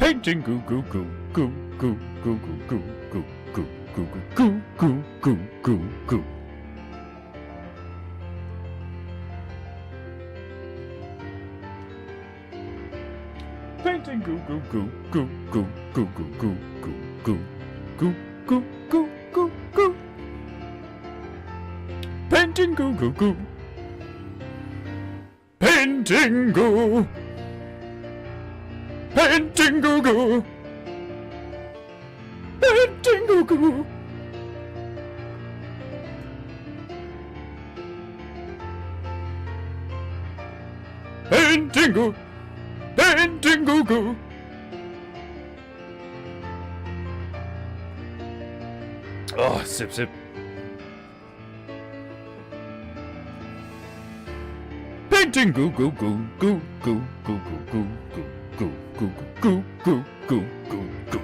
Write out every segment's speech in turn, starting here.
Painting goo goo goo goo goo goo goo goo goo goo goo goo goo goo goo. Painting goo goo goo goo goo goo goo goo goo goo goo goo goo goo. Painting goo goo goo. Painting goo. Painting goo goo. Painting goo goo. Painting goo. Painting goo goo. Oh, sip sip. Painting goo goo goo goo goo goo goo goo goo goo goo goo goo goo goo.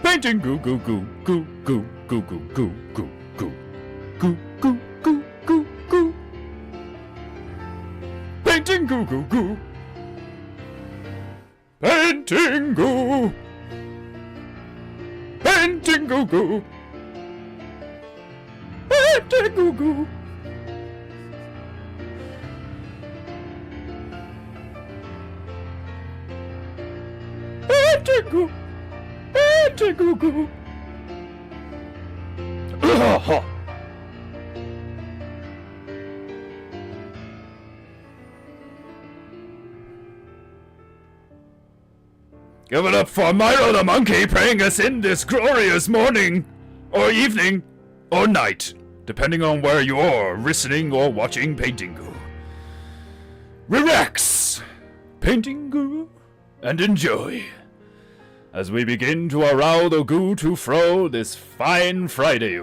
Painting goo goo goo goo goo goo goo goo goo goo goo goo goo goo goo. Painting goo goo goo. Painting goo. Painting goo goo. Painting goo goo. Painting goo. Painting goo goo. Give it up for Myro the monkey praying us in this glorious morning, or evening, or night, depending on where you're listening or watching Painting Goo. Relax, Painting Goo, and enjoy as we begin to arouse the goo to fro this fine Friday.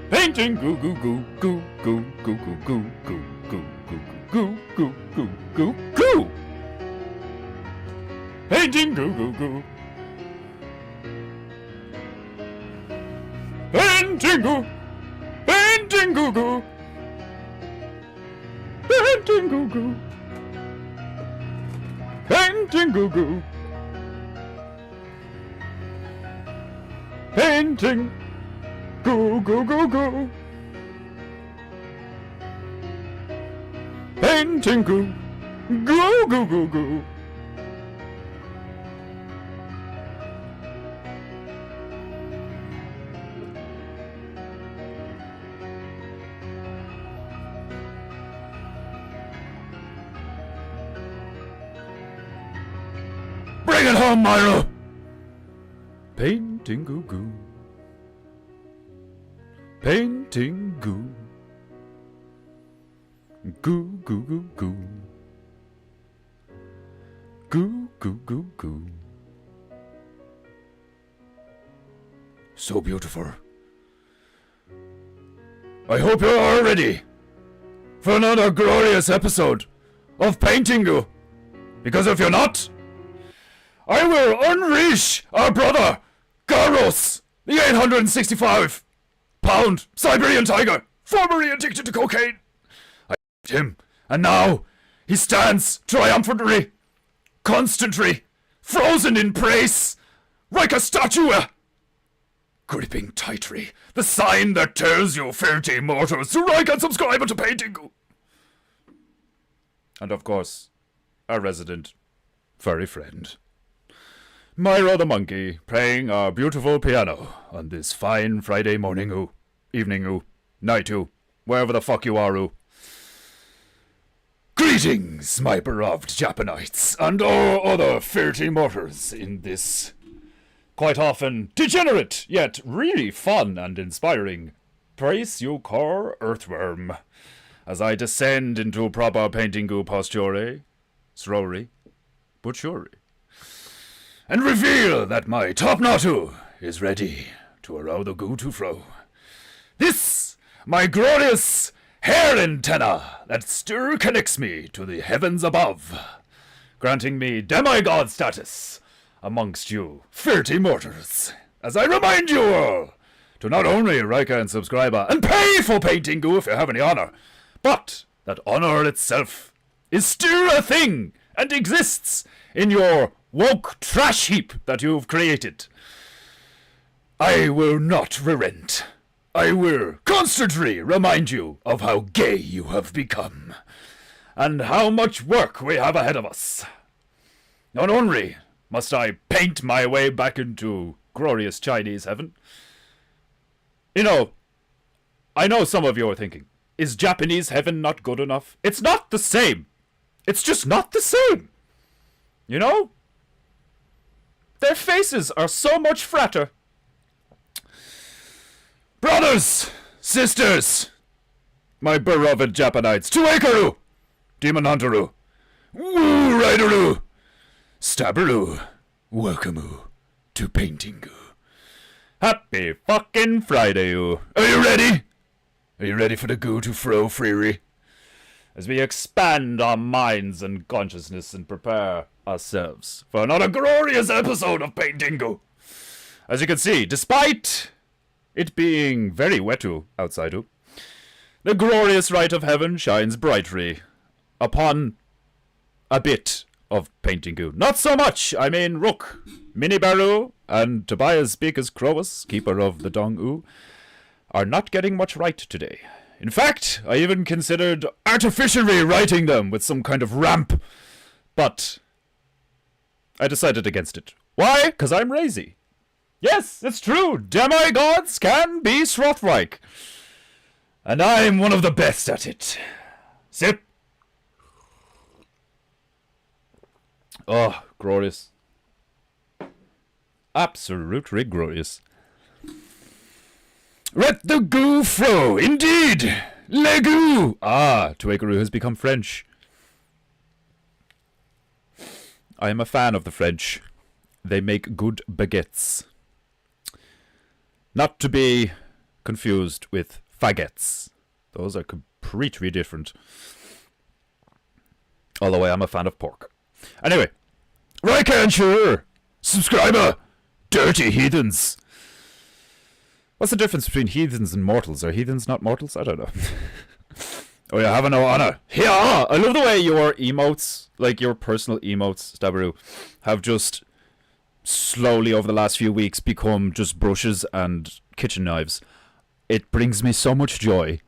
Painting goo goo goo goo goo goo goo goo goo goo goo goo goo goo goo. Painting goo goo goo. Painting goo. Painting goo goo. Painting goo goo. Painting goo goo. Painting. Goo goo goo goo. Painting goo. Goo goo goo goo. Bring it home, Myro! Painting goo goo. Painting goo. Goo goo goo goo. Goo goo goo goo. So beautiful. I hope you're all ready for another glorious episode of Painting Goo. Because if you're not, I will unleash our brother, Garros, the 865-pound Siberian tiger, formerly addicted to cocaine. I him, and now he stands triumphantly, constantly, frozen in praise, like a statue, gripping tightly the sign that tells you filthy mortals to like and subscribe to Painting. And of course, our resident furry friend, Myro the monkey, playing our beautiful piano on this fine Friday morning, evening, night, wherever the fuck you are, Greetings, my beloved Japanites, and all other filthy mortals in this quite often degenerate, yet really fun and inspiring place you call Earthworm, as I descend into proper Painting Goo posture, slowly but surely, and reveal that my top knot is ready to arouse the goo to flow. This, my glorious hair antenna that still connects me to the heavens above, granting me demigod status amongst you filthy mortals, as I remind you all to not only like and subscribe and pay for Paintingu if you have any honor, but that honor itself is still a thing and exists in your woke trash heap that you've created. I will not relent. I will constantly remind you of how gay you have become, and how much work we have ahead of us. Not only must I paint my way back into glorious Chinese heaven. You know, I know some of you are thinking, is Japanese heaven not good enough? It's not the same. It's just not the same. You know? Their faces are so much fatter. Brothers, sisters, my beloved Japanites, Tuekaru, Demon Hunteru, Woo Rideru, Stabberu, welcome to Paintingu. Happy fucking Friday, you. Are you ready? Are you ready for the goo to throw freely? As we expand our minds and consciousness and prepare ourselves for another glorious episode of Paintingu. As you can see, despite it being very wetu outside, the glorious light of heaven shines brightly upon a bit of Paintingu. Not so much, I mean, Rook, Minibaru, and Tobias Speakers Crowus, keeper of the Dong-U, are not getting much right today. In fact, I even considered artificially writing them with some kind of ramp, but I decided against it. Why? Because I'm lazy. Yes, it's true, demigods can be sloth-like, and I'm one of the best at it. Sip. Oh, glorious. Absolutely glorious. Let the goo flow, indeed! Le goo! Ah, Tuekaru has become French. I am a fan of the French. They make good baguettes. Not to be confused with faguettes. Those are completely different. Although I am a fan of pork. Anyway, right hand sure, subscriber, dirty heathens. What's the difference between heathens and mortals? Are heathens not mortals? I don't know. Oh, you have no honor. Yeah, I love the way your emotes, like your personal emotes, Stabberu, have just slowly over the last few weeks become just brushes and kitchen knives. It brings me so much joy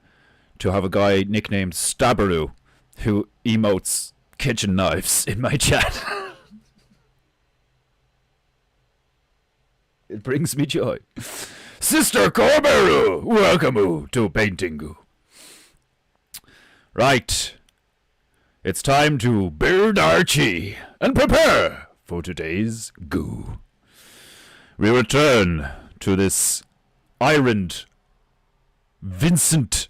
to have a guy nicknamed Stabberu who emotes kitchen knives in my chat. It brings me joy. Sister Corberu, welcome to Paintingu. Right. It's time to build our chi and prepare for today's goo. We return to this ironed Vincent,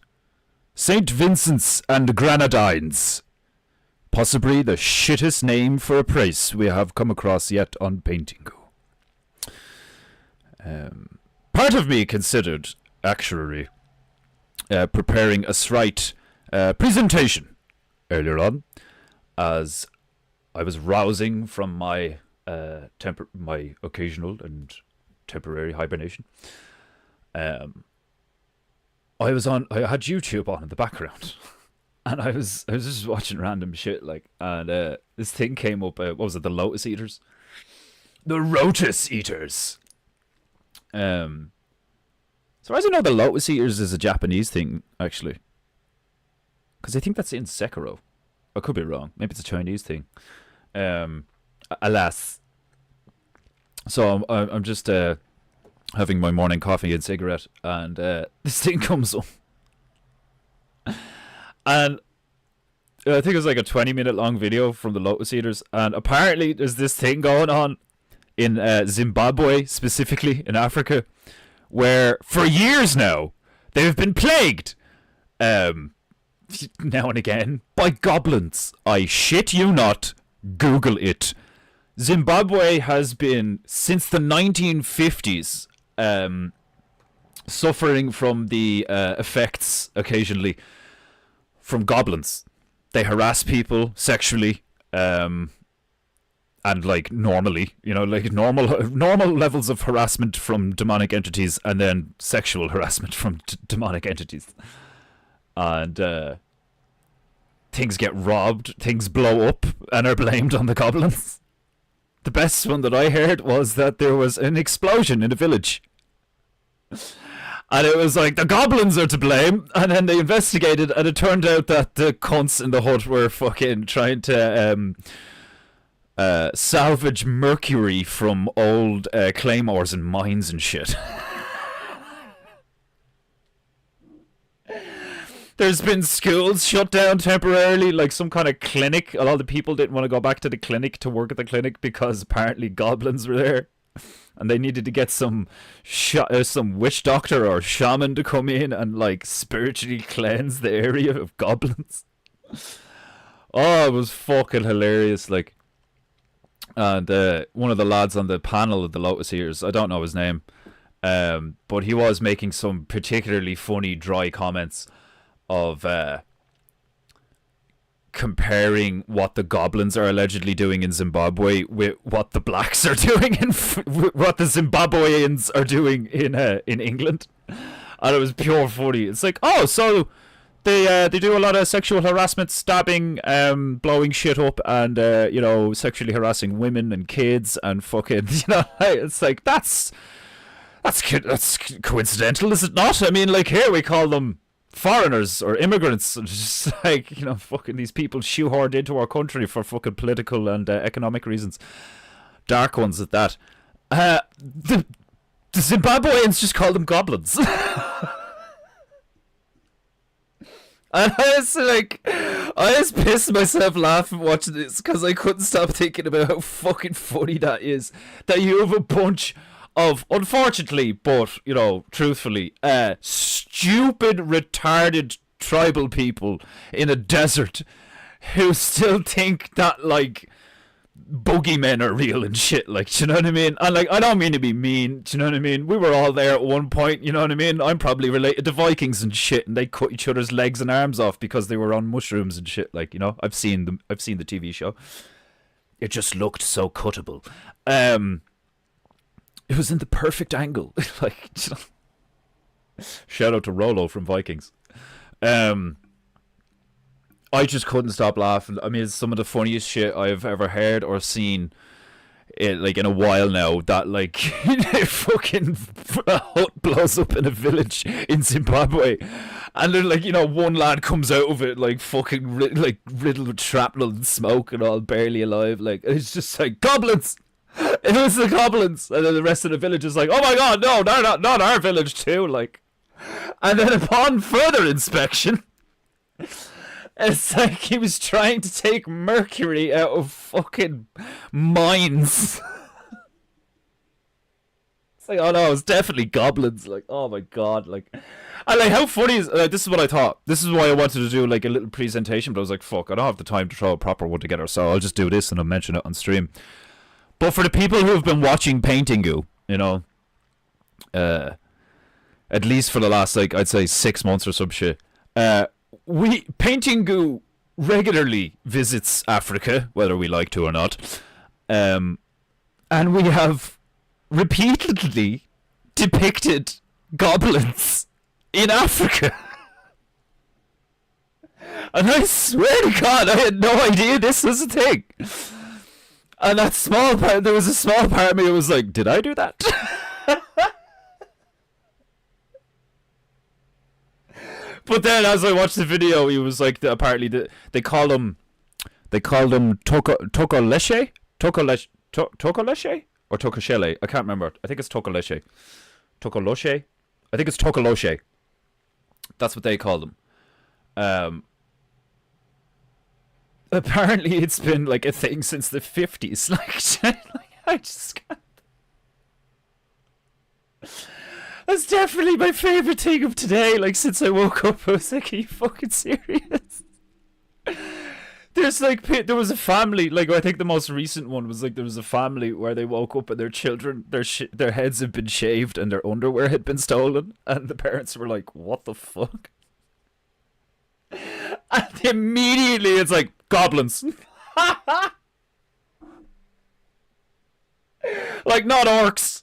St. Vincent's and Grenadines. Possibly the shittest name for a place we have come across yet on Paintingu. Part of me considered, actually, preparing a slight presentation earlier on, as I was rousing from my my occasional and temporary hibernation. I had YouTube on in the background. And I was just watching random shit, like, and this thing came up. What was it? The Lotus Eaters. The Rotus Eaters. So as I know, the Lotus Eaters is a Japanese thing, actually, because I think that's in Sekiro. I could be wrong. Maybe it's a Chinese thing. Alas. So I'm just having my morning coffee and cigarette, and this thing comes up. And I think it was like a 20-minute long video from the Lotus Eaters, and apparently there's this thing going on in Zimbabwe, specifically in Africa, where for years now they've been plagued, now and again, by goblins. I shit you not, Google it. Zimbabwe has been, since the 1950s, suffering from the effects, occasionally, from goblins. They harass people sexually. and like normally, like normal levels of harassment from demonic entities, and then sexual harassment from demonic entities, and things get robbed, things blow up, and are blamed on the goblins. The best one that I heard was that there was an explosion in a village. And it was like, the goblins are to blame. And then they investigated, and it turned out that the cunts in the hut were fucking trying to salvage mercury from old claymores and mines and shit. There's been schools shut down temporarily, like some kind of clinic. A lot of the people didn't want to go back to the clinic to work at the clinic because apparently goblins were there. And they needed to get some witch doctor or shaman to come in and like spiritually cleanse the area of goblins. Oh, it was fucking hilarious. Like, and one of the lads on the panel of the Lotus Eaters, I don't know his name, but he was making some particularly funny, dry comments of comparing what the goblins are allegedly doing in Zimbabwe with what the blacks are doing what the Zimbabweans are doing in England, and it was pure funny. It's like, oh, so they do a lot of sexual harassment, stabbing, blowing shit up, and sexually harassing women and kids, and fucking, it's like that's coincidental, is it not? I mean, like, here we call them foreigners or immigrants, just like, fucking these people shoehorned into our country for fucking political and economic reasons, dark ones at that. The Zimbabweans just call them goblins. And I was pissed myself laughing watching this because I couldn't stop thinking about how fucking funny that is, that you have a bunch of, unfortunately, but, truthfully, stupid, retarded tribal people in a desert who still think that, like, boogeymen are real and shit, like, do you know what I mean? And, like, I don't mean to be mean, do you know what I mean? We were all there at one point, you know what I mean? I'm probably related to Vikings and shit, and they cut each other's legs and arms off because they were on mushrooms and shit, like, I've seen the TV show. It just looked so cuttable. It was in the perfect angle. Like, shout out to Rolo from Vikings. I just couldn't stop laughing. I mean, it's some of the funniest shit I've ever heard or seen, like, in a while now. That, like, fucking a hut blows up in a village in Zimbabwe, and then, like, one lad comes out of it like fucking riddled with shrapnel and smoke and all, barely alive. Like, it's just like, goblins. It was the goblins, and then the rest of the village is like, oh my god, no, not our village too, like. And then upon further inspection, it's like he was trying to take mercury out of fucking mines. It's like, oh no, it's definitely goblins, like, oh my god, like. And like, how funny is, this is what I thought, this is why I wanted to do like a little presentation, but I was like, fuck, I don't have the time to throw a proper one together, so I'll just do this and I'll mention it on stream. But for the people who have been watching PEINTEINGU, at least for the last, like, I'd say 6 months or some shit, PEINTEINGU regularly visits Africa, whether we like to or not, and we have repeatedly depicted goblins in Africa. And I swear to God, I had no idea this was a thing. And that small part, there was a small part of me that was like, did I do that? But then as I watched the video, he was like, apparently they called him Tokoleshe? Tokoleshe? Or Tokoshele? I can't remember. I think it's Tokoleshe. Tokoloshe? I think it's Tokoloshe. That's what they called him. Apparently it's been like a thing since the 50s. Like, I just can't. That's definitely my favourite thing of today. Like, since I woke up, I was like, are you fucking serious? There's like, there was a family, like, I think the most recent one was like, there was a family where they woke up and their children, their heads had been shaved and their underwear had been stolen, and the parents were like, what the fuck? And immediately it's like, goblins. Like, not orcs,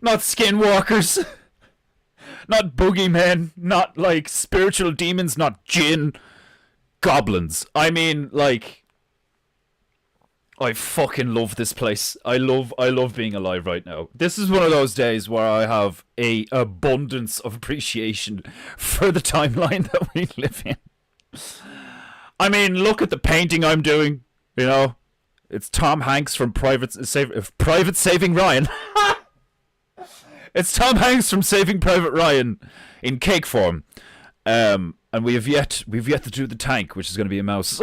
not skinwalkers, not boogeymen, not, like, spiritual demons, not jinn, goblins. I mean, like, I fucking love this place. I love being alive right now. This is one of those days where I have a abundance of appreciation for the timeline that we live in. I mean, look at the painting I'm doing, you know? It's Tom Hanks from Private Saving Ryan. It's Tom Hanks from Saving Private Ryan in cake form. And we've yet to do the tank, which is going to be a mouse.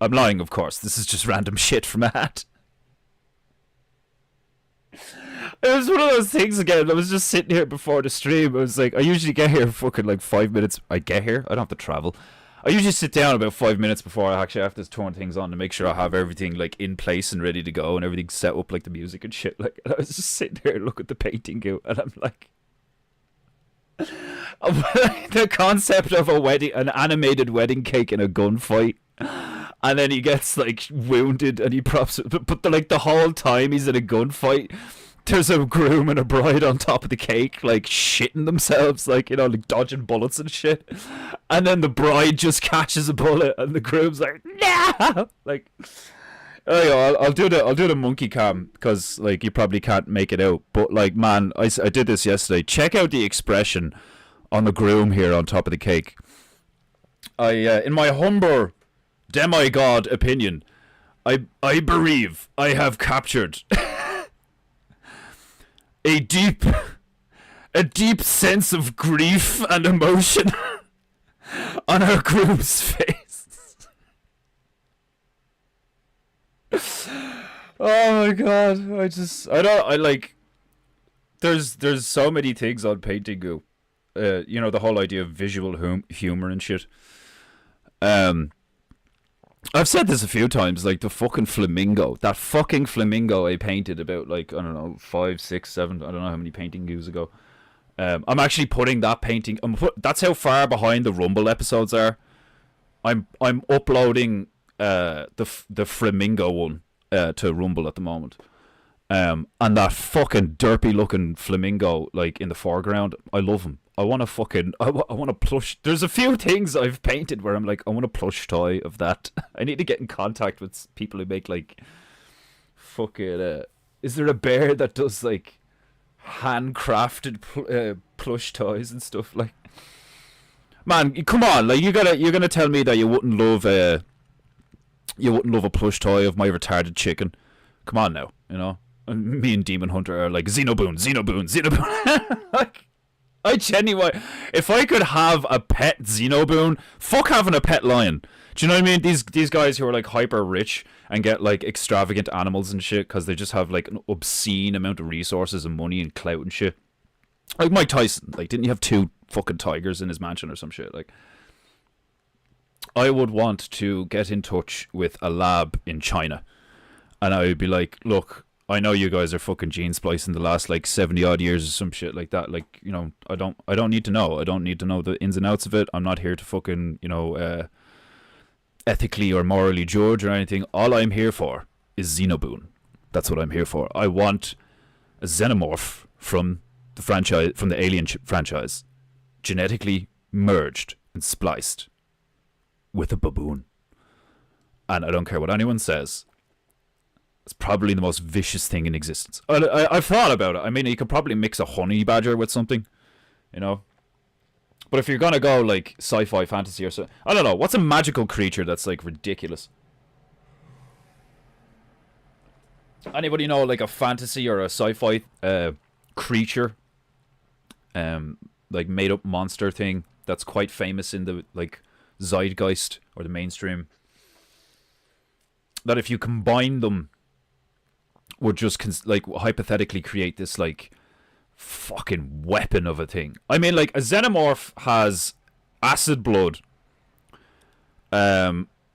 I'm lying, of course. This is just random shit from a hat. It was one of those things again. I was just sitting here before the stream. I was like, I usually get here fucking like 5 minutes. I get here. I don't have to travel. I usually sit down about 5 minutes before I actually have to turn things on to make sure I have everything like in place and ready to go and everything set up, like the music and shit. Like, and I was just sitting there and look at the painting go, and I'm like, the concept of an animated wedding cake in a gunfight, and then he gets like wounded and he props it, but the whole time he's in a gunfight, there's a groom and a bride on top of the cake, like shitting themselves, like, you know, like dodging bullets and shit. And then the bride just catches a bullet, and the groom's like, no, like. Oh, I'll do the monkey cam because like you probably can't make it out. But like, man, I did this yesterday. Check out the expression on the groom here on top of the cake. In my humble demigod opinion, I believe I have captured a deep sense of grief and emotion on our groom's face. Oh my god, there's so many things on PEINTEINGU. You know, the whole idea of visual humor and shit. I've said this a few times, like the fucking flamingo. That fucking flamingo I painted about, like, I don't know, 5, 6, 7, I don't know how many PEINTEINGUs ago. I'm actually putting that painting, that's how far behind the Rumble episodes are. I'm uploading the flamingo one to Rumble at the moment. And that fucking derpy looking flamingo, like, in the foreground, I love him. I want a plush. There's a few things I've painted where I'm like, I want a plush toy of that. I need to get in contact with people who make, like, fucking, is there a bear that does, like, handcrafted plush toys and stuff? Like, man, come on, like, you're gonna tell me that you wouldn't love a plush toy of my retarded chicken? Come on now, you know? And me and Demon Hunter are like, Xenoboon. Like, I genuinely, if I could have a pet Xenoboon, fuck having a pet lion. Do you know what I mean? These guys who are like hyper rich and get like extravagant animals and shit because they just have like an obscene amount of resources and money and clout and shit. Like Mike Tyson, like, didn't he have 2 fucking tigers in his mansion or some shit? Like, I would want to get in touch with a lab in China, and I would be like, look, I know you guys are fucking gene splicing the last like 70 odd years or some shit like that. Like, you know, I don't need to know. I don't need to know the ins and outs of it. I'm not here to fucking, you know, ethically or morally judge or anything. All I'm here for is Xenoboon. That's what I'm here for. I want a xenomorph from the franchise, from the Alien franchise, genetically merged and spliced with a baboon. And I don't care what anyone says. It's probably the most vicious thing in existence. I've thought about it. I mean, you could probably mix a honey badger with something, you know. But if you're gonna go like sci-fi fantasy or so, I don't know. What's a magical creature that's like ridiculous? Anybody know like a fantasy or a sci-fi creature, like made up monster thing that's quite famous in the like zeitgeist or the mainstream, that if you combine them would just like hypothetically create this like fucking weapon of a thing? I mean, like, a xenomorph has acid blood,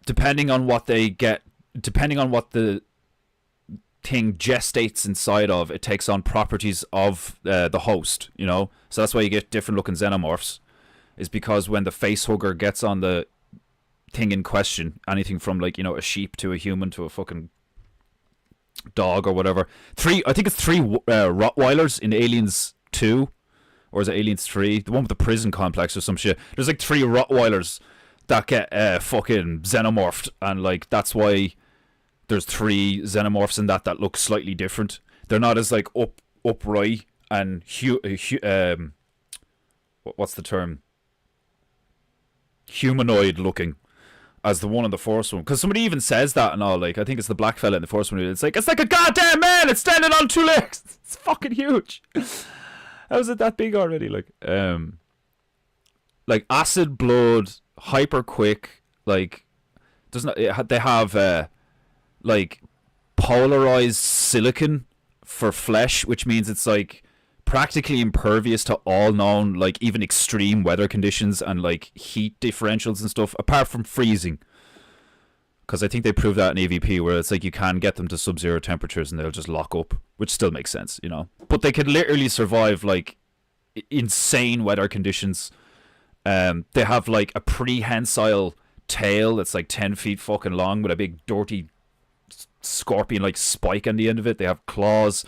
depending on what they get, depending on what the thing gestates inside of, it takes on properties of the host, you know. So that's why you get different looking xenomorphs, is because when the face hugger gets on the thing in question, anything from like, you know, a sheep to a human to a fucking dog or whatever. I think it's three Rottweilers in Aliens 2, or is it Aliens 3? The one with the prison complex or some shit. There's like three Rottweilers that get fucking xenomorphed, and like that's why there's three xenomorphs in that look slightly different. They're not as like upright and what's the term? Humanoid looking as the one in the first one, because somebody even says that and all. Like, I think it's the black fella in the first one. It's like a goddamn man. It's standing on two legs. It's fucking huge. How is it that big already? Like acid blood, hyper quick. Like, they have like polarized silicon for flesh, which means it's like practically impervious to all known, like even extreme weather conditions and like heat differentials and stuff, apart from freezing. Because I think they proved that in AVP, where it's like you can get them to sub-zero temperatures and they'll just lock up, which still makes sense, you know. But they could literally survive like insane weather conditions. They have like a prehensile tail that's like 10 feet fucking long with a big dirty scorpion like spike on the end of it. They have claws.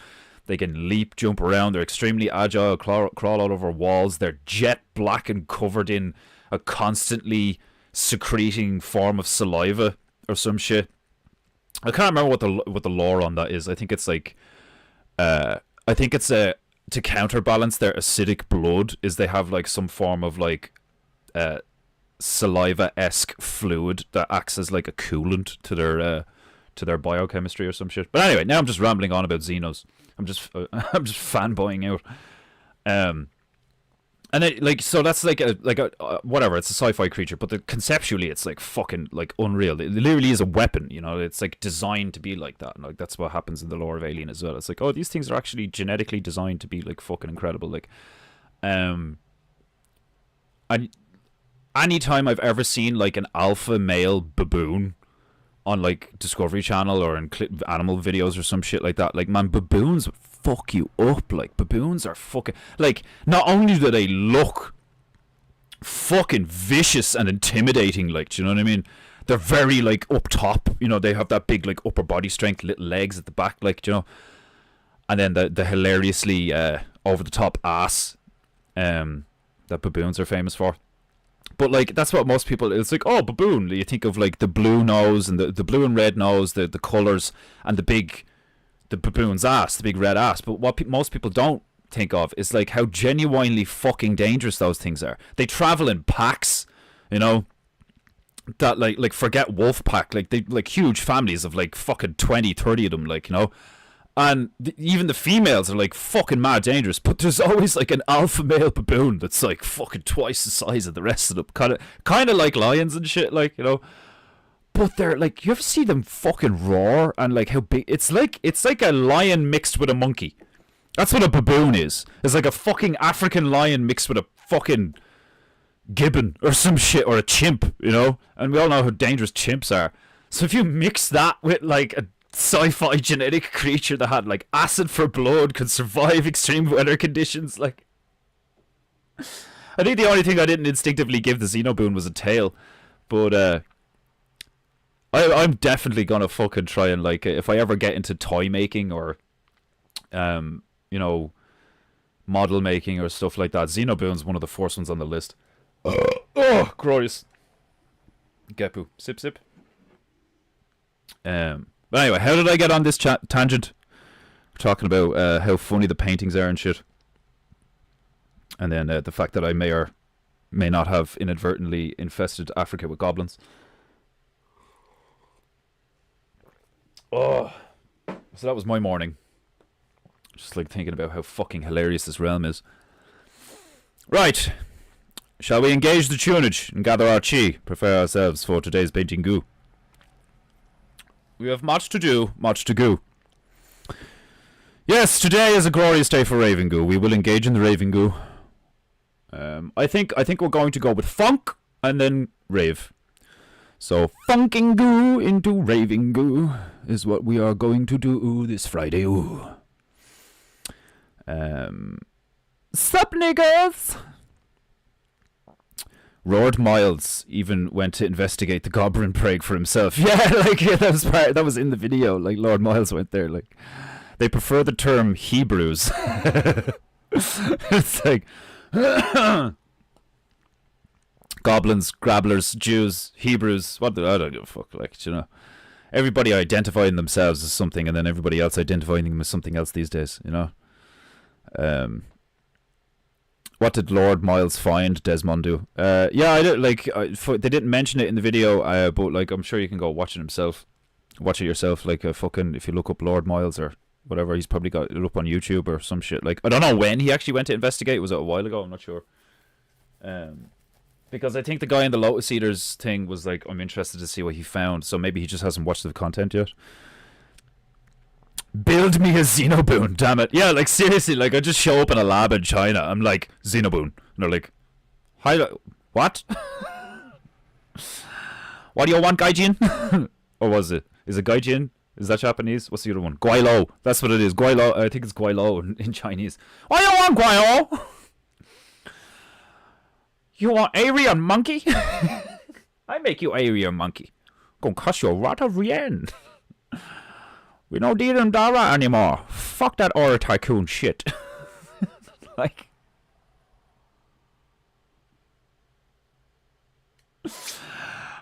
They can leap, jump around. They're extremely agile, crawl all over walls. They're jet black and covered in a constantly secreting form of saliva or some shit. I can't remember what the lore on that is. I think it's like, to counterbalance their acidic blood, is they have like some form of like saliva-esque fluid that acts as like a coolant to their biochemistry or some shit. But anyway, now I'm just rambling on about Xenos. I'm just fanboying out. And it, like, so that's like a whatever. It's a sci-fi creature, but conceptually it's like fucking like unreal. It literally is a weapon, you know. It's like designed to be like that. And like that's what happens in the lore of Alien as well. It's like, oh, these things are actually genetically designed to be like fucking incredible. Like, and anytime I've ever seen like an alpha male baboon on like Discovery Channel or in animal videos or some shit like that, like, man, baboons fuck you up. Like, baboons are fucking, like, not only do they look fucking vicious and intimidating, like, do you know what I mean? They're very like up top, you know. They have that big like upper body strength, little legs at the back, like, do you know, and then the hilariously over the top ass that baboons are famous for. But like, that's what most people, it's like, oh, baboon, you think of like the blue nose and the blue and red nose, the colours, and the baboon's ass, the big red ass. But what most people don't think of is like how genuinely fucking dangerous those things are. They travel in packs, you know, that like forget wolf pack, like they like huge families of like fucking 20, 30 of them, like, you know. And even the females are like fucking mad dangerous, but there's always like an alpha male baboon that's like fucking twice the size of the rest of them, kind of like lions and shit, like, you know. But they're like, you ever see them fucking roar and like how big? It's like a lion mixed with a monkey. That's what a baboon is. It's like a fucking African lion mixed with a fucking gibbon or some shit, or a chimp, you know. And we all know how dangerous chimps are. So if you mix that with like a sci-fi genetic creature that had like acid for blood, could survive extreme weather conditions, like, I think the only thing I didn't instinctively give the Xenoboon was a tail. But I'm definitely gonna fucking try and, like, if I ever get into toy making or you know, model making or stuff like that, Xenoboon's one of the first ones on the list. Oh, glorious. Gepu. Sip sip. But anyway, how did I get on this tangent? We're talking about how funny the paintings are and shit. And then the fact that I may or may not have inadvertently infested Africa with goblins. Oh, so that was my morning. Just like thinking about how fucking hilarious this realm is. Right. Shall we engage the tunage and gather our chi? Prepare ourselves for today's PEINTEINGU. We have much to do, much to go. Yes, today is a glorious day for Ravengu. We will engage in the Ravengu. I think we're going to go with funk and then rave. So funking goo into raving goo is what we are going to do this Friday. Ooh. Sup niggas? Lord Miles even went to investigate the Goblin Plague for himself. Yeah, like that was in the video. Like Lord Miles went there. Like they prefer the term Hebrews. It's like goblins, grabblers, Jews, Hebrews. What? I don't give a fuck. Like, you know, everybody identifying themselves as something, and then everybody else identifying them as something else these days. You know. What did Lord Miles find Desmond do? Yeah, I did, like they didn't mention it in the video, but like I'm sure you can go watch it yourself. Like fucking if you look up Lord Miles or whatever, he's probably got it up on YouTube or some shit. Like I don't know when he actually went to investigate. Was it a while ago? I'm not sure. Because I think the guy in the Lotus Eaters thing was like, I'm interested to see what he found. So maybe he just hasn't watched the content yet. Build me a Xenoboon, damn it. Yeah, like seriously, like I just show up in a lab in China. I'm like, Xenoboon. And they're like, hi, what? What do you want, Gaijin? Or was it? Is it Gaijin? Is that Japanese? What's the other one? Guaylo. That's what it is. Guaylo. I think it's Guaylo in Chinese. What do you want, Guaylo? You want Aryan monkey? I make you Aryan monkey. Gonna cost you a lot of yen. We don't need them Dara anymore. Fuck that Aura Tycoon shit. Like,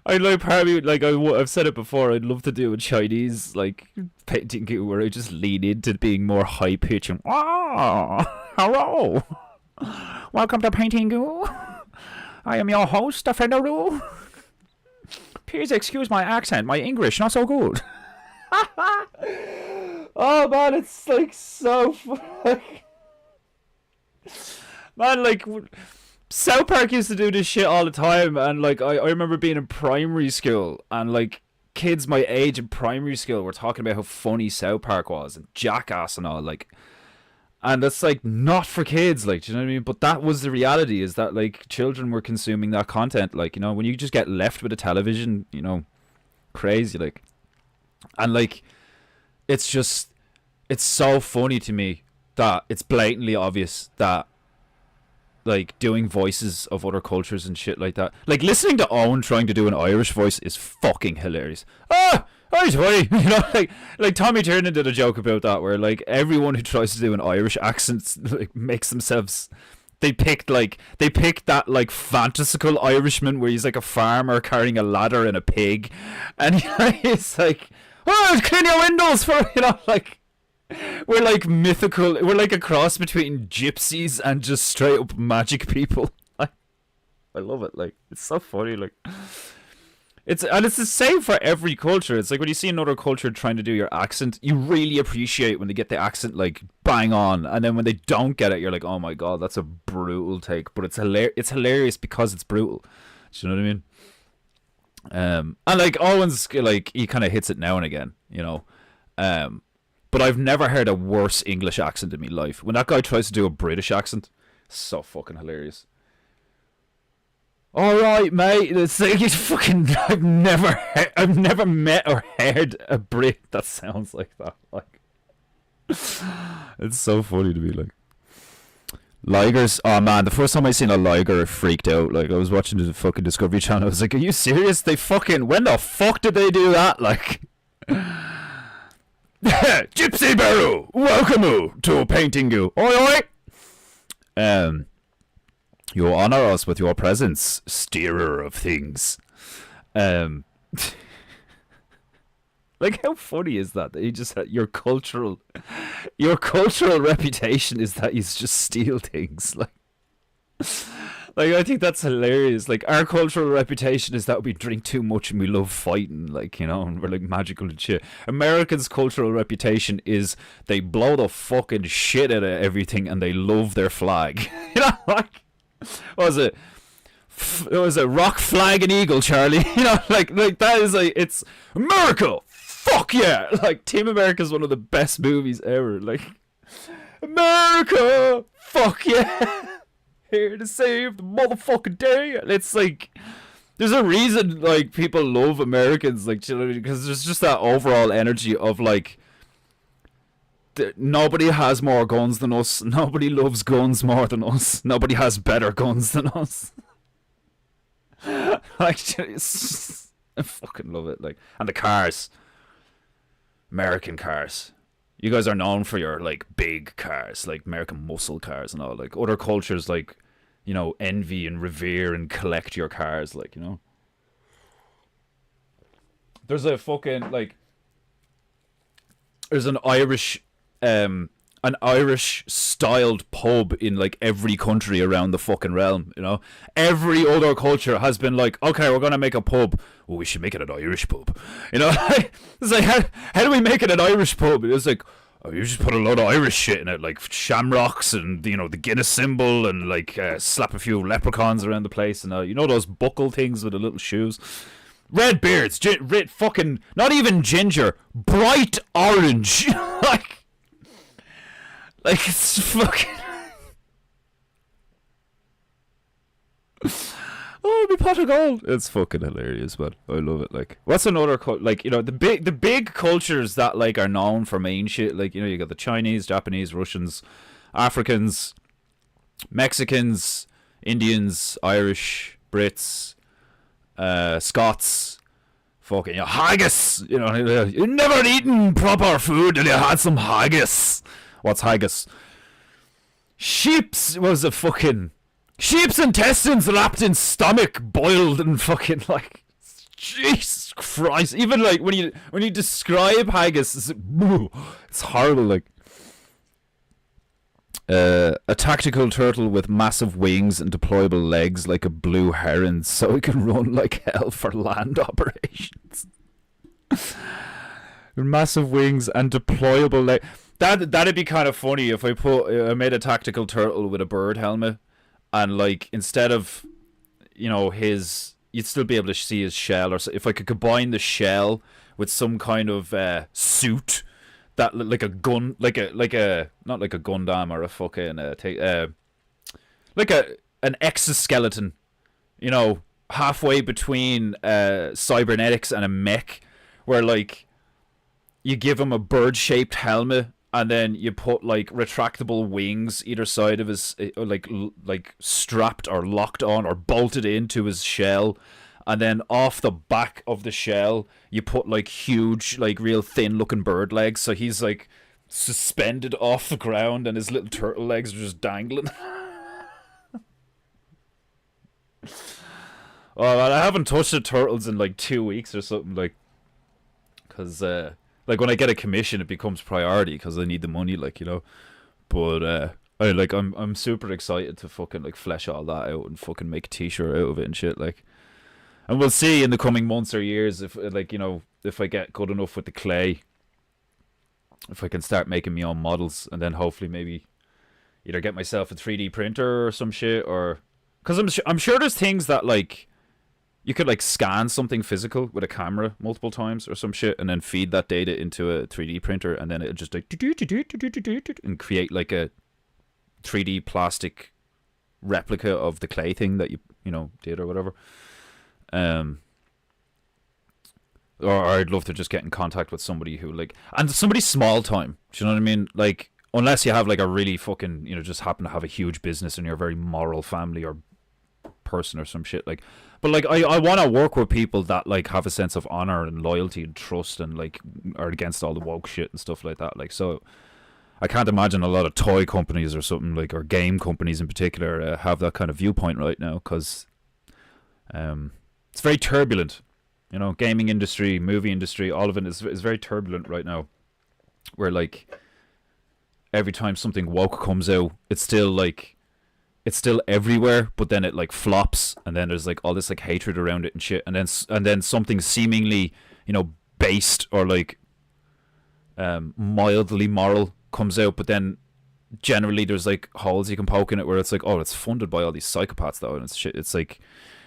I like part of me, like I've said it before. I'd love to do a Chinese like painting where I just lean into being more high pitch and hello, welcome to Paintingu. I am your host, Fenderu. Please excuse my accent. My English not so good. Oh man, it's like so funny. Man, like South Park used to do this shit all the time, and like I remember being in primary school and like kids my age in primary school were talking about how funny South Park was and Jackass and all, like, and that's like not for kids, like, do you know what I mean? But that was the reality, is that like children were consuming that content, like, you know, when you just get left with a television, you know, crazy, like. And like it's so funny to me that it's blatantly obvious that like doing voices of other cultures and shit like that, like listening to Owen trying to do an Irish voice is fucking hilarious. Hi, Joy. You know, like Tommy Tiernan did a joke about that, where like everyone who tries to do an Irish accent like makes themselves. They picked that like fantastical Irishman where he's like a farmer carrying a ladder and a pig, and he's like, oh, clean your windows for, you know, like we're like mythical. We're like a cross between gypsies and just straight up magic people. I love it. Like it's so funny. Like it's the same for every culture. It's like when you see another culture trying to do your accent, you really appreciate when they get the accent like bang on, and then when they don't get it, you're like, oh my god, that's a brutal take. But it's hilarious because it's brutal. Do you know what I mean? And like Owen's like he kind of hits it now and again, you know. But I've never heard a worse English accent in my life. When that guy tries to do a British accent, so fucking hilarious. All right, mate. It's like it's fucking. I've never met or heard a Brit that sounds like that. Like, it's so funny to me. Like, Ligers. Oh man, the first time I seen a liger, I freaked out. Like, I was watching the fucking Discovery Channel. I was like, are you serious? They fucking. When the fuck did they do that? Like. Gypsy Barrow, welcome to Paintingu. Oi oi. You honor us with your presence, steerer of things. Like, how funny is that? That you just your cultural reputation is that you just steal things. Like I think that's hilarious. Like, our cultural reputation is that we drink too much and we love fighting, like, you know, and we're like magical and shit. Americans' cultural reputation is they blow the fucking shit out of everything and they love their flag. You know, like, what was it rock, flag and eagle, Charlie? You know, like that is like, it's America, fuck yeah. Like, Team America is one of the best movies ever. Like, America, fuck yeah. Here to save the motherfucking day. And it's like, there's a reason like people love Americans, like, you know, because there's just that overall energy of like, nobody has more guns than us, nobody loves guns more than us, nobody has better guns than us. Like, I fucking love it. Like, and the cars, American cars. You guys are known for your like big cars, like American muscle cars and all. Like other cultures, like envy and revere and collect your cars. Like there's a fucking like there's an Irish styled pub in like every country around the fucking realm, Every other culture has been like, okay, we're gonna make a pub. Well, we should make it an Irish pub. It's like how do we make it an Irish pub? It's like, oh, you just put a load of Irish shit in it, like shamrocks and the Guinness symbol and like slap a few leprechauns around the place and those buckle things with the little shoes. Red beards, fucking not even ginger, bright orange, like it's fucking. Oh, my pot of gold! It's fucking hilarious, man. I love it. Like, what's another the big cultures that like are known for main shit? Like, you got the Chinese, Japanese, Russians, Africans, Mexicans, Indians, Irish, Brits, Scots. Fucking haggis. You never eaten proper food and you had some haggis. What's haggis? Sheep's intestines wrapped in stomach, boiled and fucking like, Jesus Christ. Even like when you describe haggis, it's horrible. Like a tactical turtle with massive wings and deployable legs like a blue heron, so it can run like hell for land operations. Massive wings and deployable legs. That'd be kind of funny if I made a tactical turtle with a bird helmet, and like instead of, you'd still be able to see his shell, or if I could combine the shell with some kind of suit that like a gun, like a not like a Gundam or a fucking like an exoskeleton, halfway between cybernetics and a mech, where like you give him a bird-shaped helmet. And then you put like retractable wings either side of his, like strapped or locked on or bolted into his shell, and then off the back of the shell you put like huge, like real thin looking bird legs, so he's like suspended off the ground and his little turtle legs are just dangling. Oh man, I haven't touched the turtles in like 2 weeks or something, like, because like when I get a commission, it becomes priority because I need the money, like, But I'm super excited to fucking like flesh all that out and fucking make a t-shirt out of it and shit, like. And we'll see in the coming months or years if like if I get good enough with the clay, if I can start making my own models, and then hopefully maybe either get myself a 3D printer or some shit, or because I'm sure there's things that like. You could like scan something physical with a camera multiple times or some shit, and then feed that data into a 3D printer, and then it just like and create like a 3D plastic replica of the clay thing that you did or whatever. Or I'd love to just get in contact with somebody who like, and somebody small time. Do you know what I mean? Like, unless you have like a really fucking just happen to have a huge business and you're a very moral family or person or some shit, like. But like I want to work with people that like have a sense of honor and loyalty and trust, and like are against all the woke shit and stuff like that. Like, so I can't imagine a lot of toy companies or something, like, or game companies in particular, have that kind of viewpoint right now, because it's very turbulent. Gaming industry, movie industry, all of it is very turbulent right now. Where like every time something woke comes out, it's still everywhere, but then it like flops, and then there's like all this like hatred around it and shit, and then something seemingly based or like mildly moral comes out, but then generally there's like holes you can poke in it where it's like, oh, it's funded by all these psychopaths though, and it's shit. It's like,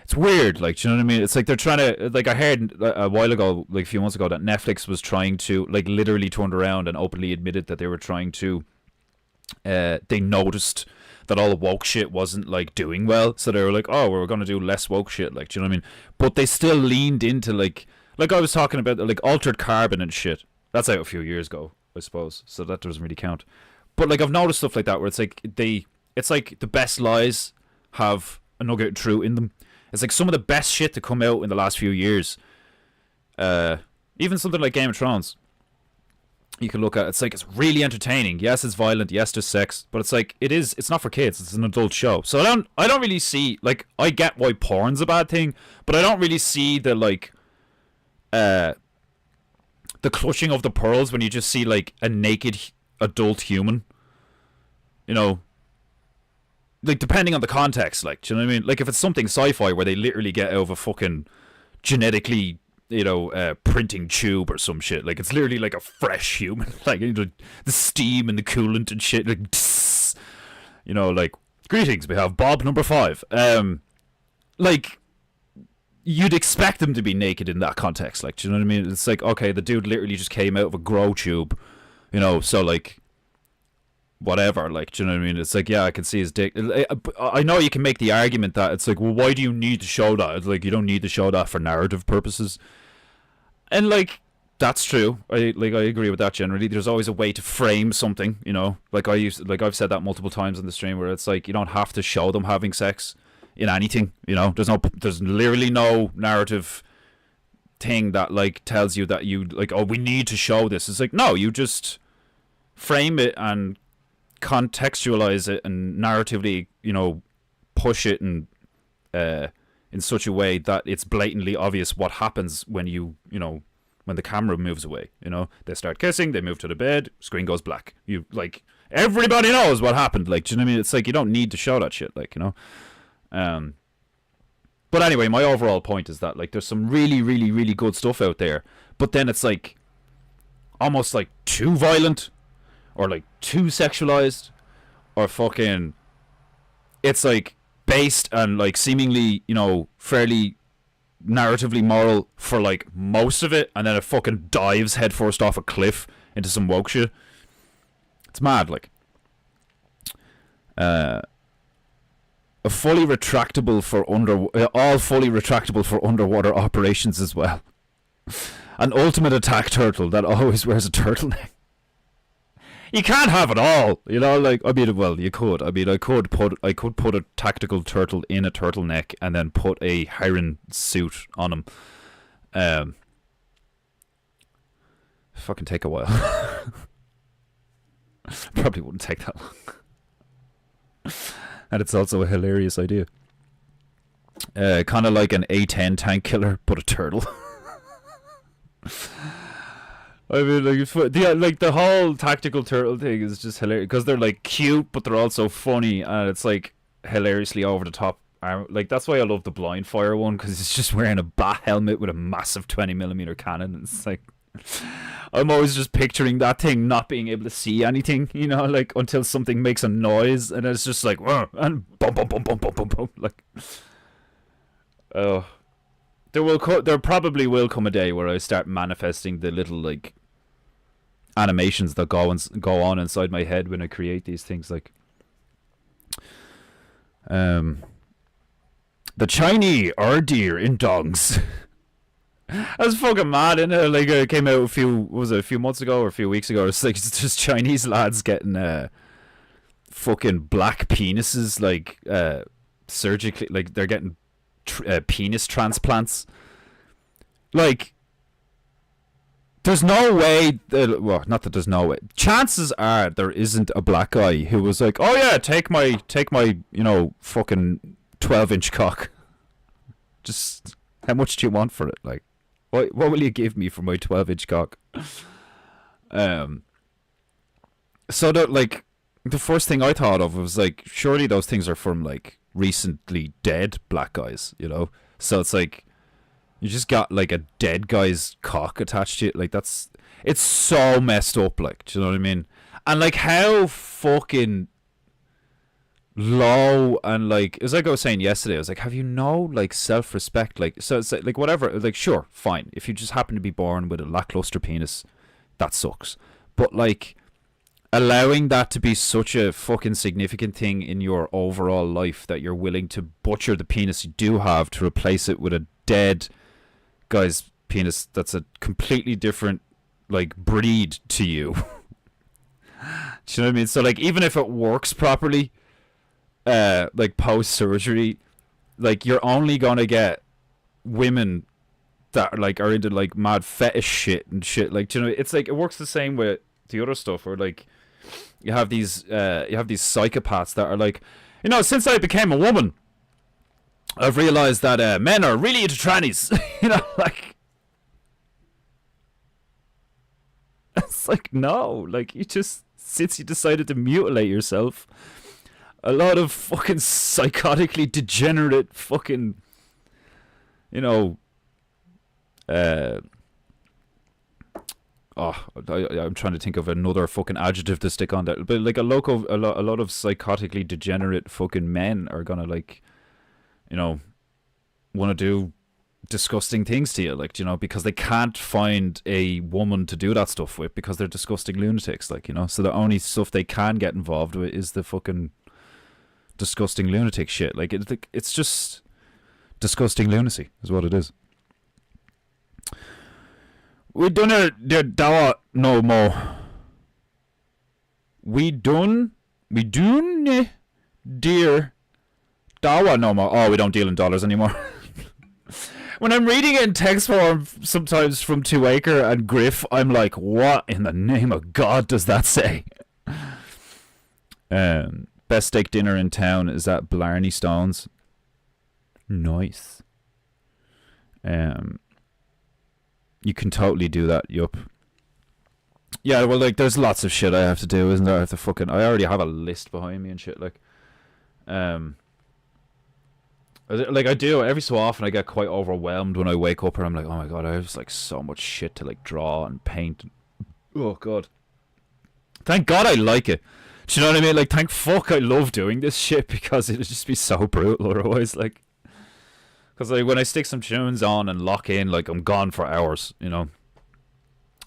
it's weird, like, do you know what I mean? It's like they're trying to, like, I heard a while ago, like a few months ago, that Netflix was trying to, like, literally turned around and openly admitted that they were trying to they noticed that all the woke shit wasn't like doing well, so they were like, oh, we're gonna do less woke shit, like, do you know what I mean? But they still leaned into like I was talking about, like, Altered Carbon and shit. That's out a few years ago, I suppose, so that doesn't really count. But like, I've noticed stuff like that where it's like it's like the best lies have a nugget of truth in them. It's like some of the best shit to come out in the last few years. Even something like Game of Thrones. You can look at it's like it's really entertaining. Yes, it's violent. Yes, there's sex, but it's like it's not for kids. It's an adult show. So I don't really see like I get why porn's a bad thing, but I don't really see the like the clutching of the pearls when you just see like a naked adult human. You know, like depending on the context, like do you know what I mean? Like if it's something sci-fi where they literally get out of a fucking genetically printing tube or some shit. Like it's literally like a fresh human. Like the steam and the coolant and shit. Like, like greetings. We have Bob number 5. Like you'd expect them to be naked in that context. Like, do you know what I mean? It's like okay, the dude literally just came out of a grow tube. So like whatever. Like, do you know what I mean? It's like yeah, I can see his dick. I know you can make the argument that it's like, well, why do you need to show that? It's like you don't need to show that for narrative purposes. And like that's true. I agree with that generally. There's always a way to frame something, Like I've said that multiple times in the stream where it's like you don't have to show them having sex in anything, There's literally no narrative thing that like tells you that you like we need to show this. It's like no, you just frame it and contextualize it and narratively, push it and in such a way that it's blatantly obvious what happens when when the camera moves away. They start kissing, they move to the bed, screen goes black. You like everybody knows what happened. Like, do you know what I mean? It's like you don't need to show that shit. Like, But anyway, my overall point is that like there's some really, really, really good stuff out there, but then it's like almost like too violent, or like too sexualized, or fucking. It's like based and like seemingly fairly narratively moral for like most of it, and then it fucking dives headfirst off a cliff into some woke shit. It's mad. Like a fully retractable for all fully retractable for underwater operations as well. An ultimate attack turtle that always wears a turtleneck. You can't have it all, like I mean, well, you could. I mean, I could put a tactical turtle in a turtleneck and then put a heron suit on him. Fucking take a while. Probably wouldn't take that long. And it's also a hilarious idea. Kind of like an A10 tank killer, but a turtle. I mean, like the whole tactical turtle thing is just hilarious because they're like cute, but they're also funny, and it's like hilariously over the top. Like that's why I love the blind fire one, because it's just wearing a bat helmet with a massive 20mm cannon. And it's like I'm always just picturing that thing not being able to see anything, like until something makes a noise, and it's just like and boom, boom, boom, boom, boom, boom, boom, like. Oh. There probably will come a day where I start manifesting the little like animations that go on inside my head when I create these things, like the Chinese are deer in dongs. That's fucking mad, isn't it? Like it came out a few months ago or a few weeks ago. It's like it's just Chinese lads getting fucking black penises, like surgically, like they're getting penis transplants. Like there's no way well, not that there's no way, chances are there isn't a black guy who was like, oh yeah, take my fucking 12-inch cock, just how much do you want for it? Like what will you give me for my 12-inch cock? So that like the first thing I thought of was like, surely those things are from like recently dead black guys, so it's like you just got like a dead guy's cock attached to it. Like it's so messed up, like, do you know what I mean? And like how fucking low, and like as like I was saying yesterday, I was like, have you no like self-respect? Like, so it's like whatever, like sure, fine, if you just happen to be born with a lackluster penis, that sucks, but like allowing that to be such a fucking significant thing in your overall life that you're willing to butcher the penis you do have to replace it with a dead guy's penis that's a completely different like breed to you. Do you know what I mean? So like even if it works properly, like post surgery, like you're only gonna get women that like are into like mad fetish shit and shit. Like, do you know, it's like it works the same with the other stuff where like you have these psychopaths that are like, you know, since I became a woman, I've realized that men are really into trannies. You know, like it's like, no, like you just, since you decided to mutilate yourself, a lot of fucking psychotically degenerate fucking, you know, I'm trying to think of another fucking adjective to stick on that, but like a lot of psychotically degenerate fucking men are gonna, like, you know, want to do disgusting things to you, like, you know, because they can't find a woman to do that stuff with because they're disgusting lunatics, like, you know, so the only stuff they can get involved with is the fucking disgusting lunatic shit. Like, it's just disgusting lunacy is what it is. We done it dawa no more. We done dear dawa no more. Oh, we don't deal in dollars anymore. When I'm reading it in text form, sometimes from 2acre and Griff, I'm like, what in the name of God does that say? Best steak dinner in town is at Blarney Stones. Nice. You can totally do that, yup. Yeah, well, like, there's lots of shit I have to do, isn't there? I already have a list behind me and shit, like. Like, I do, every so often I get quite overwhelmed when I wake up and I'm like, oh my God, I have, like, so much shit to, like, draw and paint. Oh, God. Thank God I like it. Do you know what I mean? Like, thank fuck I love doing this shit, because it'd just be so brutal otherwise, like. Because, like, when I stick some tunes on and lock in, like, I'm gone for hours, you know.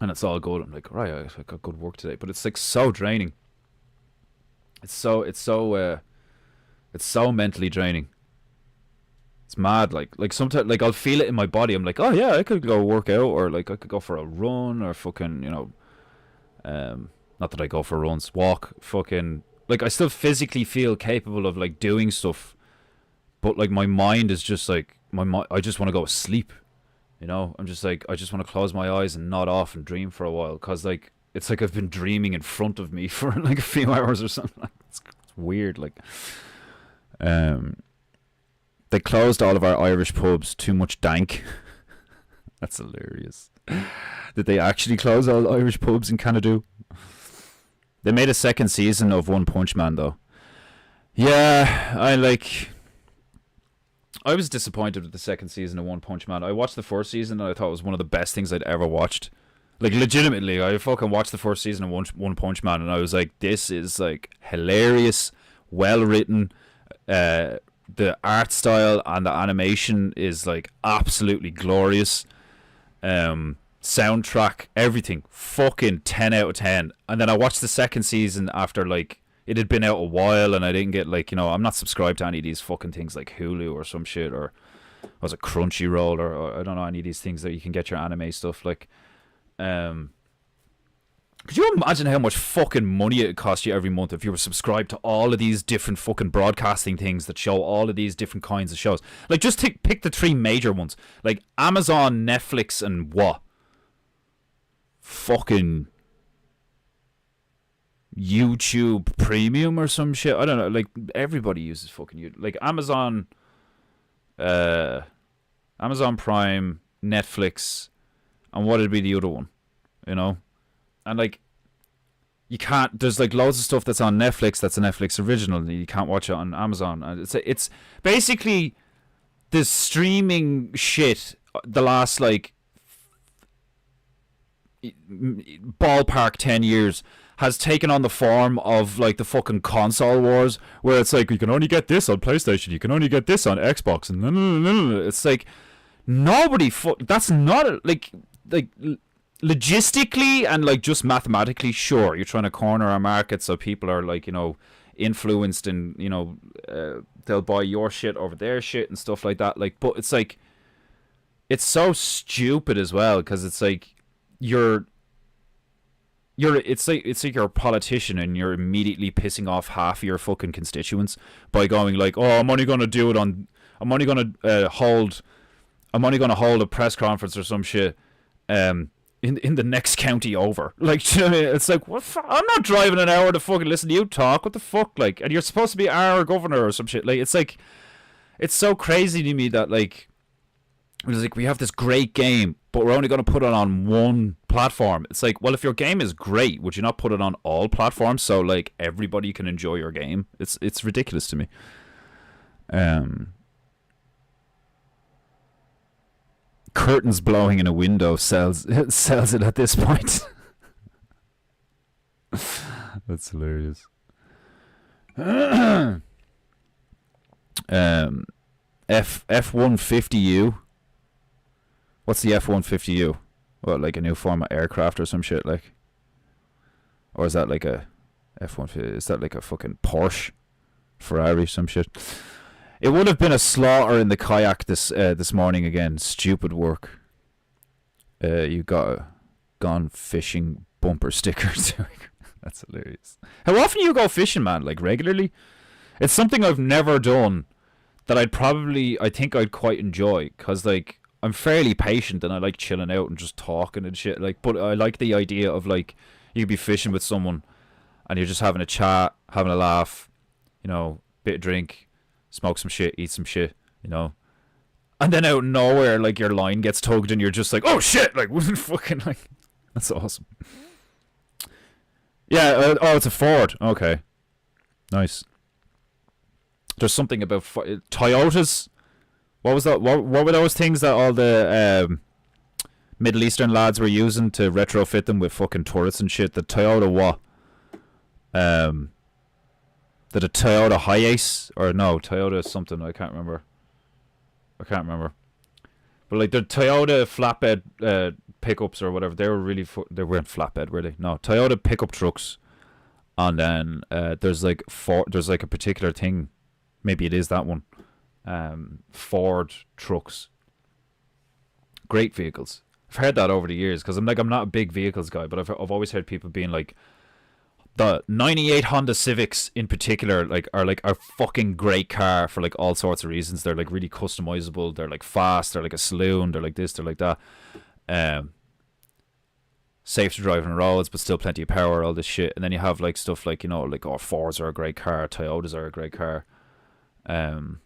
And it's all good. I'm like, right, I got good work today. But it's, like, so draining. It's so mentally draining. It's mad. Like sometimes, like, I'll feel it in my body. I'm like, oh yeah, I could go work out, or like I could go for a run, or fucking, you know, not that I go for runs, walk, fucking, like, I still physically feel capable of, like, doing stuff, but, like, my mind is just like, I just want to go to sleep, you know. I'm just like, I just want to close my eyes and nod off and dream for a while, because, like, it's like I've been dreaming in front of me for like a few hours or something. It's weird, like. They closed all of our Irish pubs. Too much dank. That's hilarious. Did they actually close all Irish pubs in Canada? They made a second season of One Punch Man, though. Yeah, I was disappointed with the second season of One Punch Man. I watched the first season and I thought it was one of the best things I'd ever watched. Like, legitimately, I fucking watched the first season of One Punch Man and I was like, this is, like, hilarious, well written. The art style and the animation is, like, absolutely glorious. Soundtrack, everything, fucking 10 out of 10. And then I watched the second season after, like, it had been out a while and I didn't get, like, you know, I'm not subscribed to any of these fucking things like Hulu or some shit, or was it Crunchyroll, or I don't know, any of these things that you can get your anime stuff, like. Could you imagine how much fucking money it would cost you every month if you were subscribed to all of these different fucking broadcasting things that show all of these different kinds of shows? Like, just pick the three major ones. Like, Amazon, Netflix, and what? Fucking YouTube Premium or some shit? I don't know. Like, everybody uses fucking YouTube. Like, Amazon Prime, Netflix, and what would be the other one? You know? And, like, you can't, there's, like, loads of stuff that's on Netflix that's a Netflix original and you can't watch it on Amazon. And it's basically the streaming shit the last, like, ballpark 10 years has taken on the form of, like, the fucking console wars, where it's like, you can only get this on PlayStation, you can only get this on Xbox, and it's like, nobody that's not like logistically and, like, just mathematically, sure, you're trying to corner our market so people are, like, you know, influenced and, you know, they'll buy your shit over their shit and stuff like that, like, but it's like, it's so stupid as well, because it's like it's like you're a politician and you're immediately pissing off half your fucking constituents by going, like, oh, I'm only going to do it on I'm only gonna hold a press conference or some shit in the next county over. Like, do you know what I mean? It's like, I'm not driving an hour to fucking listen to you talk. What the fuck? Like, and you're supposed to be our governor or some shit. Like, it's like, it's so crazy to me that like, it's like we have this great game, but we're only going to put it on one platform. It's like, well, if your game is great, would you not put it on all platforms so like everybody can enjoy your game? It's ridiculous to me. Curtains blowing in a window sells it at this point. That's hilarious. F-150U. What's the F-150U? What, like a new form of aircraft or some shit, like? Or is that like a F-150? Is that like a fucking Porsche? Ferrari, some shit? It would have been a slaughter in the kayak this morning again. Stupid work. You got gone fishing bumper stickers. That's hilarious. How often do you go fishing, man? Like regularly? It's something I've never done that I think I'd quite enjoy, because like I'm fairly patient and I like chilling out and just talking and shit. Like, but I like the idea of like you could be fishing with someone and you're just having a chat, having a laugh, you know, bit of drink, smoke some shit, eat some shit, you know. And then out of nowhere, like your line gets tugged and you're just like, oh shit, like what fucking like, that's awesome. Yeah, oh, it's a Ford. Okay, nice. There's something about Toyotas. What was that? What were those things that all the Middle Eastern lads were using to retrofit them with fucking turrets and shit? The Toyota what? The Toyota Hiace or no Toyota something, I can't remember. But like the Toyota flatbed pickups or whatever, they were really they weren't flatbed, were they? No, Toyota pickup trucks. And then there's like a particular thing, maybe it is that one. Ford trucks, great vehicles. I've heard that over the years because I'm not a big vehicles guy, but I've always heard people being like, the 98 Honda Civics in particular are a fucking great car for like all sorts of reasons. They're like really customizable, they're like fast, they're like a saloon, they're like this, they're like that. Safe to drive on roads, but still plenty of power, all this shit. And then you have like stuff like, you know, like, oh, Fords are a great car, Toyotas are a great car. And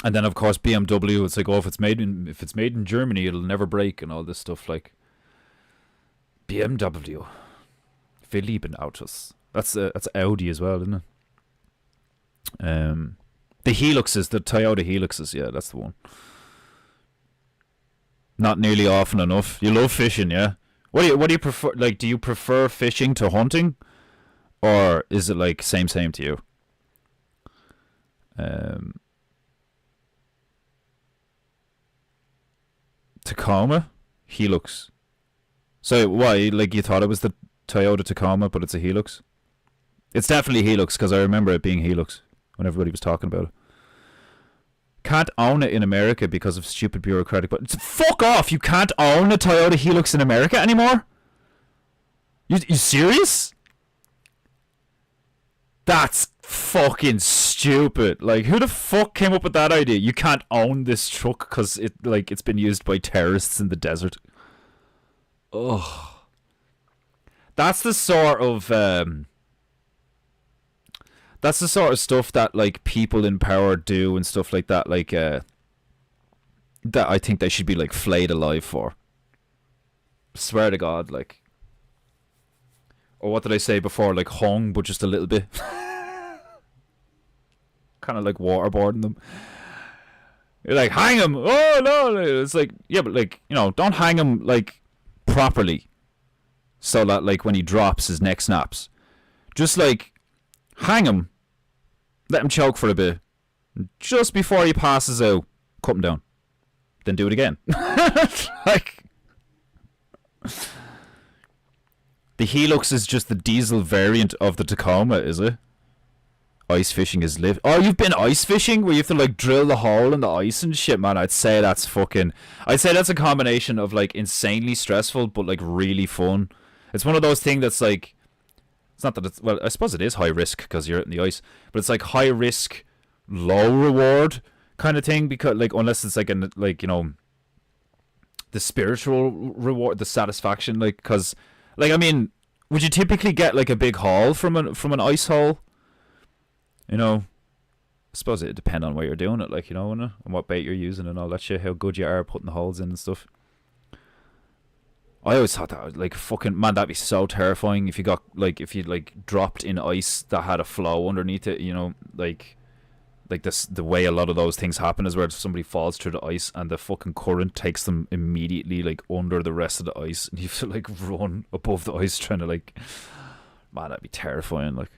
then of course BMW, it's like, oh, if it's made in Germany, it'll never break and all this stuff. Like BMW, wir lieben Autos. That's Audi as well, isn't it? The Hiluxes, the Toyota Hiluxes, yeah, that's the one. Not nearly often enough. You love fishing, yeah? What do you prefer? Like, do you prefer fishing to hunting, or is it like same to you? Tacoma, Hilux. So why? Like you thought it was the Toyota Tacoma, but it's a Hilux. It's definitely Hilux because I remember it being Hilux when everybody was talking about it. Can't own it in America because of stupid bureaucratic. But fuck off! You can't own a Toyota Hilux in America anymore. You serious? That's fucking stupid. Like, who the fuck came up with that idea? You can't own this truck because it's been used by terrorists in the desert. Ugh. That's the sort of stuff that like people in power do and stuff like that. Like that I think they should be like flayed alive for. Swear to God, like. Or what did I say before? Like hung, but just a little bit. Kind of like waterboarding them. You're like, hang him! Oh no! It's like, yeah, but like, you know, don't hang him like properly, so that like when he drops, his neck snaps. Just like hang him, let him choke for a bit, just before he passes out, cut him down, then do it again. Like. The Hilux is just the diesel variant of the Tacoma, is it? Ice fishing is live. Oh, you've been ice fishing where you have to like drill the hole in the ice and shit, man. I'd say that's a combination of like insanely stressful but like really fun. It's one of those things that's like, it's not that it's, well, I suppose it is high risk because you're out in the ice, but it's like high risk, low reward kind of thing, because like unless it's like an like, you know, the spiritual reward, the satisfaction, like, because like, I mean, would you typically get like a big haul from an ice hole? You know, I suppose it'd depend on where you're doing it, like, you know, and what bait you're using and all that shit, how good you are putting the holes in and stuff. I always thought that was like fucking, man, that'd be so terrifying if you got like, if you like dropped in ice that had a flow underneath it, you know, like this, the way a lot of those things happen is where somebody falls through the ice and the fucking current takes them immediately like under the rest of the ice, and you have to like run above the ice trying to like, man, that'd be terrifying. Like,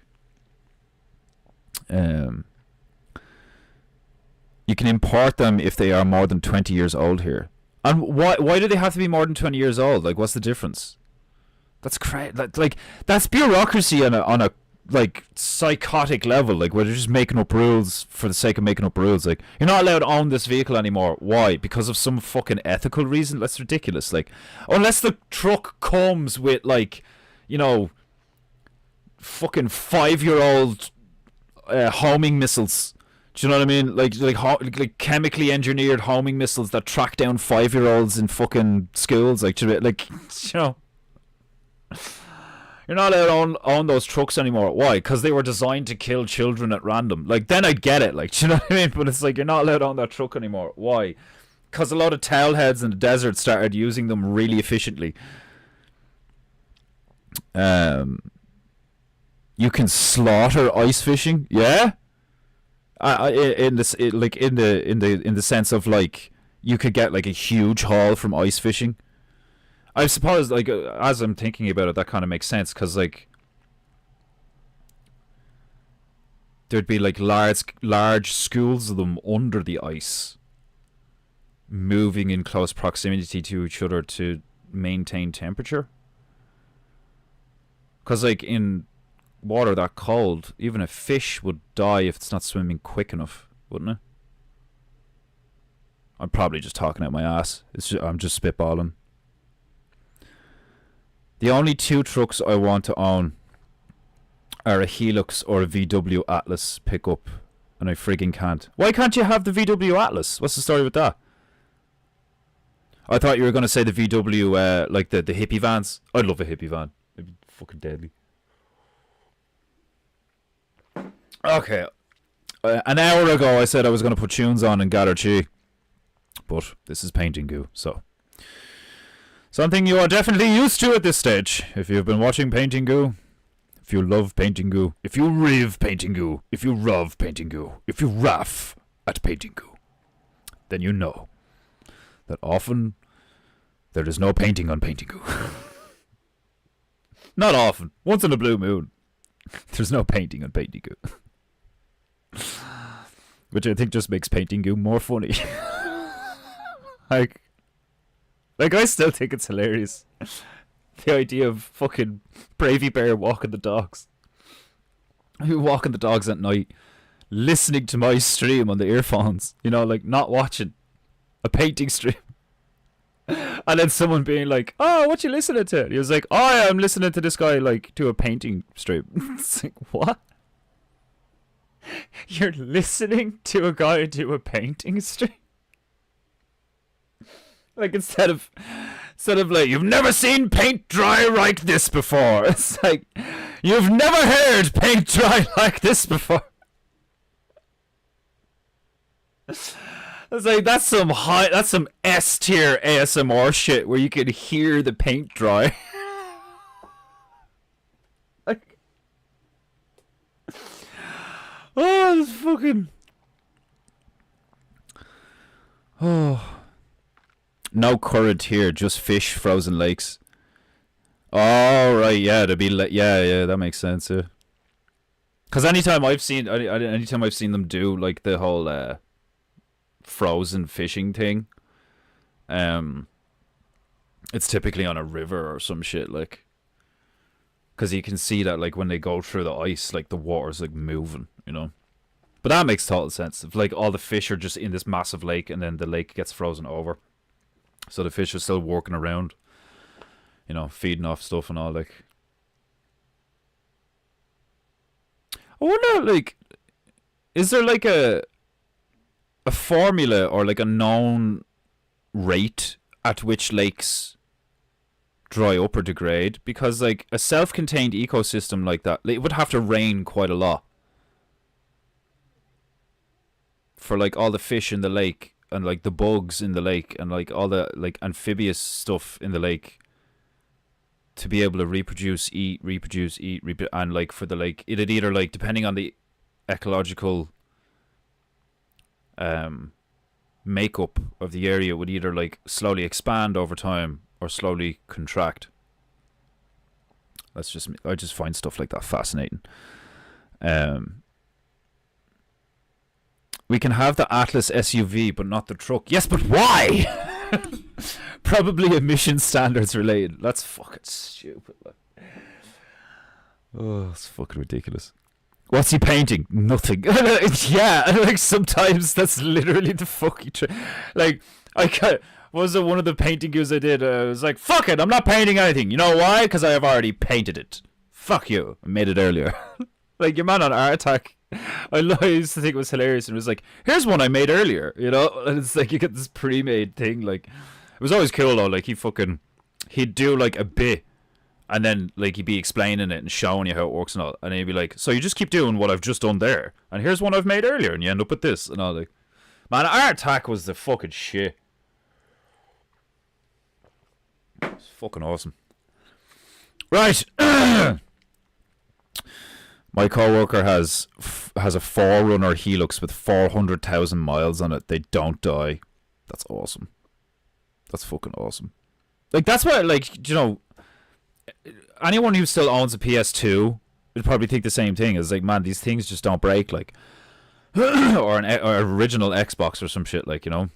you can import them if they are more than 20 years old here. And why do they have to be more than 20 years old? Like, what's the difference? That's crazy. Like, that's bureaucracy on a like psychotic level, like, where they're just making up rules for the sake of making up rules. Like, you're not allowed to own this vehicle anymore. Why? Because of some fucking ethical reason? That's ridiculous. Like, unless the truck comes with, like, you know, fucking 5-year-old homing missiles. Do you know what I mean? Like chemically engineered homing missiles that track down 5-year-olds in fucking schools. Like, you know, you're not allowed to own those trucks anymore. Why? Because they were designed to kill children at random. Like, then I'd get it. Like, do you know what I mean? But it's like, you're not allowed to own that truck anymore. Why? Because a lot of towelheads in the desert started using them really efficiently. You can slaughter ice fishing. Yeah. In the sense of like, you could get like a huge haul from ice fishing. I suppose, like, as I'm thinking about it, that kind of makes sense, because like there'd be like large schools of them under the ice, moving in close proximity to each other to maintain temperature. Because like in water that cold, even a fish would die if it's not swimming quick enough, wouldn't it? I'm probably just talking out my ass. I'm just spitballing. The only 2 trucks I want to own are a Helix or a VW Atlas pickup, and I frigging can't. Why can't you have the VW Atlas? What's the story with that? I thought you were going to say the VW, like the hippie vans. I'd love a hippie van. It'd be fucking deadly. Okay. An hour ago I said I was going to put tunes on and gather chi, but this is Painting Goo, so something you are definitely used to at this stage if you've been watching Painting Goo. If you love Painting Goo, if you riv Painting Goo, if you love Painting Goo, if you raff at Painting Goo, then you know that often there is no painting on Painting Goo. Not often. Once in a blue moon, there's no painting on Painting Goo. Which I think just makes Painting Goo more funny. Like, I still think it's hilarious. The idea of fucking Bravey Bear walking the dogs. Walking the dogs at night, listening to my stream on the earphones, you know, like not watching a painting stream. And then someone being like, "Oh, what you listening to?" And he was like, "Oh, I'm listening to this guy like do a painting stream." It's like, what? You're listening to a guy do a painting stream? Like, instead of like, "You've never seen paint dry like this before." It's like, "You've never heard paint dry like this before." It's like, that's some S tier ASMR shit where you can hear the paint dry. Like, oh, it's fucking. Oh. No current here, just fish, frozen lakes. Oh, right, yeah, to be yeah, that makes sense. Yeah. Because anytime I've seen them do like the whole frozen fishing thing, it's typically on a river or some shit, like, because you can see that like when they go through the ice, like the water's like moving, you know. But that makes total sense. If like all the fish are just in this massive lake and then the lake gets frozen over. So the fish are still walking around, you know, feeding off stuff and all, like. I wonder, like, is there like a a formula or like a known rate at which lakes dry up or degrade, because like a self-contained ecosystem like that, it would have to rain quite a lot for like all the fish in the lake and like the bugs in the lake and like all the like amphibious stuff in the lake to be able to reproduce, eat, and like for the lake, it'd either like, depending on the ecological makeup of the area, would either like slowly expand over time or slowly contract. That's just me. I just find stuff like that fascinating. We can have the Atlas SUV but not the truck. Yes, but why? Probably emission standards related. That's fucking stupid. Oh, it's fucking ridiculous. What's he painting? Nothing. Yeah, like sometimes that's literally the fucking like, was it one of the painting gigs I did? I was like, fuck it, I'm not painting anything. You know why? Because I have already painted it. Fuck you. I made it earlier. Like, your man on Art Attack, I used to think it was hilarious, and it was like, here's one I made earlier, you know? And it's like, you get this pre-made thing. Like, it was always cool though. Like, he'd do like a bit, and then like he'd be explaining it and showing you how it works and all, and he'd be like, so you just keep doing what I've just done there, and here's one I've made earlier, and you end up with this and all. Like, man, Art Attack was the fucking shit. It's fucking awesome. Right. My coworker has a Forerunner Helix with 400,000 miles on it. They don't die. That's awesome. That's fucking awesome. Like, that's why, like, you know, anyone who still owns a PS2 would probably think the same thing. Is like, man, these things just don't break, like, or an original Xbox or some shit, like, you know.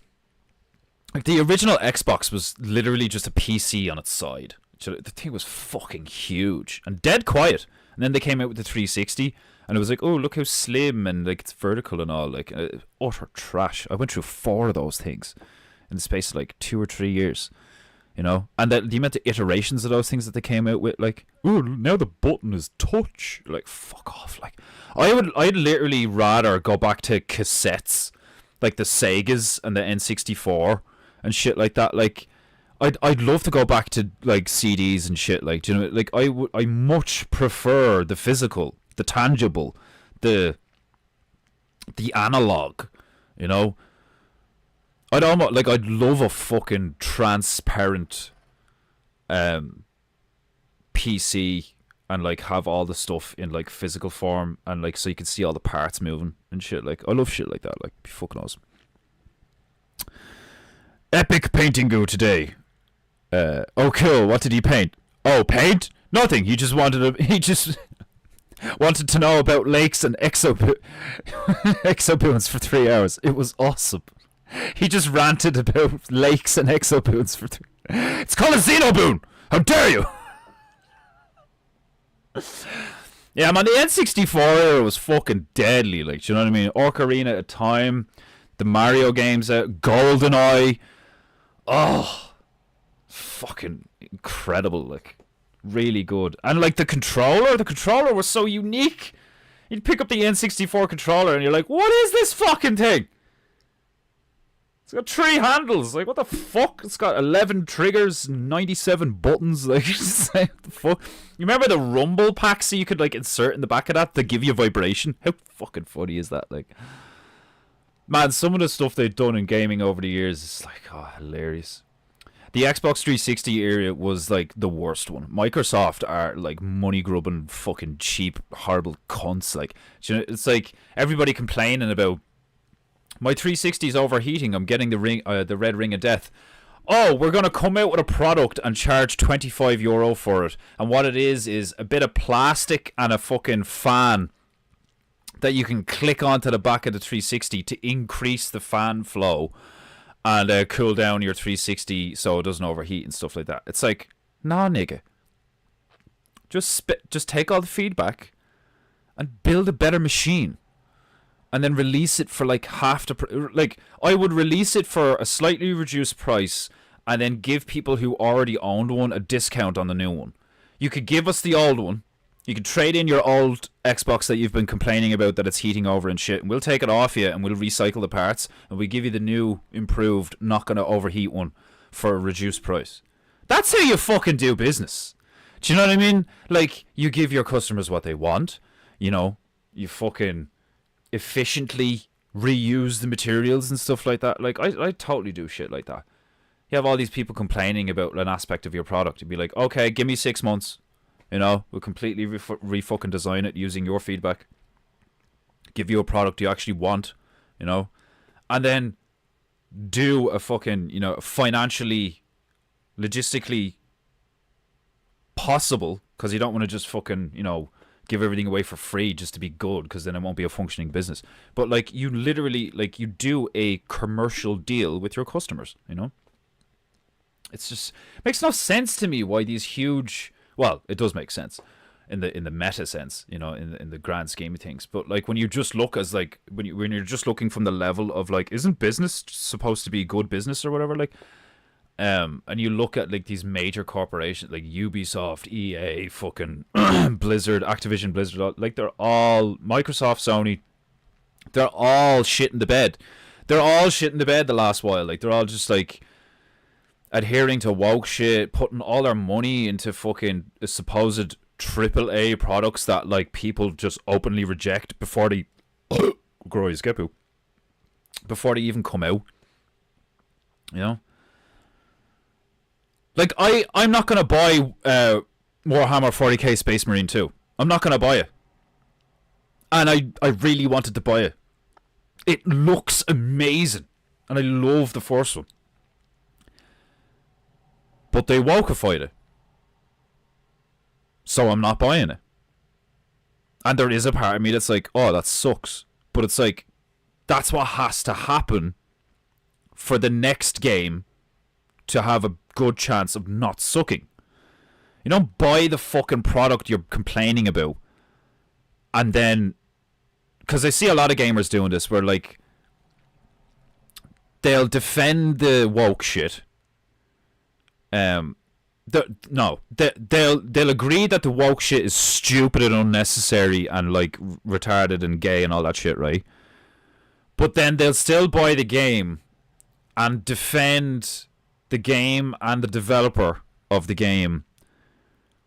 Like, the original Xbox was literally just a PC on its side. The thing was fucking huge and dead quiet. And then they came out with the 360, and it was like, oh, look how slim and like it's vertical and all, like utter trash. I went through 4 of those things in the space of like 2 or 3 years, you know. And the amount of iterations of those things that they came out with, like, oh, now the button is touch. Like, fuck off. Like, I'd literally rather go back to cassettes, like the Segas and the N64 and shit like that. Like, I'd love to go back to like CDs and shit, like, do you know, like I much prefer the physical, the tangible, the analog, you know. I'd love a fucking transparent PC and like have all the stuff in like physical form and like so you can see all the parts moving and shit. Like, I love shit like that. Like, be fucking awesome. Epic painting go today. Oh, cool. What did he paint? Oh, paint? Nothing. He just wanted to know about lakes and exoboons for 3 hours. It was awesome. He just ranted about lakes and exoboons for 3 It's called a xenoboon. How dare you? Yeah, man, the N64 era was fucking deadly. Like, do you know what I mean? Ocarina at a time, the Mario games out, GoldenEye. Oh, fucking incredible, like, really good. And like the controller was so unique. You'd pick up the N64 controller and you're like, what is this fucking thing? It's got 3 handles. Like, what the fuck? It's got 11 triggers, 97 buttons. Like, what the fuck? You remember the rumble packs that you could like insert in the back of that to give you vibration? How fucking funny is that? Like, man, some of the stuff they've done in gaming over the years is like, oh, hilarious. The Xbox 360 era was like the worst one. Microsoft are like money grubbing, fucking cheap, horrible cunts. Like, you know, it's like everybody complaining about my 360 is overheating. I'm getting the red ring of death. Oh, we're gonna come out with a product and charge €25 for it. And what it is a bit of plastic and a fucking fan that you can click onto the back of the 360 to increase the fan flow and cool down your 360 so it doesn't overheat and stuff like that. It's like, nah, nigga. Just take all the feedback and build a better machine. And then release it for like half the... Like, I would release it for a slightly reduced price and then give people who already owned one a discount on the new one. You could give us the old one You can trade in your old Xbox that you've been complaining about that it's heating over and shit, and we'll take it off you and we'll recycle the parts and we give you the new, improved, not gonna overheat one for a reduced price. That's how you fucking do business. Do you know what I mean? Like, you give your customers what they want, you know, you fucking efficiently reuse the materials and stuff like that. Like, I totally do shit like that. You have all these people complaining about an aspect of your product. You'd be like, okay, give me 6 months. You know, we'll completely re-fucking design it using your feedback. Give you a product you actually want, you know. And then do a fucking, you know, financially, logistically possible, because you don't want to just fucking, you know, give everything away for free just to be good, because then it won't be a functioning business. But, like, you literally, like, you do a commercial deal with your customers, you know. It's just, makes no sense to me why these huge... Well, it does make sense in the meta sense, you know, in the grand scheme of things. But like when you just look as like when you're just looking from the level of like, isn't business supposed to be good business or whatever? Like, and you look at like these major corporations like Ubisoft, EA, fucking Blizzard, Activision, Blizzard, like they're all Microsoft, Sony. They're all shit in the bed. They're all shit in the bed the last while. Like they're all just like adhering to woke shit, putting all their money into fucking supposed AAA products that like people just openly reject before they before they even come out. You know? Like I'm not gonna buy Warhammer 40k Space Marine 2. I'm not gonna buy it. And I really wanted to buy it. It looks amazing. And I love the first one. But they wokeified it. So I'm not buying it. And there is a part of me that's like, oh, that sucks. But it's like, that's what has to happen for the next game to have a good chance of not sucking. You don't buy the fucking product you're complaining about. And then... Because I see a lot of gamers doing this where, like, they'll defend the woke shit. They'll agree that the woke shit is stupid and unnecessary and like retarded and gay and all that shit, right? But then they'll still buy the game and defend the game and the developer of the game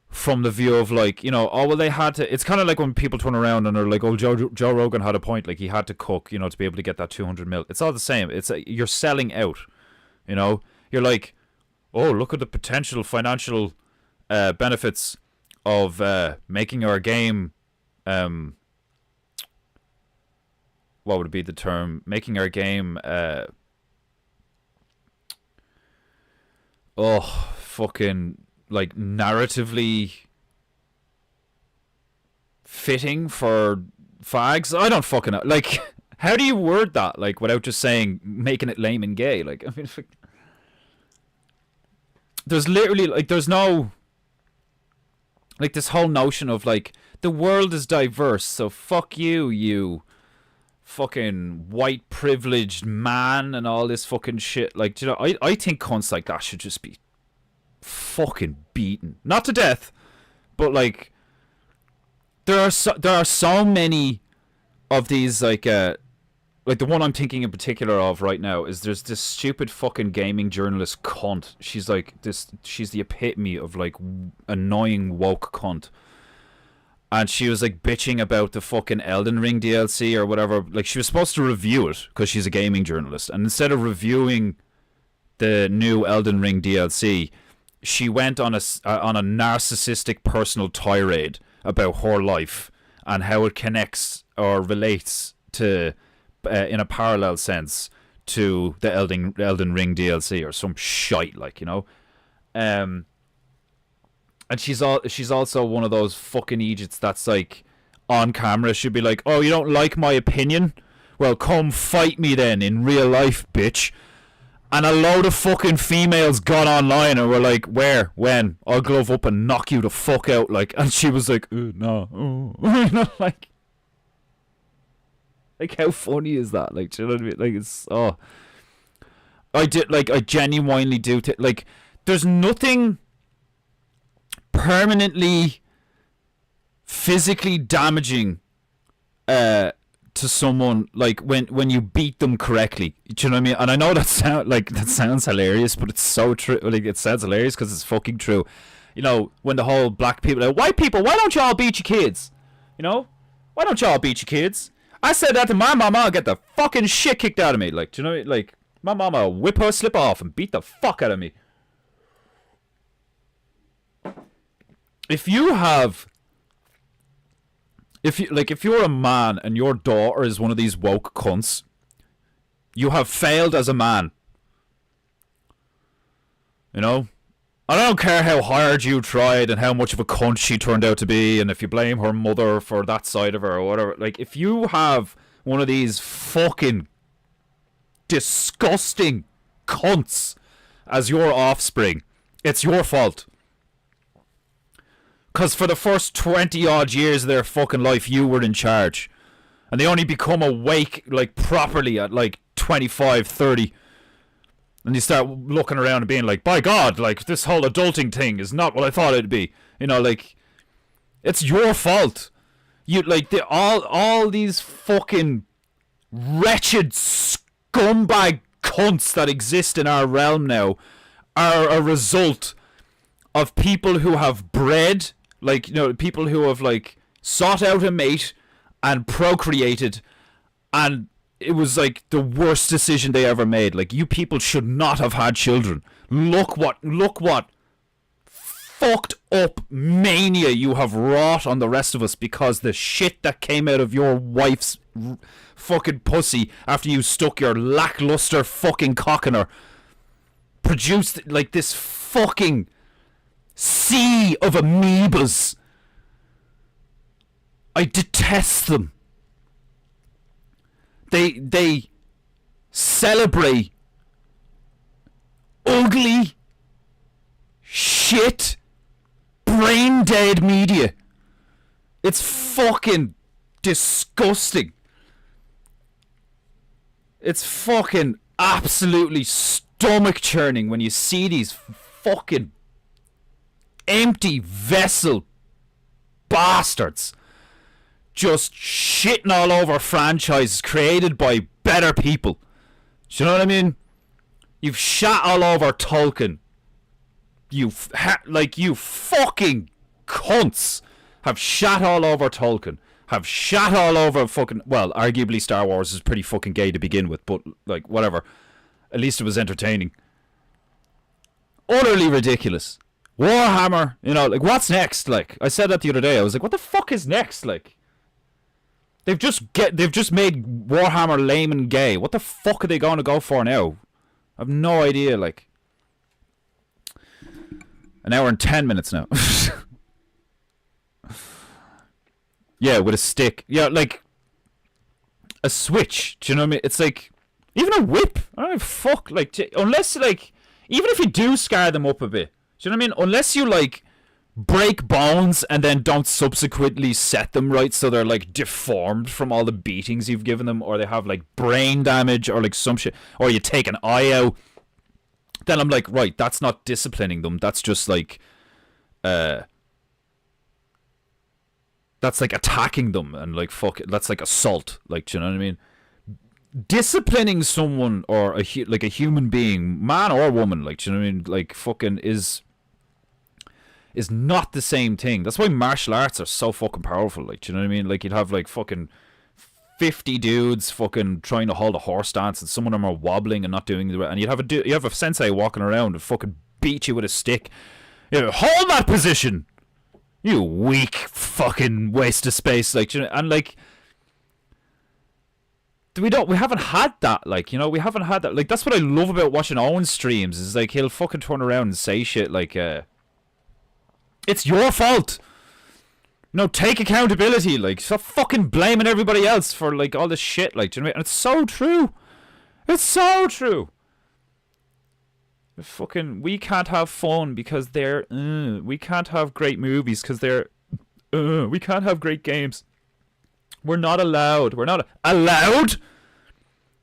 from the view of like, you know, oh well, they had to. It's kind of like when people turn around and are like, oh, Joe Rogan had a point, like he had to cook, you know, to be able to get that 200 mil. It's all the same. It's you're selling out, you know. You're like, oh, look at the potential financial benefits of making our game. What would be the term? Making our game. Fucking like narratively fitting for fags. I don't fucking know. Like, how do you word that? Like, without just saying making it lame and gay. Like, I mean. There's literally, like, there's no, like, this whole notion of, like, the world is diverse, so fuck you, you fucking white privileged man and all this fucking shit. Like, you know, I think cunts like that should just be fucking beaten. Not to death, but, like, there are so many of these, like the one I'm thinking in particular of right now is there's this stupid fucking gaming journalist cunt. She's like this. She's the epitome of like annoying woke cunt. And she was like bitching about the fucking Elden Ring DLC or whatever. Like she was supposed to review it because she's a gaming journalist. And instead of reviewing the new Elden Ring DLC, she went on a narcissistic personal tirade about her life and how it connects or relates to. In a parallel sense to the Elden Ring DLC or some shite, like, you know. And she's also one of those fucking idiots that's like on camera should be like, oh, you don't like my opinion? Well, come fight me then in real life, bitch. And a load of fucking females got online and were like, where, when, I'll glove up and knock you the fuck out, like. And she was like, no, you know, like. Like, how funny is that? Like, do you know what I mean? Like, it's, I genuinely do, like, there's nothing permanently physically damaging to someone, like when you beat them correctly. Do you know what I mean? And I know that sounds hilarious, but it's so true. Like, it sounds hilarious because it's fucking true. You know, when the whole black people, like, white people, why don't y'all beat your kids? You know, why don't y'all beat your kids? I said that to my mama, I'll get the fucking shit kicked out of me. Like, do you know what I mean? Like, my mama will whip her slipper off and beat the fuck out of me. If you're a man and your daughter is one of these woke cunts, you have failed as a man. You know? I don't care how hard you tried and how much of a cunt she turned out to be, and if you blame her mother for that side of her or whatever. Like, if you have one of these fucking disgusting cunts as your offspring, it's your fault. Because for the first 20 odd years of their fucking life, you were in charge. And they only become awake, like, properly at, like, 25, 30. And you start looking around and being like, by God, like, this whole adulting thing is not what I thought it'd be. You know, like, it's your fault. You, like, all these fucking wretched scumbag cunts that exist in our realm now are a result of people who have bred, like, you know, people who have, like, sought out a mate and procreated, and it was like the worst decision they ever made. Like, you people should not have had children. Look what fucked up mania you have wrought on the rest of us because the shit that came out of your wife's fucking pussy after you stuck your lackluster fucking cock in her produced, like, this fucking sea of amoebas. I detest them. They celebrate ugly shit, brain dead media. It's fucking disgusting. It's fucking absolutely stomach churning when you see these fucking empty vessel bastards just shitting all over franchises created by better people. Do you know what I mean? You've shat all over Tolkien. You fucking cunts have shat all over Tolkien. Have shat all over fucking... Well, arguably Star Wars is pretty fucking gay to begin with, but, like, whatever. At least it was entertaining. Utterly ridiculous. Warhammer, you know, like, what's next? Like, I said that the other day. I was like, what the fuck is next? Like, they've just made Warhammer lame and gay. What the fuck are they going to go for now? I have no idea. Like, an hour and 10 minutes now. Yeah, with a stick. Yeah, like a switch. Do you know what I mean? It's like even a whip. I don't know, fuck. Like, unless, like, even if you do scar them up a bit. Do you know what I mean? Unless you, like, break bones and then don't subsequently set them right so they're, like, deformed from all the beatings you've given them, or they have, like, brain damage or, like, some shit, or you take an eye out, then I'm like, right, that's not disciplining them. That's just, like, that's, like, attacking them and, like, fuck it. That's, like, assault. Like, do you know what I mean? Disciplining someone or a human being, man or woman, like, do you know what I mean? Like, fucking is not the same thing. That's why martial arts are so fucking powerful. Like, do you know what I mean? Like, you'd have, like, fucking 50 dudes fucking trying to hold a horse stance, and some of them are wobbling and not doing the right. And you have a sensei walking around and fucking beat you with a stick. You know, hold that position, you weak fucking waste of space. Like, you know, and like, we haven't had that. Like, you know, we haven't had that. Like, that's what I love about watching Owen's streams. Is like, he'll fucking turn around and say shit like, it's your fault. No, take accountability. Like, stop fucking blaming everybody else for, like, all this shit. Like, do you know what I mean? And it's so true. It's so true. Fucking, we can't have fun because they're, we can't have great movies because they're, we can't have great games. We're not allowed. We're not allowed?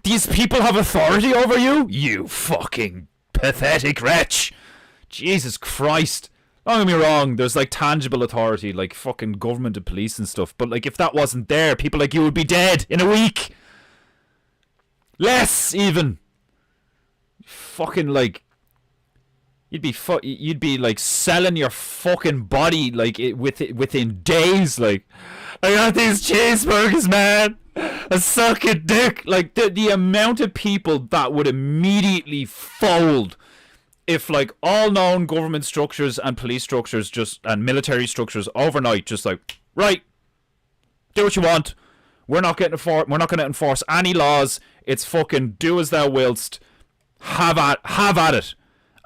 These people have authority over you? You fucking pathetic wretch. Jesus Christ. Don't get me wrong, there's like tangible authority, like fucking government and police and stuff, but like if that wasn't there, people like you would be dead in a week. Less even. Fucking like you'd be like selling your fucking body like within days. Like, I got these cheeseburgers, man. I suck a dick. Like the amount of people that would immediately fold if like all known government structures and police structures and military structures overnight just like, right, do what you want. We're not going to enforce any laws. It's fucking do as thou willst. Have at it.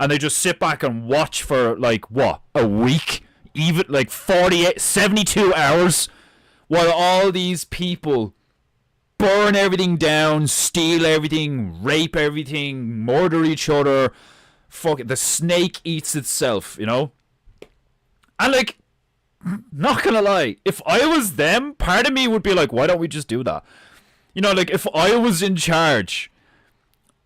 And they just sit back and watch for like what, a week, even like 72 hours, while all these people burn everything down, steal everything, rape everything, murder each other. Fuck it, the snake eats itself, you know? And like, not gonna lie, if I was them, part of me would be like, why don't we just do that? You know, like if I was in charge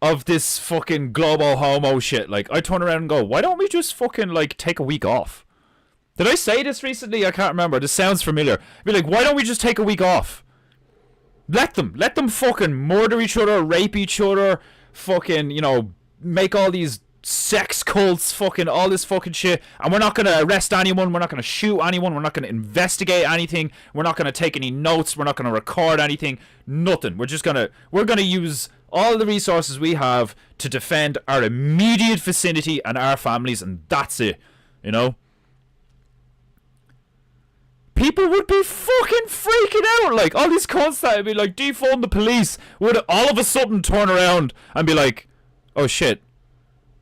of this fucking global homo shit, like I'd turn around and go, why don't we just fucking like take a week off? Did I say this recently? I can't remember. This sounds familiar. I'd be like, why don't we just take a week off? Let them fucking murder each other, rape each other, fucking, you know, make all these sex cults, fucking all this fucking shit, and we're not gonna arrest anyone, we're not gonna shoot anyone, we're not gonna investigate anything, we're not gonna take any notes, we're not gonna record anything, nothing. We're gonna use all the resources we have to defend our immediate vicinity and our families, and that's it, you know? People would be fucking freaking out. Like, all these cunts that would be like, defund the police, would all of a sudden turn around and be like, oh shit,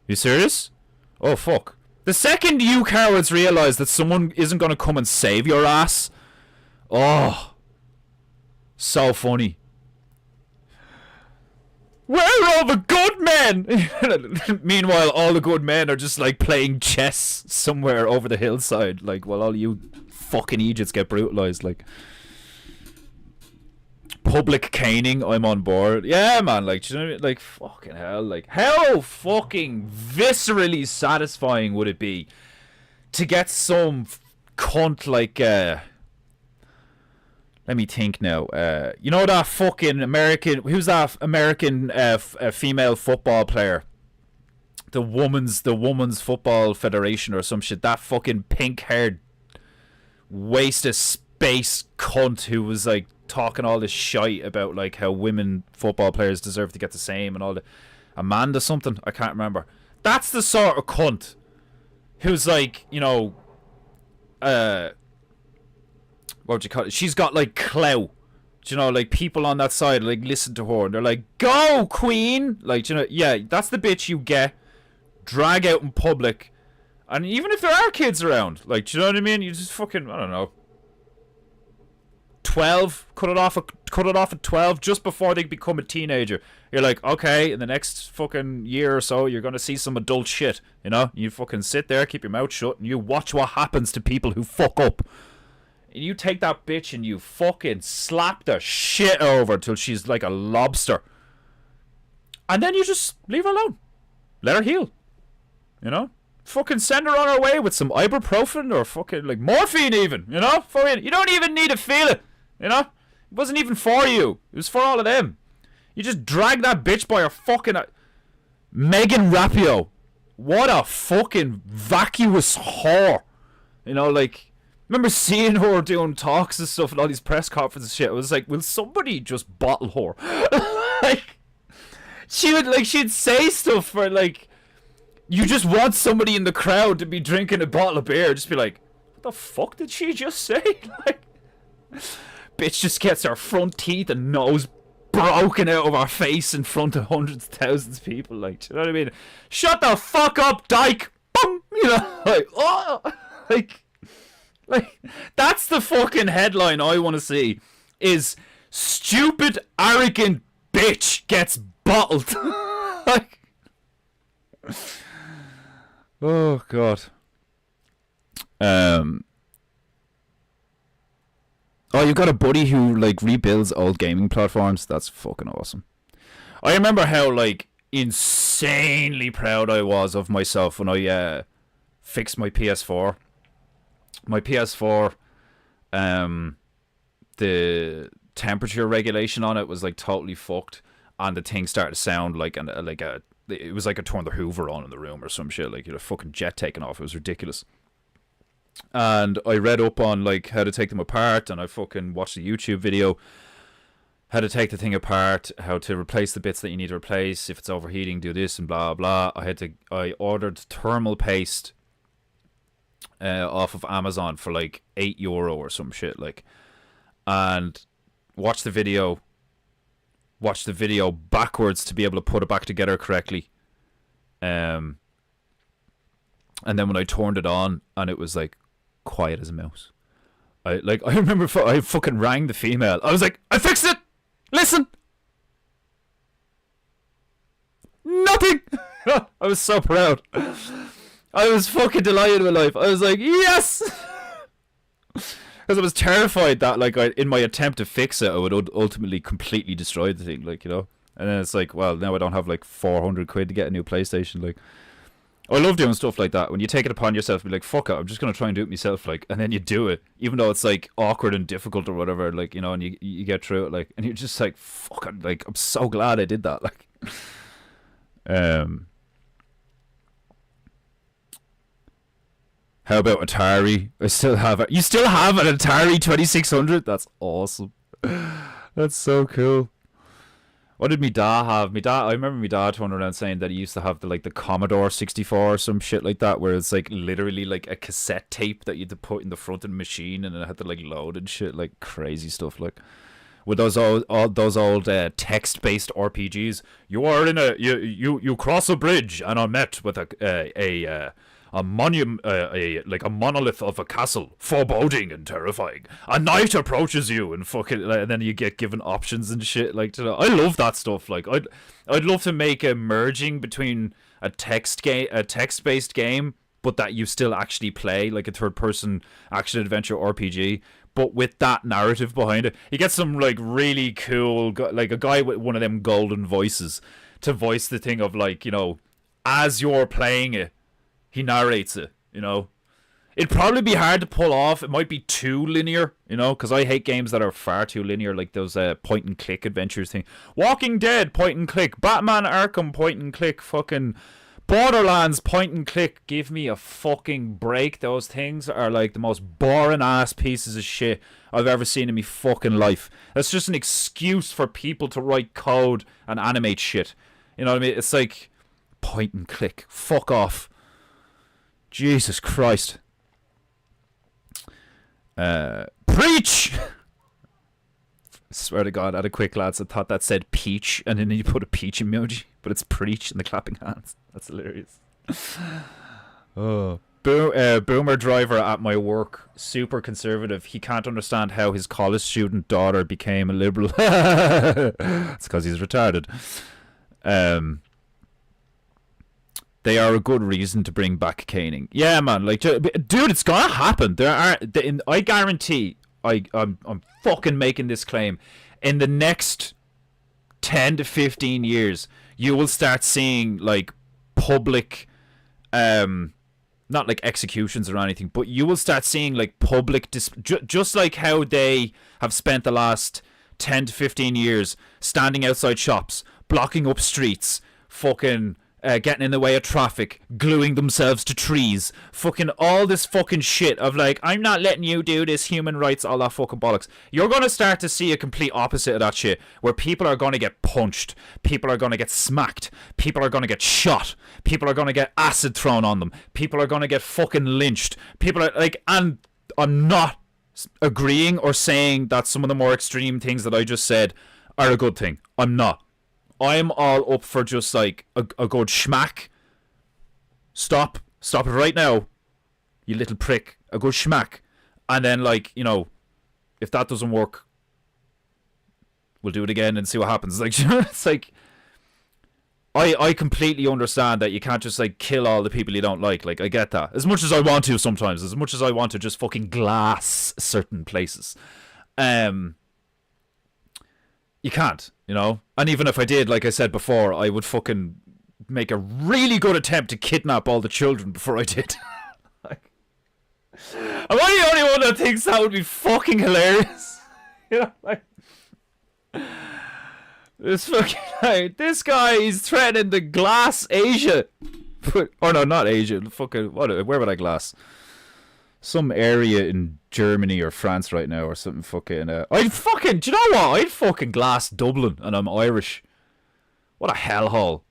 you serious? Oh fuck. The second you cowards realize that someone isn't gonna come and save your ass, oh, so funny. Where are all the good men? Meanwhile, all the good men are just like playing chess somewhere over the hillside, like, while all you fucking idiots get brutalized. Like, public caning, I'm on board. Yeah, man, like, do you know what I mean? Like, fucking hell, like, how fucking viscerally satisfying would it be to get some cunt like, let me think now, you know that fucking American, who's that American female football player? The woman's football federation or some shit, that fucking pink-haired waste of space cunt who was like talking all this shite about like how women football players deserve to get the same and all that. Amanda something, I can't remember. That's the sort of cunt who's like, you know, what would you call it? She's got like clout. Do you know, like people on that side like listen to her and they're like, go queen, like, you know, yeah, that's the bitch you get drag out in public. And even if there are kids around, like, do you know what I mean? You just fucking, I don't know, 12, cut it off at 12, just before they become a teenager. You're like, okay, in the next fucking year or so, you're gonna see some adult shit, you know? You fucking sit there, keep your mouth shut, and you watch what happens to people who fuck up. And you take that bitch and you fucking slap the shit over till she's like a lobster. And then you just leave her alone. Let her heal. You know? Fucking send her on her way with some ibuprofen or fucking like morphine even, you know? You don't even need to feel it, you know? It wasn't even for you. It was for all of them. You just drag that bitch by her fucking... Megan Rapinoe. What a fucking vacuous whore. You know, like... Remember seeing her doing talks and stuff and all these press conferences and shit. I was like, will somebody just bottle her? Like... She'd say stuff for like... You just want somebody in the crowd to be drinking a bottle of beer. Just be like, what the fuck did she just say? Like, bitch just gets her front teeth and nose broken out of her face in front of hundreds of thousands of people. Like, do you know what I mean? Shut the fuck up, dyke! Boom! You know, like, oh! Like, that's the fucking headline I want to see. Is stupid, arrogant bitch gets bottled. Like... Oh god. Oh, you've got a buddy who like rebuilds old gaming platforms. That's fucking awesome. I remember how like insanely proud I was of myself when I fixed my PS4. My PS4, the temperature regulation on it was like totally fucked, and the thing started to sound like it was like I turned the Hoover on in the room or some shit, like, you know, fucking jet taking off. It was ridiculous. And I read up on like how to take them apart, and I fucking watched a YouTube video how to take the thing apart, how to replace the bits that you need to replace. If it's overheating, do this and blah blah. I ordered thermal paste off of Amazon for like €8 or some shit, like, and watch the video backwards to be able to put it back together correctly. And then when I turned it on, and it was like quiet as a mouse. I remember I fucking rang the female. I was like, I fixed it. Listen. Nothing. I was so proud. I was fucking delighted with life. I was like, yes. Because I was terrified that, like, in my attempt to fix it, I would ultimately completely destroy the thing, like, you know. And then it's like, well, now I don't have like 400 quid to get a new PlayStation. Like, I love doing stuff like that. When you take it upon yourself, be like, fuck it, I'm just gonna try and do it myself, like, and then you do it, even though it's like awkward and difficult or whatever, like, you know, and you get through it, like, and you're just like, fuck it, like, I'm so glad I did that, like. How about Atari? You still have an Atari 2600? That's awesome. That's so cool. What did me dad have? I remember me dad turning around saying that he used to have the Commodore 64 or some shit like that, where it's like literally like a cassette tape that you had to put in the front of the machine, and it had to like load and shit, like crazy stuff, like. With those old text-based RPGs, you are in you cross a bridge and are met with a monument, like a monolith of a castle, foreboding and terrifying. A knight approaches you, and then you get given options and shit. Like, I love that stuff. Like, I'd love to make a merging between a text-based game, but that you still actually play, like a third-person action adventure RPG. But with that narrative behind it, you get some like really cool, like a guy with one of them golden voices to voice the thing of, like, you know, as you're playing it, he narrates it, you know. It'd probably be hard to pull off. It might be too linear, you know, because I hate games that are far too linear, like those point and click adventures thing. Walking Dead, point and click. Batman Arkham, point and click. Fucking Borderlands, point and click. Give me a fucking break. Those things are like the most boring ass pieces of shit I've ever seen in me fucking life. That's just an excuse for people to write code and animate shit. You know what I mean? It's like, point and click. Fuck off. Jesus Christ. Preach! I swear to God, I had a quick glance. I thought that said peach, and then you put a peach emoji, but it's preach in the clapping hands. That's hilarious. Oh, boomer driver at my work, super conservative. He can't understand how his college student daughter became a liberal. It's because he's retarded. They are a good reason to bring back caning. Yeah, man. Like, dude, it's gonna happen. I guarantee. I'm fucking making this claim. In the next 10 to 15 years, you will start seeing like public, not like executions or anything, but you will start seeing like public, just like how they have spent the last 10 to 15 years standing outside shops, blocking up streets, fucking getting in the way of traffic, gluing themselves to trees, fucking all this fucking shit of like, I'm not letting you do this, human rights, all that fucking bollocks. You're going to start to see a complete opposite of that shit, where people are going to get punched, people are going to get smacked, people are going to get shot, people are going to get acid thrown on them, people are going to get fucking lynched, people are like, and I'm not agreeing or saying that some of the more extreme things that I just said are a good thing. I'm not. I'm all up for just like a good schmack. Stop it right now, you little prick. A good schmack. And then, like, you know, if that doesn't work, we'll do it again and see what happens. Like, it's like, I completely understand that you can't just like kill all the people you don't like. Like, I get that. As much as I want to sometimes, as much as I want to just fucking glass certain places. You can't, you know? And even if I did, like I said before, I would fucking make a really good attempt to kidnap all the children before I did. Am I the only one that thinks that would be fucking hilarious? You know, like this fucking like, this guy is threatening to glass Asia, or no, not Asia. Fucking what? Where would I glass? Some area in Germany or France right now or something. Fucking. I'd fucking. Do you know what? I'd fucking glass Dublin, and I'm Irish. What a hellhole.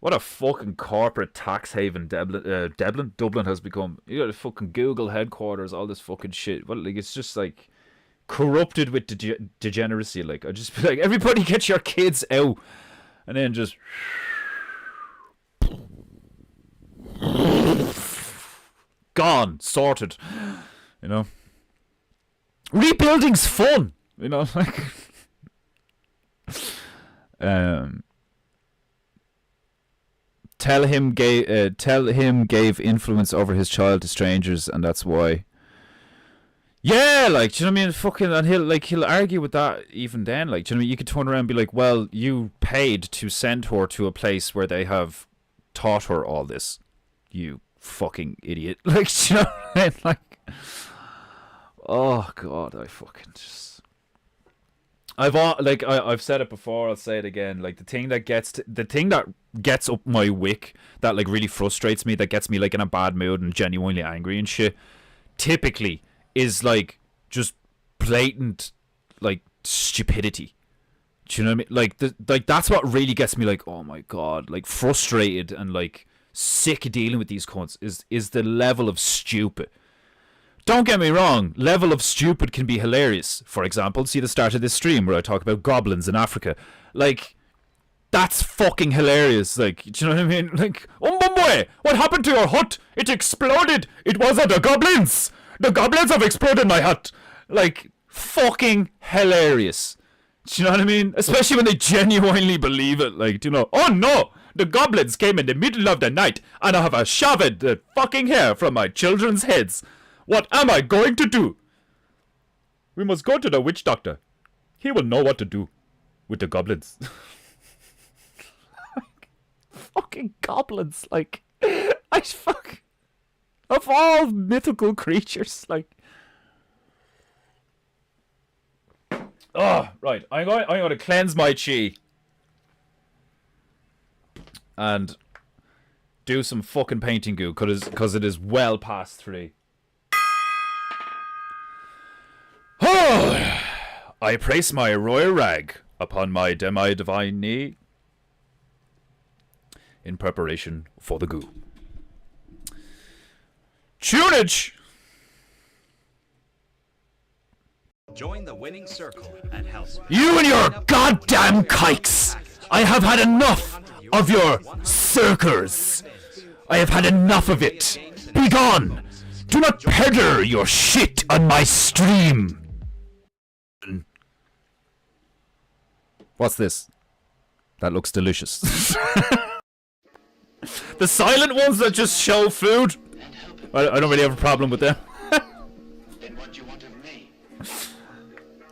What a fucking corporate tax haven Dublin has become. You got a fucking Google headquarters, all this fucking shit. Well, like it's just like corrupted with degeneracy. Like I just be like, everybody get your kids out, and then just gone, sorted. You know, rebuilding's fun. You know, like Tell him gave influence over his child to strangers, and that's why. Yeah, like, do you know what I mean? Fucking, and he'll argue with that even then. Like, do you know what I mean? You could turn around and be like, well, you paid to send her to a place where they have taught her all this. You fucking idiot. Like, do you know what I mean? Like, oh god, I fucking just. I've said it before. I'll say it again. Like the thing that gets up my wick, that like really frustrates me, that gets me like in a bad mood and genuinely angry and shit, typically is like just blatant like stupidity. Do you know what I mean? Like that's what really gets me like, oh my god, like frustrated and like sick of dealing with these cunts is the level of stupid. Don't get me wrong, level of stupid can be hilarious. For example, see the start of this stream where I talk about goblins in Africa. Like, that's fucking hilarious. Like, do you know what I mean? Like, Umbumwe, what happened to your hut? It exploded. It wasn't the goblins. The goblins have exploded my hut. Like, fucking hilarious. Do you know what I mean? Especially when they genuinely believe it. Like, do you know, oh no, the goblins came in the middle of the night and I have shaved the fucking hair from my children's heads. What am I going to do? We must go to the witch doctor. He will know what to do with the goblins. Fucking goblins, like, of all mythical creatures, like. Oh, right. I'm going to cleanse my chi and do some fucking painting goo because it is well past 3. I place my royal rag upon my demi-divine knee in preparation for the goo. Tunage! Join the winning circle at House. You and your goddamn kikes! I have had enough of your circles. I have had enough of it. Be gone! Do not peddle your shit on my stream. What's this? That looks delicious. The silent ones that just show food. I don't really have a problem with them. And what you want of me?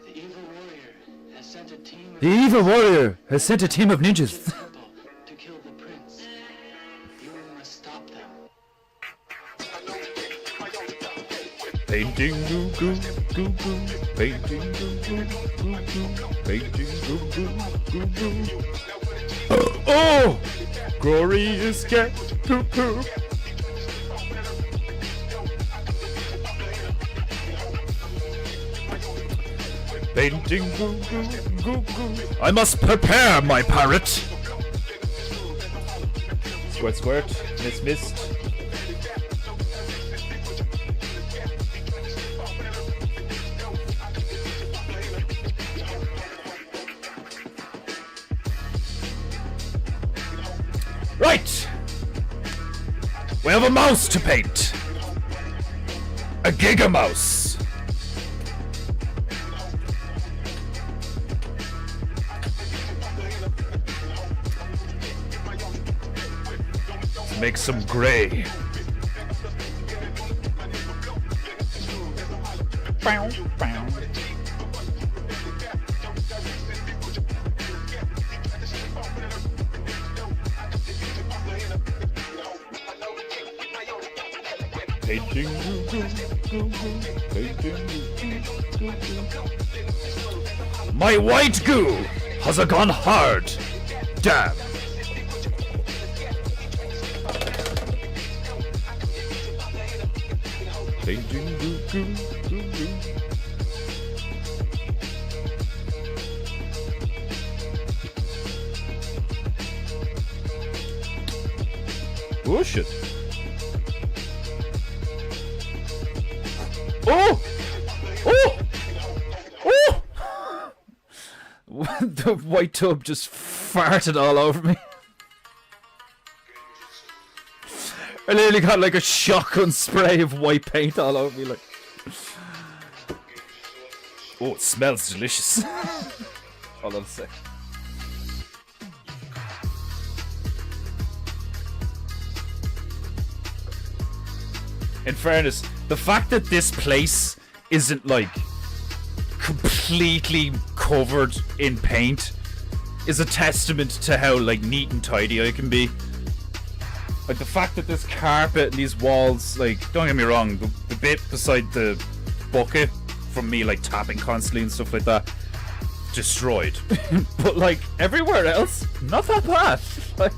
The evil warrior has sent a team of The evil warrior has sent a team of ninjas. temple to kill the prince. You must stop them. Painting goo goo goo goo. Painting goo goo goo goo. Painting goo goo goo goo. Oh! Glorious cat poo poo. Painting goo goo goo goo. I must prepare my parrot. Squirt squirt. Miss mist. Right! We have a mouse to paint! A giga mouse! Let's make some gray. Bow, bow. Painting goo, goo, goo, painting goo, goo. My white goo has gone hard. Damn. Painting goo, goo, goo, goo. Oh shit. Oh! Oh! Oh! The white tub just farted all over me. I literally got like a shotgun spray of white paint all over me, like. Oh, it smells delicious. Hold on a sec. In fairness, the fact that this place isn't like completely covered in paint is a testament to how like neat and tidy I can be. Like the fact that this carpet and these walls, like, don't get me wrong, the bit beside the bucket from me like tapping constantly and stuff like that, destroyed. But like everywhere else, not that bad. Like,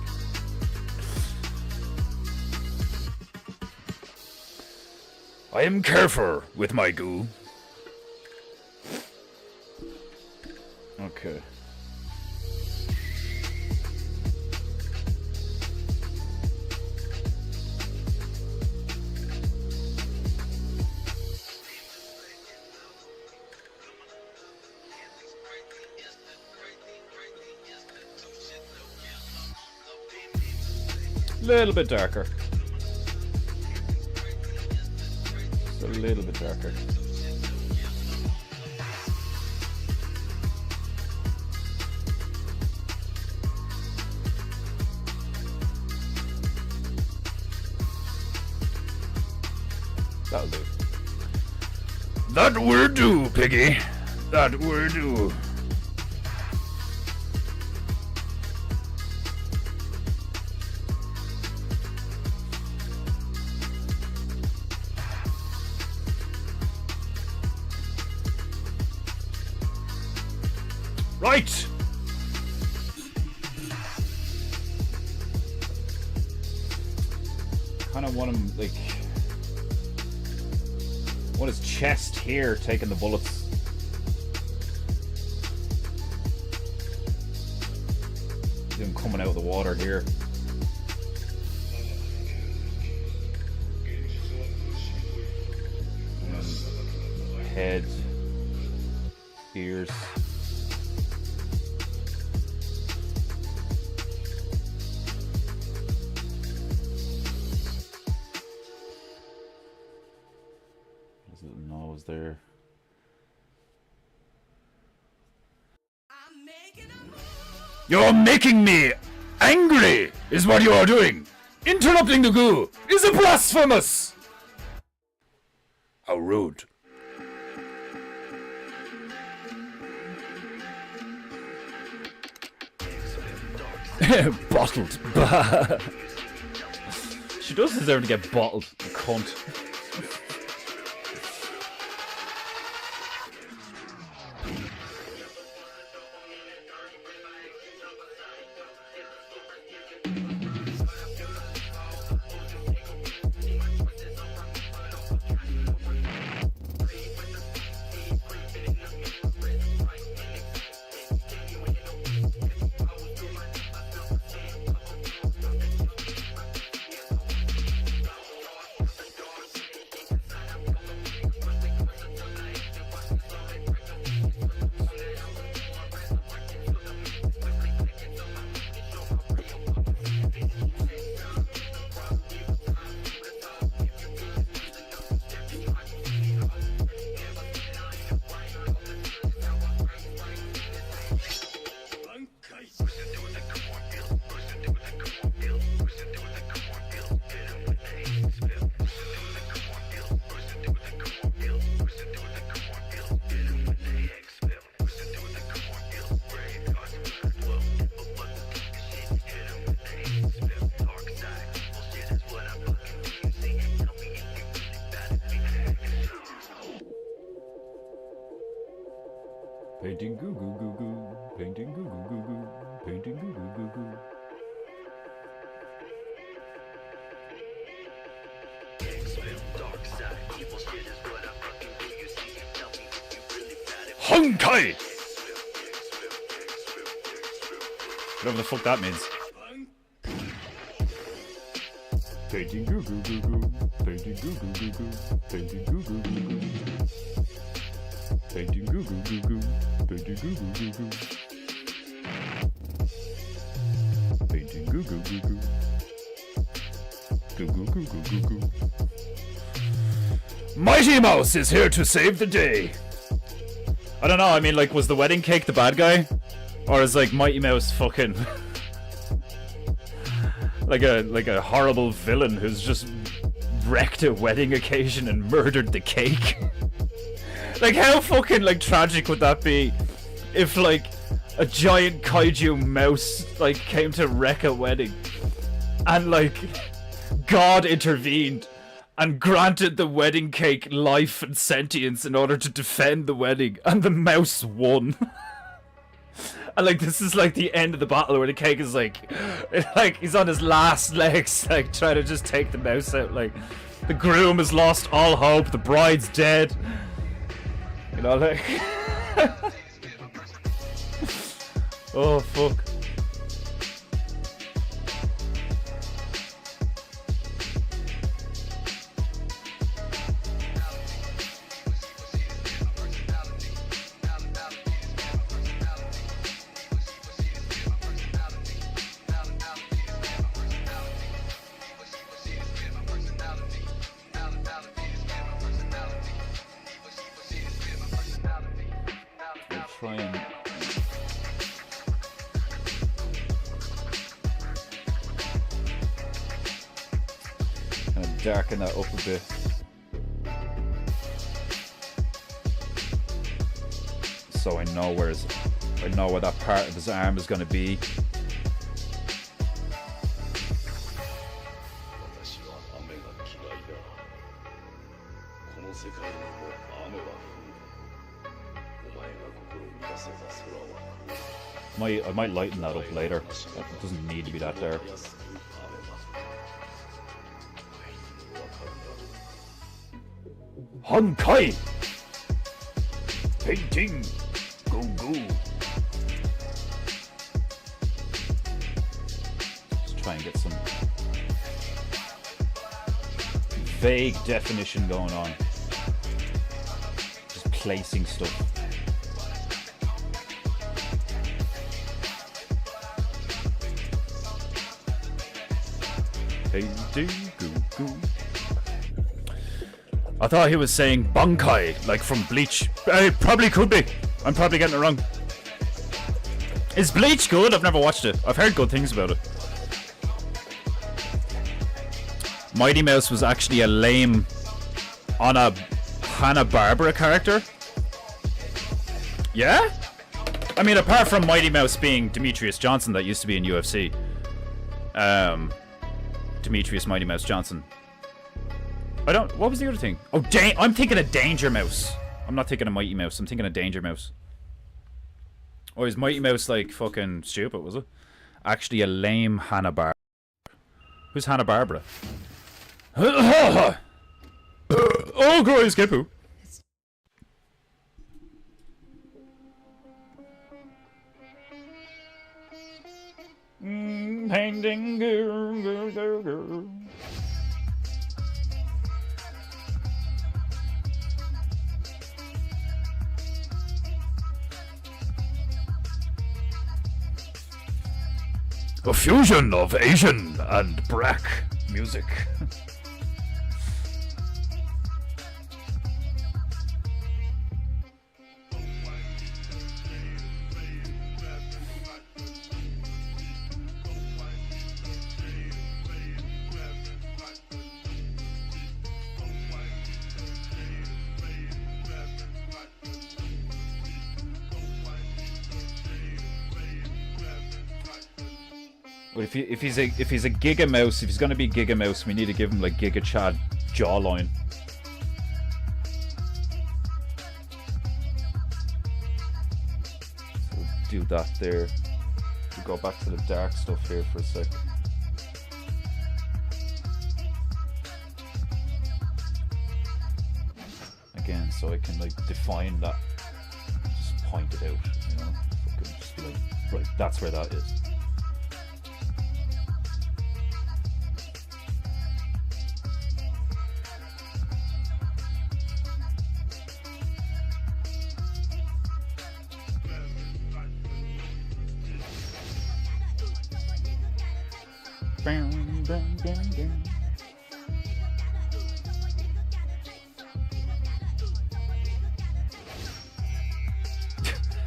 I am careful with my goo. Okay. Little bit darker. Just a little bit darker. That'll do. That will do, Piggy. That will do. Right! Kind of want him, like... want his chest here taking the bullets. See him coming out of the water here. And head. Ears. There. You're making me angry, is what you are doing. Interrupting the goo is a blasphemous. How rude. Bottled. She does deserve to get bottled, you cunt. Painting goo goo goo goo. Painting goo goo goo goo. Painting goo goo goo goo. Honkai! Whatever the fuck that means. Painting goo goo goo goo. Painting goo goo goo goo. Painting goo goo goo goo. Painting goo goo goo goo. Painting goo goo goo goo. Painting goo goo goo goo. Goo goo goo goo goo goo. Mighty Mouse is here to save the day. I don't know, I mean, like, was the wedding cake the bad guy? Or is, like, Mighty Mouse fucking... like a horrible villain who's just wrecked a wedding occasion and murdered the cake? Like, how fucking, like, tragic would that be if, like, a giant kaiju mouse, like, came to wreck a wedding and, like, God intervened and granted the wedding cake life and sentience in order to defend the wedding, and the mouse won. And, like, this is, like, the end of the battle where the cake is, like, he's on his last legs, like, trying to just take the mouse out. Like, the groom has lost all hope, the bride's dead. You know, like... oh, fuck. Try and kind of darken that up a bit. So I know where that part of his arm is going to be. I might lighten that up later. It doesn't need to be that dark. Honkai! Painting! Goo goo! Just try and get some vague definition going on. Just placing stuff. Painting goo goo. I thought he was saying Bankai, like from Bleach. It probably could be. I'm probably getting it wrong. Is Bleach good? I've never watched it. I've heard good things about it. Mighty Mouse was actually a lame on a Hanna-Barbera character. Yeah? I mean, apart from Mighty Mouse being Demetrius Johnson that used to be in UFC. Demetrius Mighty Mouse Johnson. What was the other thing? Oh, I'm thinking of Danger Mouse. I'm not thinking of Mighty Mouse. I'm thinking of Danger Mouse. Or is Mighty Mouse, like, fucking stupid, was it? Actually a lame Hanna-Barbera. Who's Hanna-Barbera? Oh, Groy Skippu. Painting girl. A fusion of Asian and black music. But if he's a Giga Mouse, if he's gonna be Giga Mouse, we need to give him like Giga Chad jawline. do that there. We go back to the dark stuff here for a sec. Again, so I can like define that. Just point it out, you know. Fucking just be like, right, that's where that is.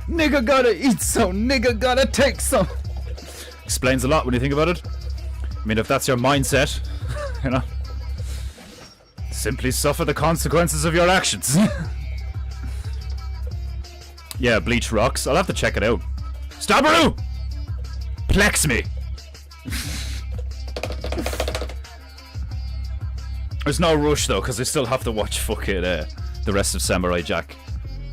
Nigga gotta eat some, nigga gotta take some. Explains a lot when you think about it. I mean, if that's your mindset, you know, simply suffer the consequences of your actions. Yeah, Bleach rocks. I'll have to check it out. Stabberoo! Plex me! There's no rush though, because I still have to watch fucking the rest of Samurai Jack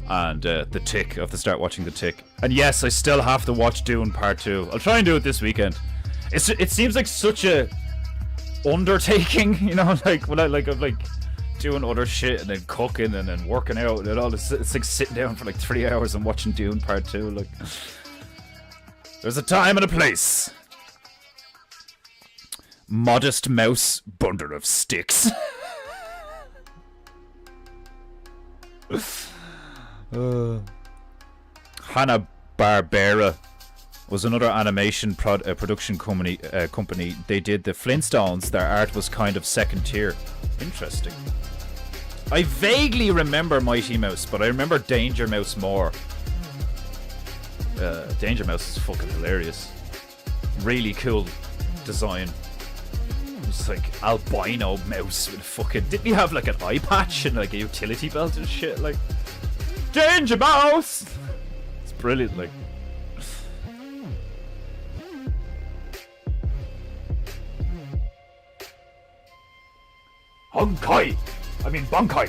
and The Tick. I have to start watching The Tick. And yes, I still have to watch Dune Part 2. I'll try and do it this weekend. It seems like such a undertaking, you know, like when I'm like doing other shit and then cooking and then working out and all. It's like sitting down for like 3 hours and watching Dune Part 2. Like, there's a time and a place. Modest mouse bundle of sticks. Hanna-Barbera was another animation production company. They did the Flintstones. Their art was kind of second tier. Interesting. I vaguely remember Mighty Mouse, but I remember Danger Mouse more. Danger Mouse is fucking hilarious. Really cool design. It's like albino mouse with a fucking... Didn't he have like an eye patch and like a utility belt and shit? Like, Danger Mouse! It's brilliant, like. Honkai! I mean Bankai!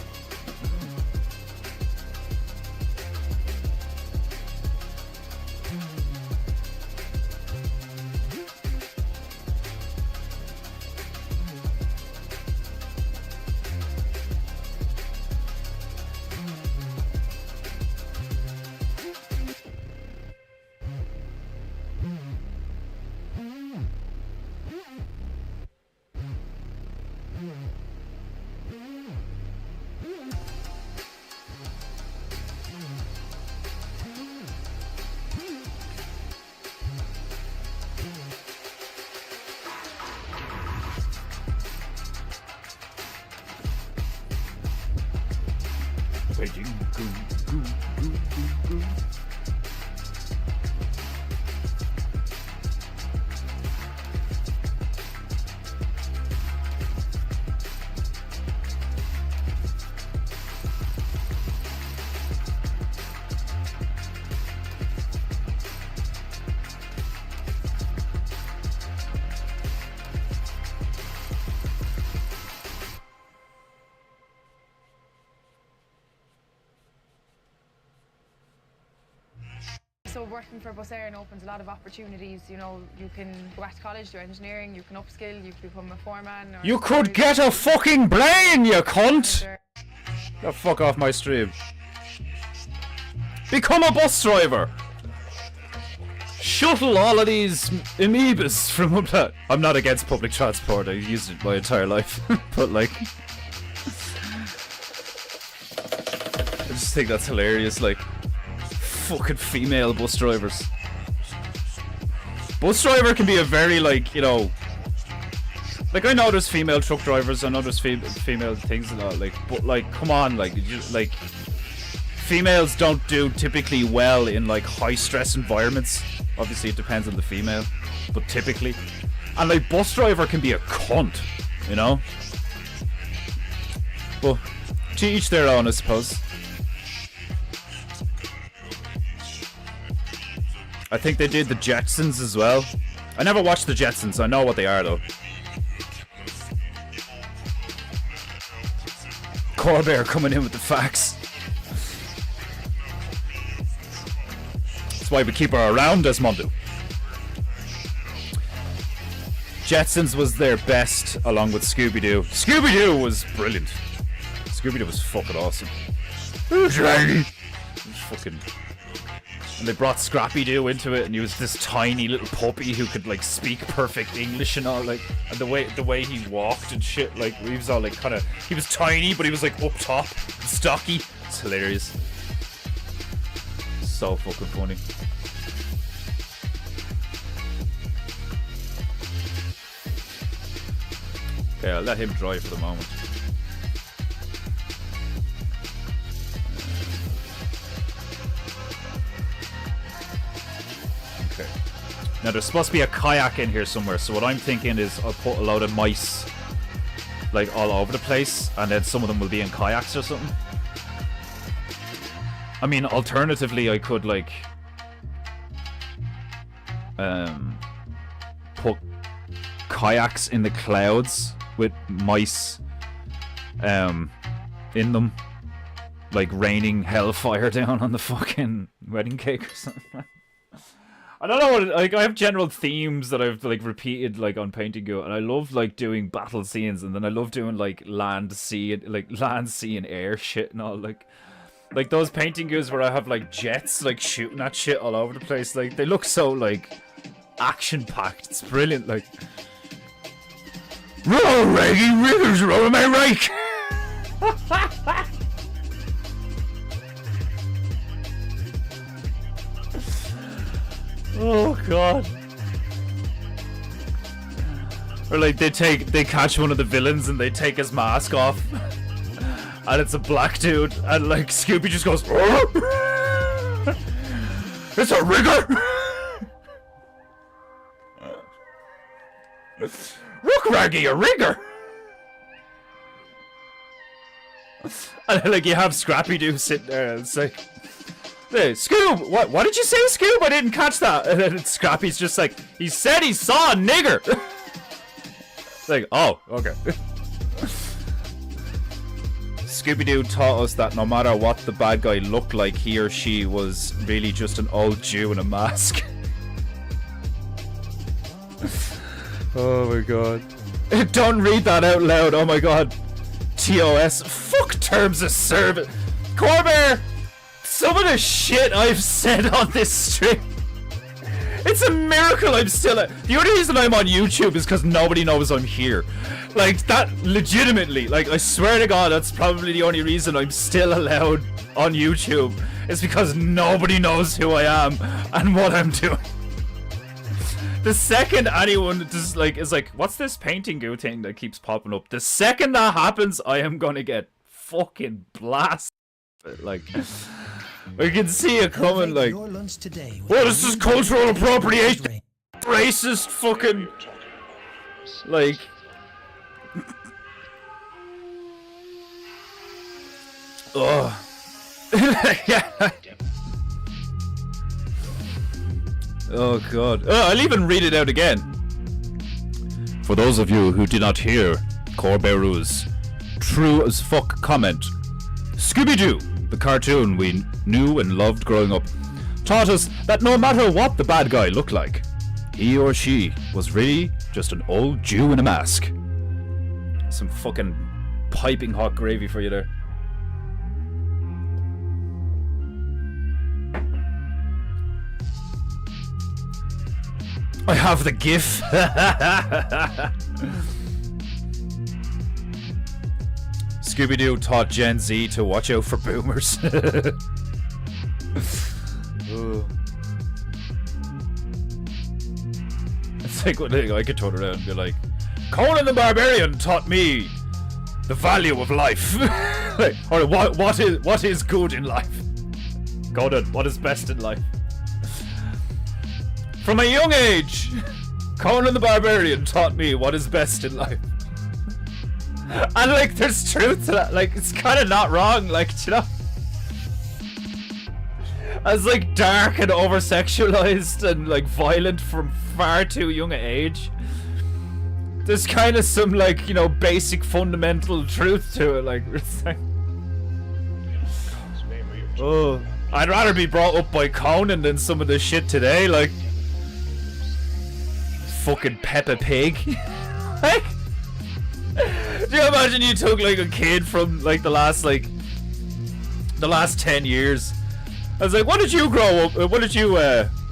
So working for Bus Éireann opens a lot of opportunities. You know, you can go back to college, do engineering, you can upskill, you can become a foreman. Or you could get a fucking plane, you cunt! Oh, fuck off my stream. Become a bus driver! Shuttle all of these amoebas from up there. I'm not against public transport, I've used it my entire life. But like... I just think that's hilarious, like... Fucking female bus drivers. Bus driver can be a very, like, you know, like, I know there's female truck drivers, I know there's female things and all, like, but like, come on, like, like, females don't do typically well in like high stress environments. Obviously it depends on the female, but typically, and like, bus driver can be a cunt, you know, but to each their own, I suppose. I think they did the Jetsons as well. I never watched the Jetsons, I know what they are though. Corbear coming in with the facts. That's why we keep her around, Desmondu. Jetsons was their best, along with Scooby-Doo. Scooby-Doo was brilliant. Scooby-Doo was fucking awesome. Fucking... And they brought Scrappy-Doo into it, and he was this tiny little puppy who could like speak perfect English and all, like, and the way he walked and shit, like, he was all like kind of, he was tiny, but he was like up top, stocky. It's hilarious. So fucking funny. Okay, I'll let him dry for the moment. Okay. Now there's supposed to be a kayak in here somewhere, so what I'm thinking is I'll put a load of mice like all over the place, and then some of them will be in kayaks or something. I mean, alternatively, I could like put kayaks in the clouds with mice in them, like raining hellfire down on the fucking wedding cake or something. I don't know what like, I have general themes that I've like repeated like on PEINTEINGU, and I love like doing battle scenes, and then I love doing like land, sea, and air shit and all, like those PEINTEINGUs where I have like jets like shooting at shit all over the place. Like they look so like action packed. It's brilliant. Like, roll, Reggie, riggers, roll my rake. Oh god. Or like they catch one of the villains and they take his mask off. And it's a black dude, and like Scooby just goes, it's a rigger. Look, Raggy, a rigger. And like you have Scrappy-Doo sitting there, and it's like, hey, Scoob, what did you say, Scoob? I didn't catch that. And then Scrappy's just like, he said he saw a nigger. It's like, oh, okay. Scooby-Doo taught us that no matter what the bad guy looked like, he or she was really just an old Jew in a mask. Oh my god. Don't read that out loud, oh my god. TOS, fuck terms of service. Corbear, some of the shit I've said on this stream. It's a miracle I'm still the only reason I'm on YouTube is because nobody knows I'm here. Like, that, legitimately, like, I swear to god, that's probably the only reason I'm still allowed on YouTube. Is because nobody knows who I am and what I'm doing. The second anyone just, like, is like, what's this PEINTEINGU thing that keeps popping up? The second that happens, I am gonna get fucking blasted. Like... I can see it coming, like, oh, this is cultural appropriation, racist fucking, like, oh, yeah. Oh god, oh, I'll even read it out again. For those of you who did not hear Corberu's true as fuck comment, Scooby-Doo, the cartoon we knew and loved growing up, taught us that no matter what the bad guy looked like, he or she was really just an old Jew in a mask. Some fucking piping hot gravy for you there. I have the gif. Scooby-Doo taught Gen Z to watch out for boomers. It's like what I could turn around and be like, Conan the Barbarian taught me the value of life. Like, or what is good in life? Conan, what is best in life? From a young age, Conan the Barbarian taught me what is best in life. And like, there's truth to that. Like, it's kind of not wrong. Like, you know, as like dark and over sexualized and like violent from far too young an age, there's kind of some like, you know, basic fundamental truth to it. Like, it's like, oh. I'd rather be brought up by Conan than some of the shit today, like fucking Peppa Pig. Like, do you imagine you took like a kid from like the last 10 years? I was like, what did you grow up? What did you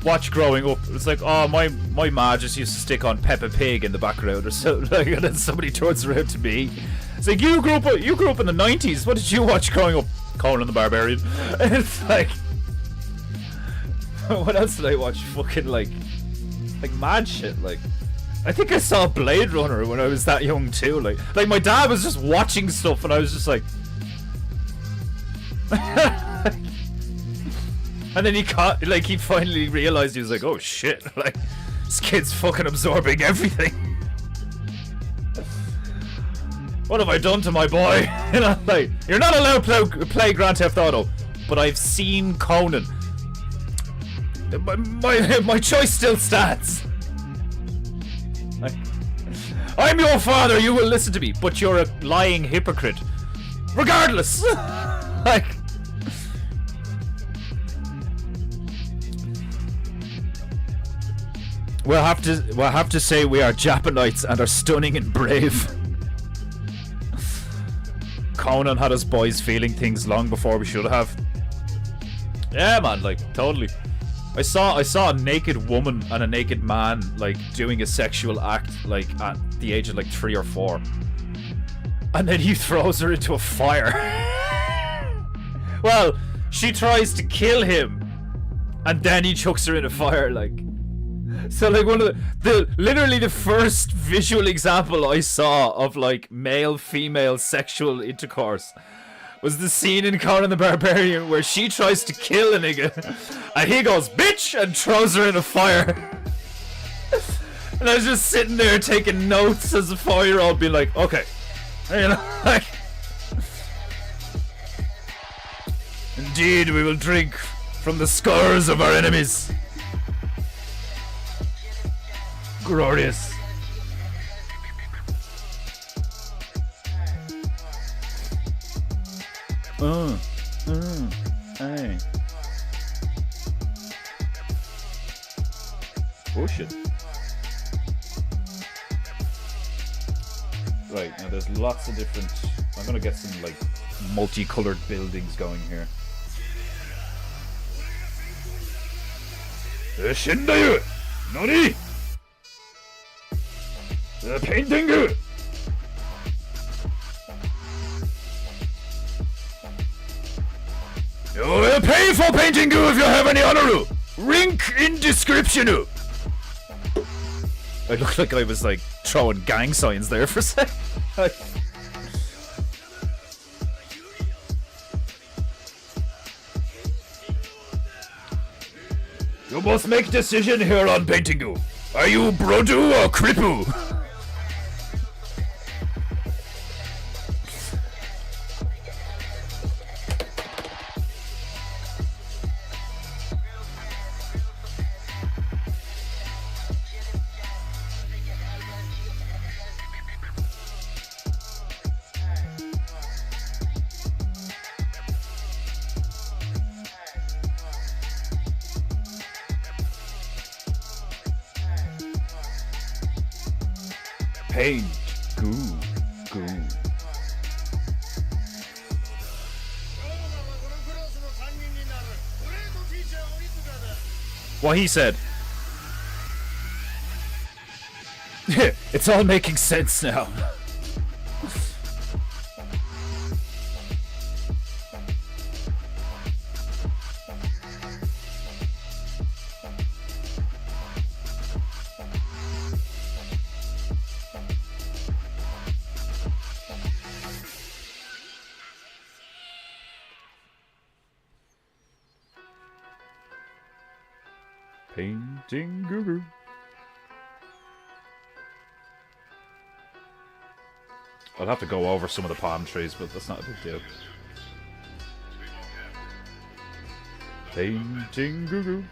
watch growing up? It's like, oh, my ma just used to stick on Peppa Pig in the background or something. Like, and then somebody turns around to me. It's like, you grew up in the 90s. What did you watch growing up? Conan the Barbarian. And it's like, what else did I watch? Fucking like mad shit. Like, I think I saw Blade Runner when I was that young too. Like my dad was just watching stuff, and I was just like. And then he finally realized, he was like, oh shit, like, this kid's fucking absorbing everything. What have I done to my boy? You know, like, you're not allowed to play Grand Theft Auto, but I've seen Conan. My choice still stands. Like, I'm your father, you will listen to me, but you're a lying hypocrite. Regardless. Like, we'll have to say we are Japanites and are stunning and brave. Conan had us boys feeling things long before we should have. Yeah, man, like, totally. I saw a naked woman and a naked man like doing a sexual act like at the age of like 3 or 4, and then he throws her into a fire. Well, she tries to kill him, and then he chucks her in a fire. Like, so like one of literally the first visual example I saw of like male-female sexual intercourse was the scene in Conan the Barbarian where she tries to kill a nigga and he goes, bitch, and throws her in a fire. And I was just sitting there taking notes as a 4-year-old, being like, okay, you know, like, indeed we will drink from the scars of our enemies. Glorious. Hey. Oh shit. Right, now there's lots of different. I'm gonna get some like multicolored buildings going here. Shindayu! Nani? Paintingu! You will pay for Paintingu if you have any honor. Link in description. I looked like I was like throwing gang signs there for a sec. You must make decision here on Paintingu. Are you Brodu or Kripu? Paint. Goo. What he said. It's all making sense now. Painting Guru. I'll have to go over some of the palm trees, but that's not a big deal. Painting Guru.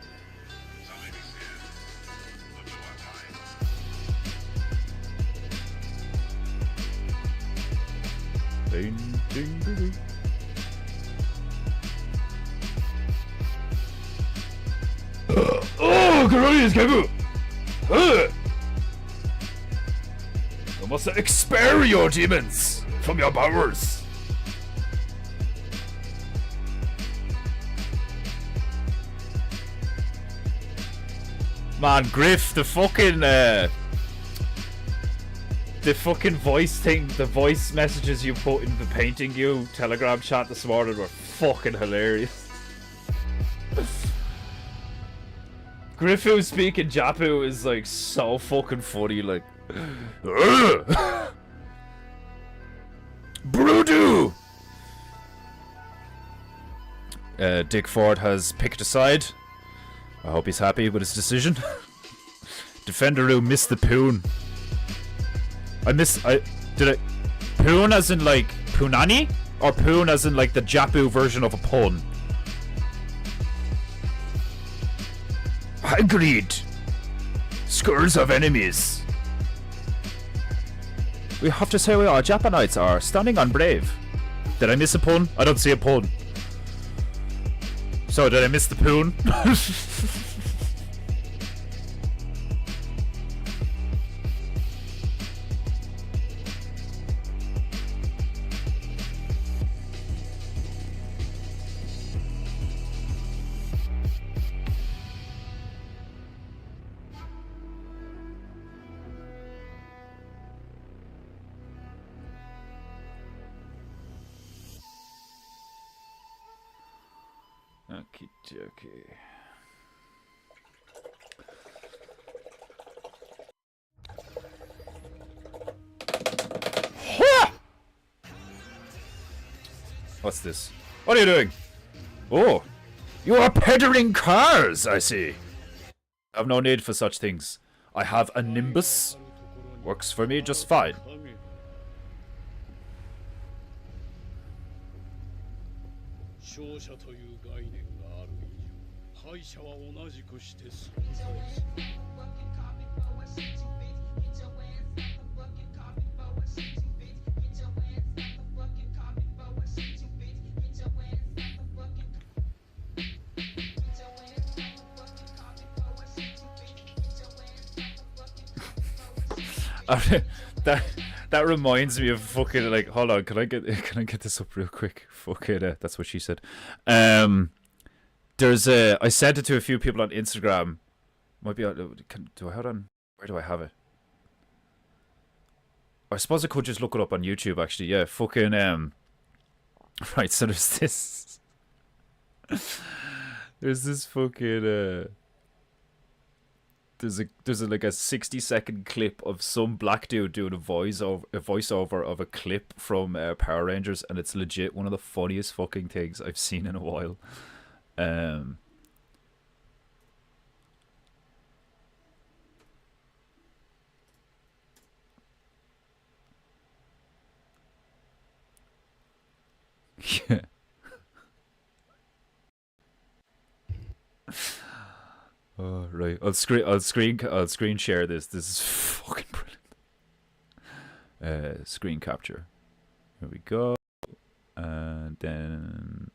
Painting Guru. Oh, glorious Kebu! I must expel your demons from your powers. Man, Griff, the fucking voice thing, the voice messages you put in the Painting You Telegram chat this morning were fucking hilarious. Griff who's speaking Japu is like so fucking funny, like Brudu! Dick Ford has picked a side. I hope he's happy with his decision. Defenderoo missed the poon. Poon as in like punani? Or poon as in like the Japu version of a pun? Agreed. Scores of enemies. We have to say we are Japanites are stunning and brave. Did I miss a pun? I don't see a pun. So did I miss the poon? Okie dokie. What's this? What are you doing? Oh, you are peddling cars, I see. I've no need for such things. I have a Nimbus. Works for me just fine. 勝者という概念がある以上敗者は同じくして存在する That reminds me of fucking like. Hold on, can I get this up real quick? Fucking that's what she said. There's I sent it to a few people on Instagram. Might be do I hold on? Where do I have it? I suppose I could just look it up on YouTube. Actually, yeah. Fucking Right. So there's this. There's this fucking There's like a 60-second clip of some black dude doing a voiceover of a clip from Power Rangers, and it's legit one of the funniest fucking things I've seen in a while. Yeah. Oh, right. I'll screen share this. This is fucking brilliant. Screen capture. Here we go. And then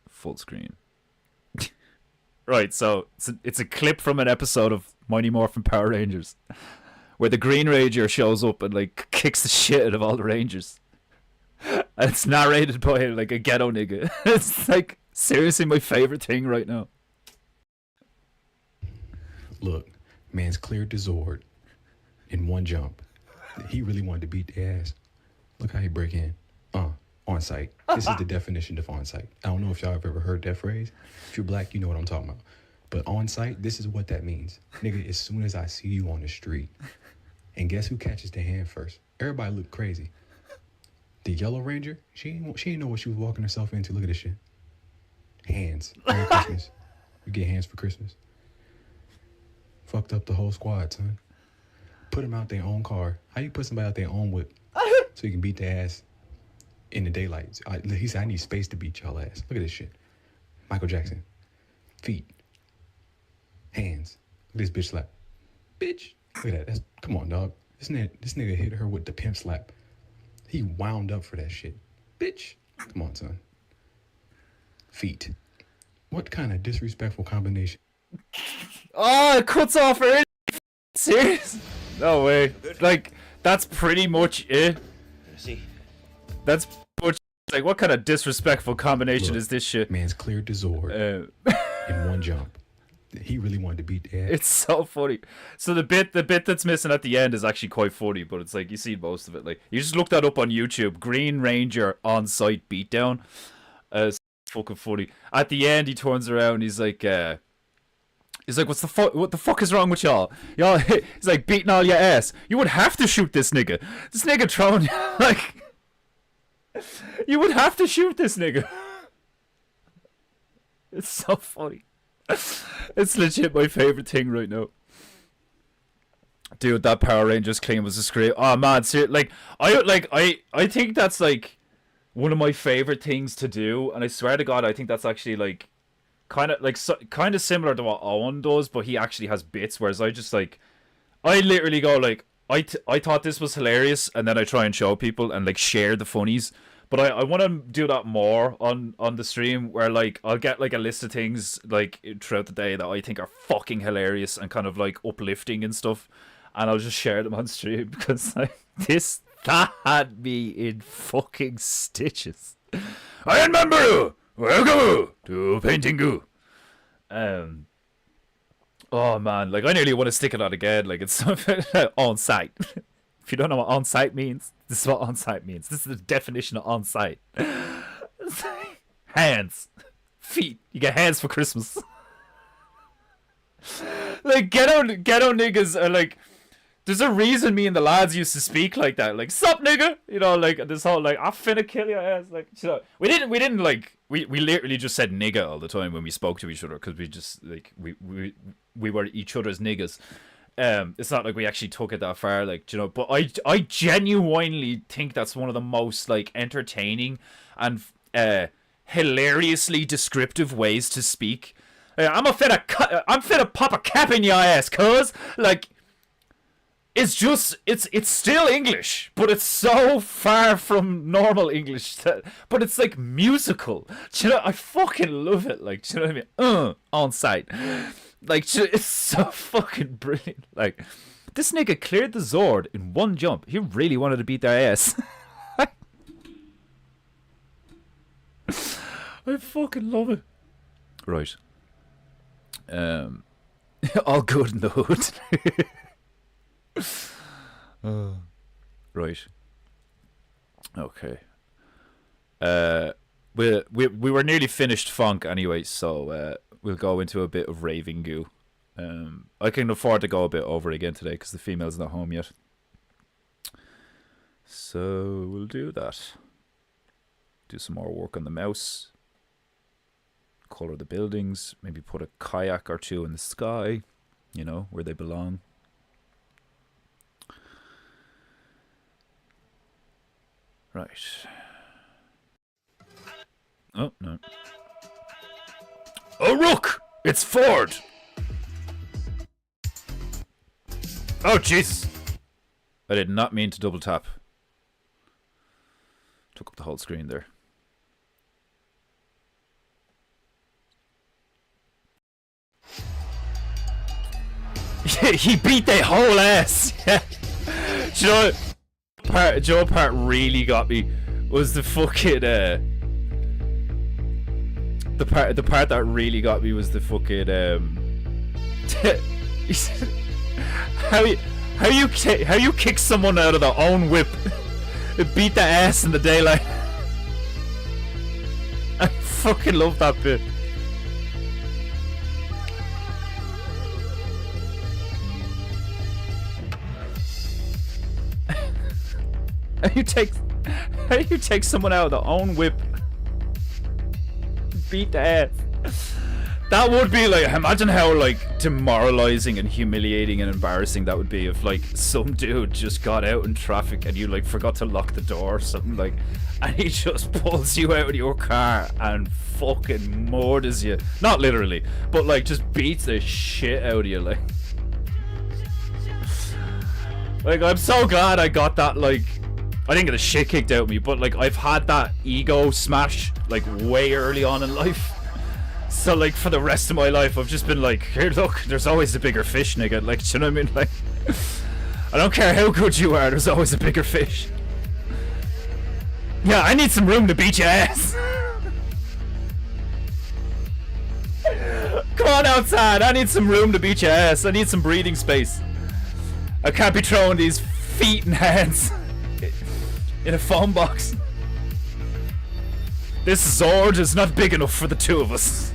full screen. Right, so it's a clip from an episode of Mighty Morphin Power Rangers where the Green Ranger shows up and like kicks the shit out of all the Rangers. And it's narrated by like a ghetto nigga. It's like seriously my favorite thing right now. Look, man's cleared the Zord in one jump. He really wanted to beat the ass. Look how he break in. On site. This is the definition of on site. I don't know if y'all have ever heard that phrase. If you're black, you know what I'm talking about. But on site, this is what that means. Nigga, as soon as I see you on the street, and guess who catches the hand first? Everybody look crazy. The Yellow Ranger, she didn't know what she was walking herself into. Look at this shit. Hands. Merry Christmas. You get hands for Christmas. Fucked up the whole squad, son. Put them out their own car. How you put somebody out their own whip so you can beat their ass in the daylight? He said, I need space to beat y'all ass. Look at this shit. Michael Jackson. Feet. Hands. Look at this bitch slap. Bitch. Look at that. Come on, dog. This nigga hit her with the pimp slap. He wound up for that shit. Bitch. Come on, son. Feet. What kind of disrespectful combination? Oh, it cuts off early. Serious? No way. Like, that's pretty much it. See? That's much like, what kind of disrespectful combination Look, is this shit? Man's cleared the Zord in one jump. He really wanted to beat the ass. It's so funny. So the bit that's missing at the end is actually quite funny, but it's like you see most of it. Like, you just look that up on YouTube. Green Ranger on-site beatdown. It's fucking funny. At the end, he turns around. He's like, what the fuck is wrong with y'all? Y'all, he's like beating all your ass. You would have to shoot this nigga. This nigga throwing like, you would have to shoot this nigga. It's so funny. It's legit my favorite thing right now. Dude, that Power Rangers clean was a scream. Oh man, like I think that's like one of my favorite things to do, and I swear to God, I think that's actually like kind of similar to what Owen does, but he actually has bits, whereas I just like, I literally go like, I thought this was hilarious, and then I try and show people and like share the funnies. But I want to do that more on the stream, where like I'll get like a list of things like throughout the day that I think are fucking hilarious and kind of like uplifting and stuff, and I'll just share them on stream, because like that had me in fucking stitches. I remember you. Welcome to PEINTEINGU. Oh man, like I nearly want to stick it out again. Like, it's something on site. If you don't know what on site means, this is what on site means. This is the definition of on site. Hands, feet. You get hands for Christmas. Like ghetto niggas are like. There's a reason me and the lads used to speak like that. Like, sup nigga? You know, like this whole like, I'm finna kill your ass. Like, you know, we didn't like, we literally just said nigga all the time when we spoke to each other, because we just like we were each other's niggas. It's not like we actually took it that far, like, you know. But I genuinely think that's one of the most like entertaining and hilariously descriptive ways to speak. I'm finna pop a cap in your ass, cuz like. It's just, it's still English, but it's so far from normal English. But it's like musical. Do you know, I fucking love it. Like, do you know what I mean? On site. Like, it's so fucking brilliant. Like, this nigga cleared the Zord in one jump. He really wanted to beat their ass. I fucking love it. Right. All good in the hood. Right. Okay. We were nearly finished funk anyway, so we'll go into a bit of raving goo. I can afford to go a bit over again today because the female's not home yet. So we'll do that. Do some more work on the mouse. Color the buildings. Maybe put a kayak or two in the sky. You know, where they belong. Right. Oh, no. Oh, look! It's Ford! Oh, Jesus! I did not mean to double tap. Took up the whole screen there. He beat their whole ass! Yeah. Do you know what? Joe part really got me was the fucking the part that really got me was the fucking how you kick someone out of their own whip and beat their ass in the daylight. I fucking love that bit. How you take someone out of their own whip, beat the ass. That would be like, imagine how like demoralizing and humiliating and embarrassing that would be if like some dude just got out in traffic and you like forgot to lock the door or something, like, and he just pulls you out of your car and fucking murders you. Not literally, but like just beats the shit out of you, like. Like, I'm so glad I got that, like, I didn't get the shit kicked out of me, but like I've had that ego smash like way early on in life, So like for the rest of my life, I've just been like, here, look, there's always a bigger fish, nigga. Like, do you know what I mean? Like, I don't care how good you are, there's always a bigger fish. Yeah, I need some room to beat your ass. Come on outside, I need some room to beat your ass. I need some breathing space. I can't be throwing these feet and hands in a phone box. This Zord is not big enough for the two of us.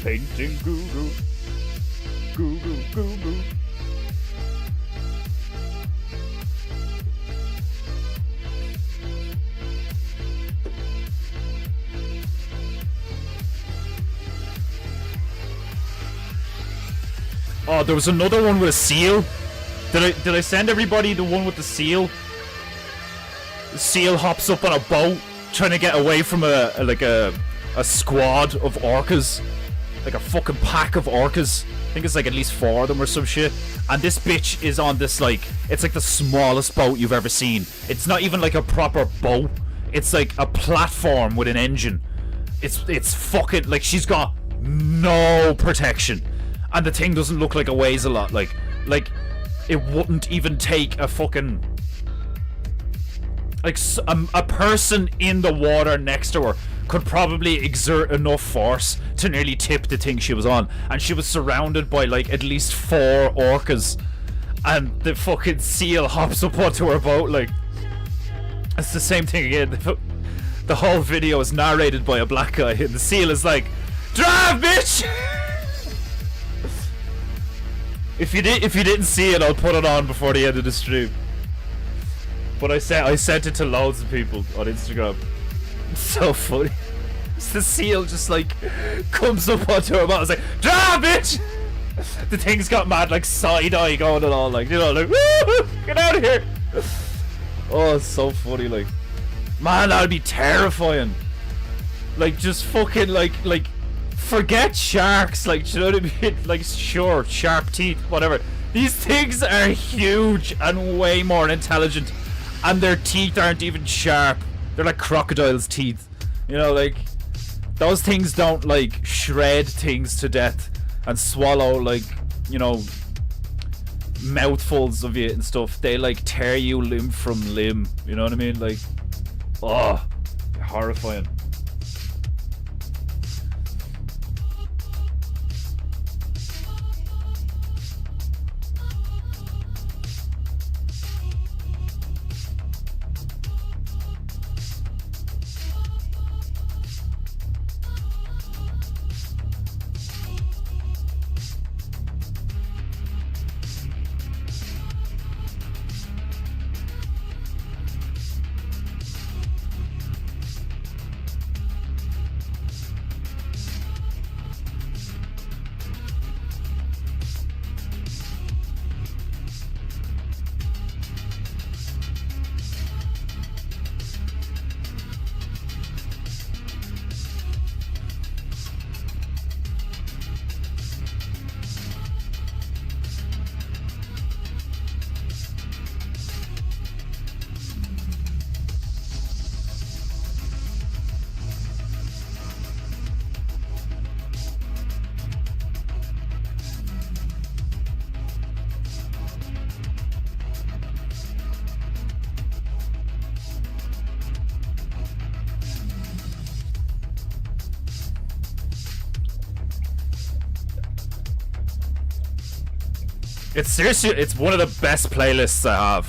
Painting guru. Guru. Oh, there was another one with a seal. Did I send everybody the one with the seal? The seal hops up on a boat trying to get away from a squad of orcas. Like a fucking pack of orcas. I think it's like at least 4 of them or some shit. And this bitch is on this like, it's like the smallest boat you've ever seen. It's not even like a proper boat. It's like a platform with an engine. It's fucking, like she's got no protection. And the thing doesn't look like it weighs a lot. Like it wouldn't even take a fucking, like a person in the water next to her could probably exert enough force to nearly tip the thing she was on. And she was surrounded by like at least 4 orcas. And the fucking seal hops up onto her boat. Like, it's the same thing again. The whole video is narrated by a black guy, and the seal is like, "Drive, bitch!" If you didn't see it, I'll put it on before the end of the stream. But I sent it to loads of people on Instagram. It's so funny. It's the seal just like comes up onto her mouth. It's like, "Drive, bitch!" The thing's got mad like side eye going and all, like, you know, like, "Woo, get out of here!" Oh, it's so funny. Like, man, that'd be terrifying. Like, just fucking like. Forget sharks, like, do you know what I mean? Like, sure, sharp teeth, whatever. These things are huge and way more intelligent, and their teeth aren't even sharp. They're like crocodiles' teeth. You know, like, those things don't, like, shred things to death and swallow, like, you know, mouthfuls of it and stuff. They, like, tear you limb from limb. You know what I mean? Like, oh, horrifying. It's seriously, it's one of the best playlists I have.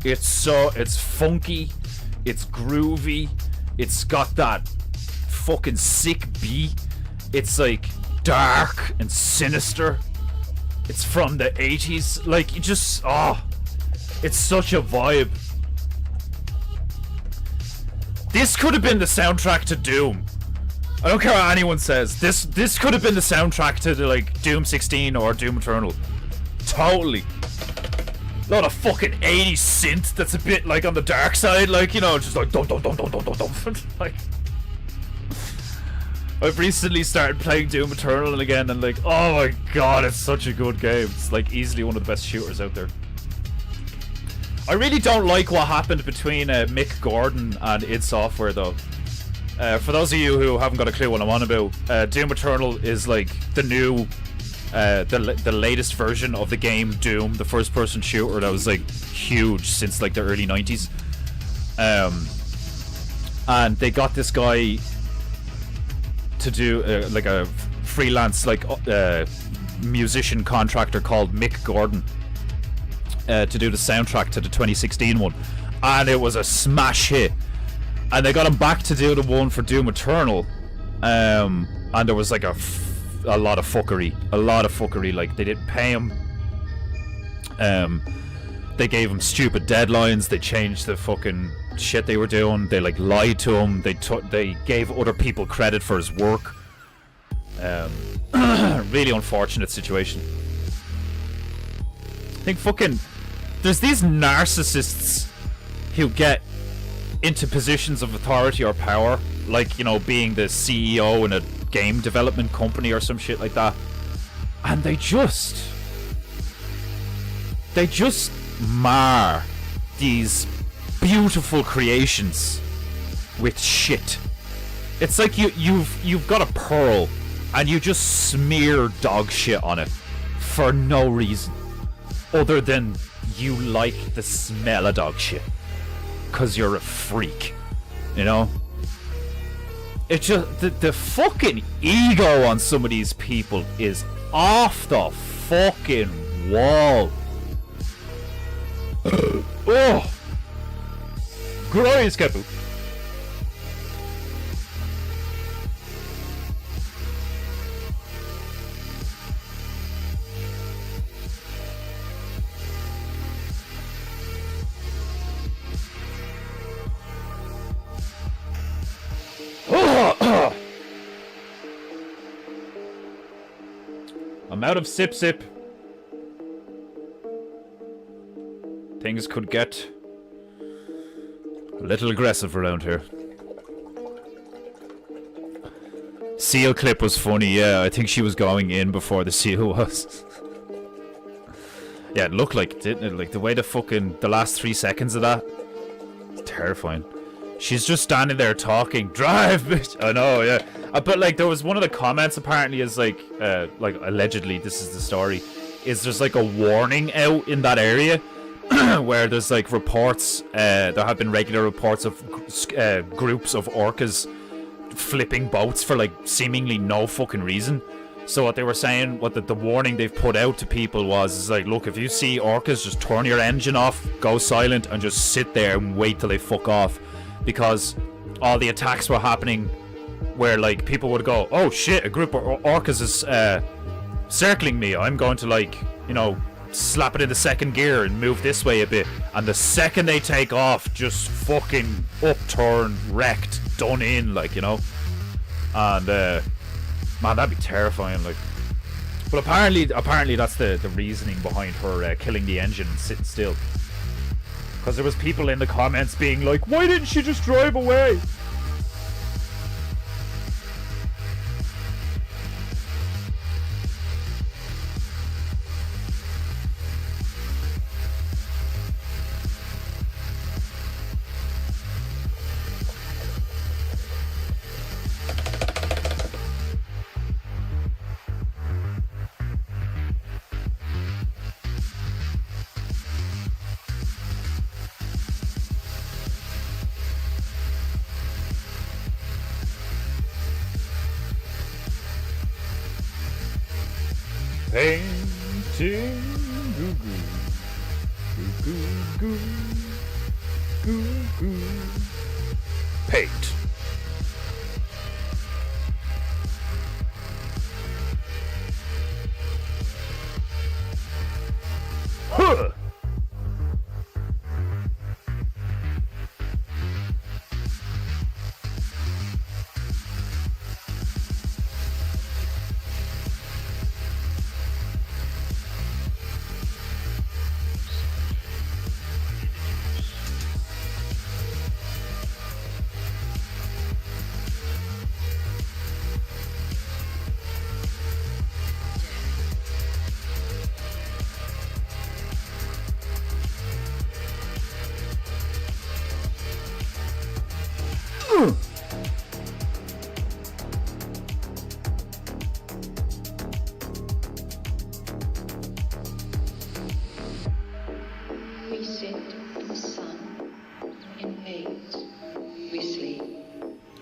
It's funky, it's groovy, it's got that fucking sick beat. It's like dark and sinister. It's from the 80s. Like, you just, it's such a vibe. This could have been the soundtrack to Doom. I don't care what anyone says. This could have been the soundtrack to the, like, Doom 16 or Doom Eternal. Totally. Lot of fucking 80s synth that's a bit like on the dark side, like, you know, just like dum dum dum dum dum dum dum. Like, I've recently started playing Doom Eternal again, and like, oh my god, it's such a good game. It's like easily one of the best shooters out there. I really don't like what happened between Mick Gordon and id Software, though. For those of you who haven't got a clue what I'm on about, Doom Eternal is like the new, the latest version of the game Doom, the first-person shooter that was like huge since like the early 90s. And they got this guy to do like a freelance like musician contractor called Mick Gordon to do the soundtrack to the 2016 one, and it was a smash hit. And they got him back to do the one for Doom Eternal, and there was like a lot of fuckery. Like, they didn't pay him. They gave him stupid deadlines. They changed the fucking shit they were doing. They like lied to him. They gave other people credit for his work. Really unfortunate situation. I think fucking there's these narcissists who get into positions of authority or power, like, you know, being the CEO in a game development company or some shit like that, and they just mar these beautiful creations with shit. It's like you've got a pearl and you just smear dog shit on it for no reason other than you like the smell of dog shit because you're a freak, you know? It's just the fucking ego on some of these people is off the fucking wall. Oh, glorious Kapu. I'm out of sip. Things could get a little aggressive around here. Seal clip was funny, yeah. I think she was going in before the seal was. Yeah, it looked like it, didn't it? Like, the way the last 3 seconds of that. It's terrifying. She's just standing there talking. Drive, bitch! I know, yeah. But, like, there was one of the comments apparently is, like, allegedly, this is the story, is there's, like, a warning out in that area where there's, like, reports, there have been regular reports of groups of orcas flipping boats for, like, seemingly no fucking reason. So what they were saying, what the warning they've put out to people was, is like, look, if you see orcas, just turn your engine off, go silent, and just sit there and wait till they fuck off. Because all the attacks were happening where, like, people would go, oh shit, a group of orcas is circling me, I'm going to, like, you know, slap it into second gear and move this way a bit, and the second they take off, just fucking upturn, wrecked, done in, like, you know. And man, that'd be terrifying, like. But apparently that's the reasoning behind her killing the engine and sitting still. Because there was people in the comments being like, why didn't she just drive away? Painting goo goo goo. Paint. Huh.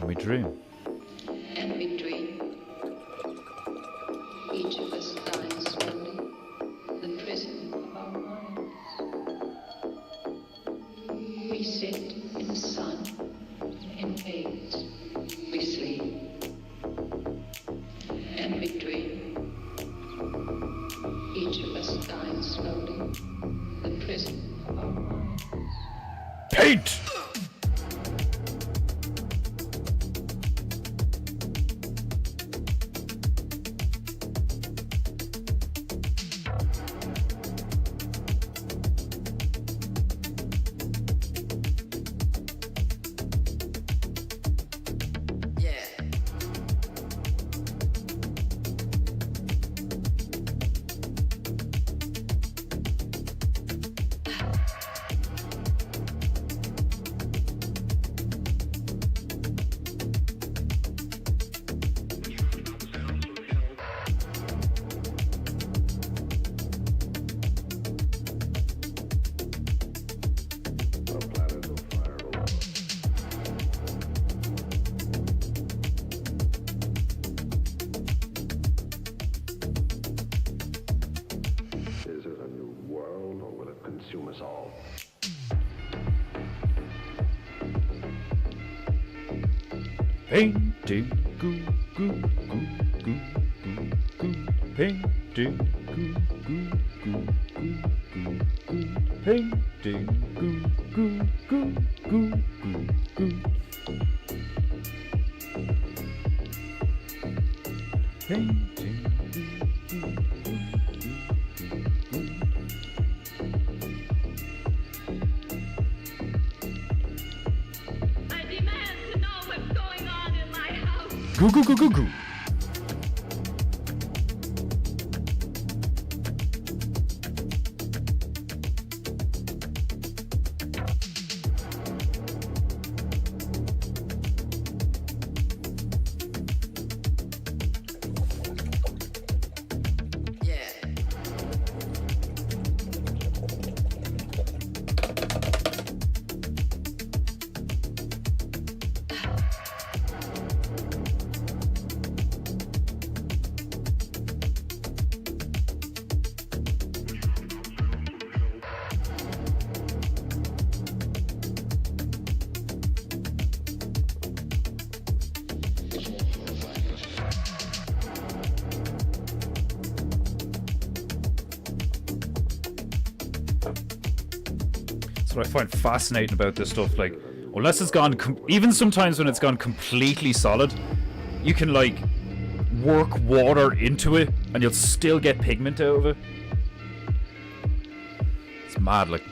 We dream. And we dream. Each of us dies slowly. The prison of our minds. We sit in the sun, in maze. We sleep. And we dream. Each of us dies slowly. The prison of our minds. Paint! Is it a new world, or will it consume us all? Painting, goo, goo, goo, goo, goo, goo. Painting, goo, goo, goo, goo, goo, goo. Painting, goo, goo, goo, goo, goo, goo. Painting, goo, goo, goo, goo, goo, goo. I demand to know what's going on in my house. Goo, goo, goo, goo, goo. That's what I find fascinating about this stuff. Like, unless it's gone, even sometimes when it's gone completely solid, you can like work water into it, and you'll still get pigment out of it. It's mad, like.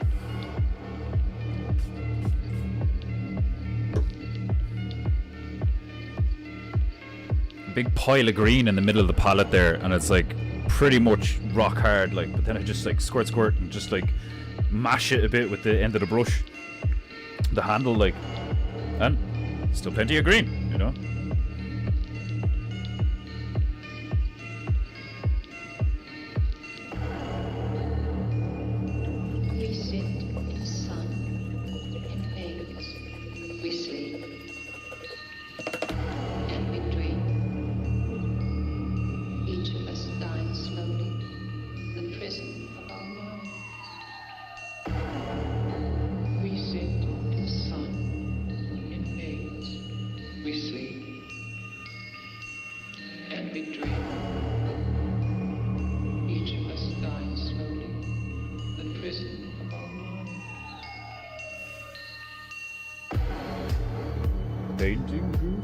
A big pile of green in the middle of the palette there, and it's like pretty much rock hard. Like, but then I just like squirt, and just like mash it a bit with the end of the brush, the handle, like, and still plenty of green, you know. We sit in the sun, in maze. We sleep. And we dream. Each of us dies slowly. The prison of our minds. We sit in the sun, in maze. We sleep. And we dream. Each of us dies slowly. The prison of our minds. Painting good.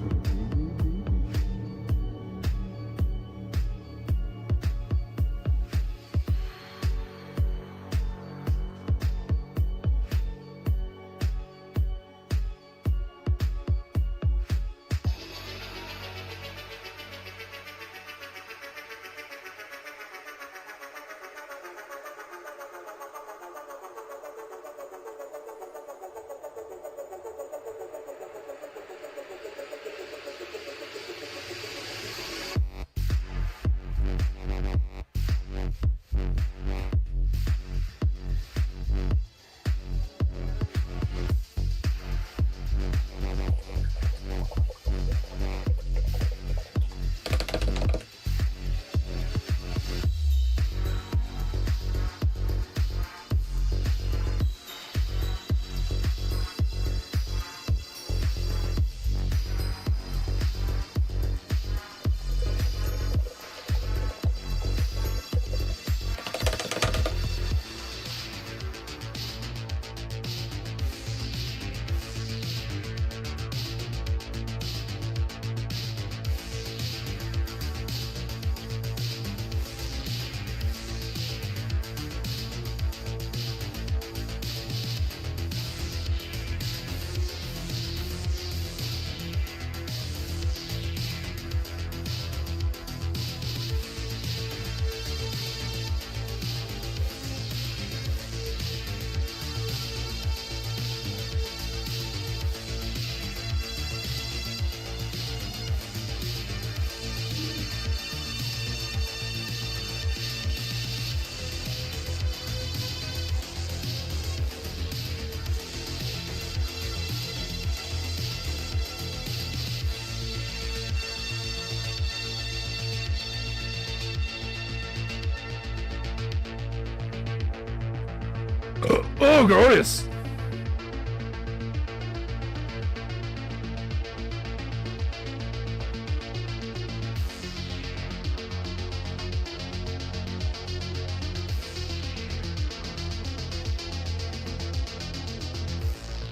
Oh, glorious!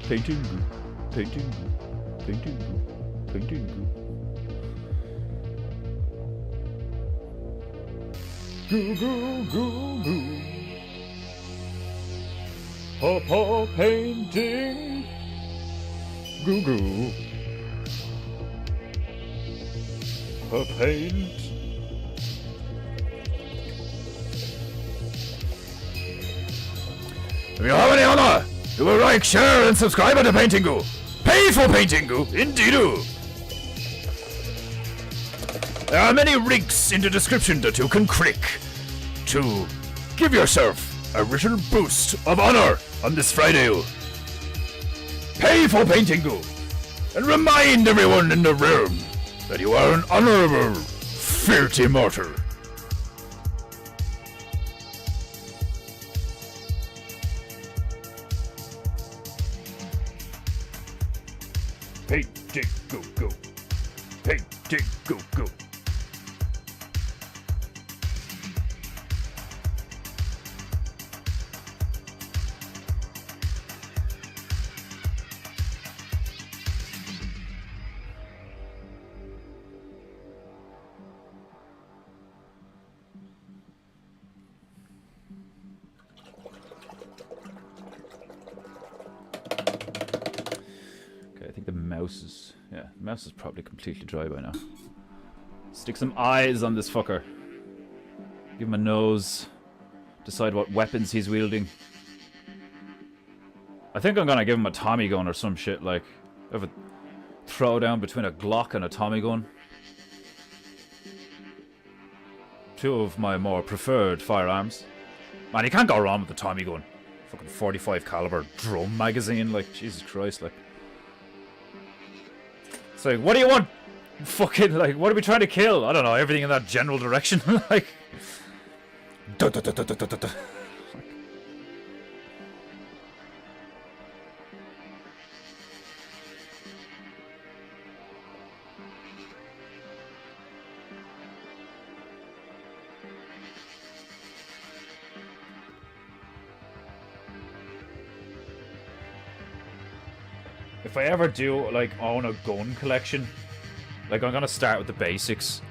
Painting, painting, painting, painting. Goo goo goo goo. Papa painting. Goo goo. A paint. If you have any honor, you will like, share, and subscribe to PEINTEINGU. Pay for PEINTEINGU, indeed. There are many links in the description that you can click to give yourself a little boost of honor on this Friday. Pay for PEINTEINGU and remind everyone in the room that you are an honorable, filthy mortal. PEINTEINGU. PEINTEINGU. Okay, I think the mouse is... Yeah, the mouse is probably completely dry by now. Stick some eyes on this fucker. Give him a nose. Decide what weapons he's wielding. I think I'm gonna give him a Tommy gun or some shit, like... Have a throwdown between a Glock and a Tommy gun. Two of my more preferred firearms. Man, you can't go wrong with the Tommy gun. Fucking 45 caliber drum magazine, like, Jesus Christ, like... It's like, what do you want? Fucking, like, what are we trying to kill? I don't know, everything in that general direction, like... If I ever do, like, own a gun collection, like, I'm gonna start with the basics.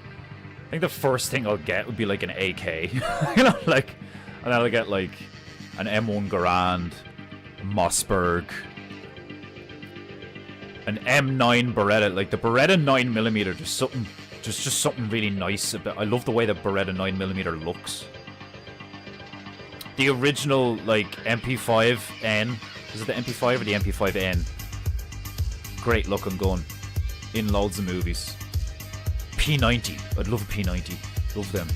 I think the first thing I'll get would be, like, an AK. You know, like, and then I'll get, like, an M1 Garand, a Mossberg, an M9 Beretta. Like, the Beretta 9mm, there's just something really nice about. I love the way the Beretta 9mm looks. The original, like, MP5N, is it the MP5 or the MP5N? Great looking gun in loads of movies. P90, I'd love a P90, love them.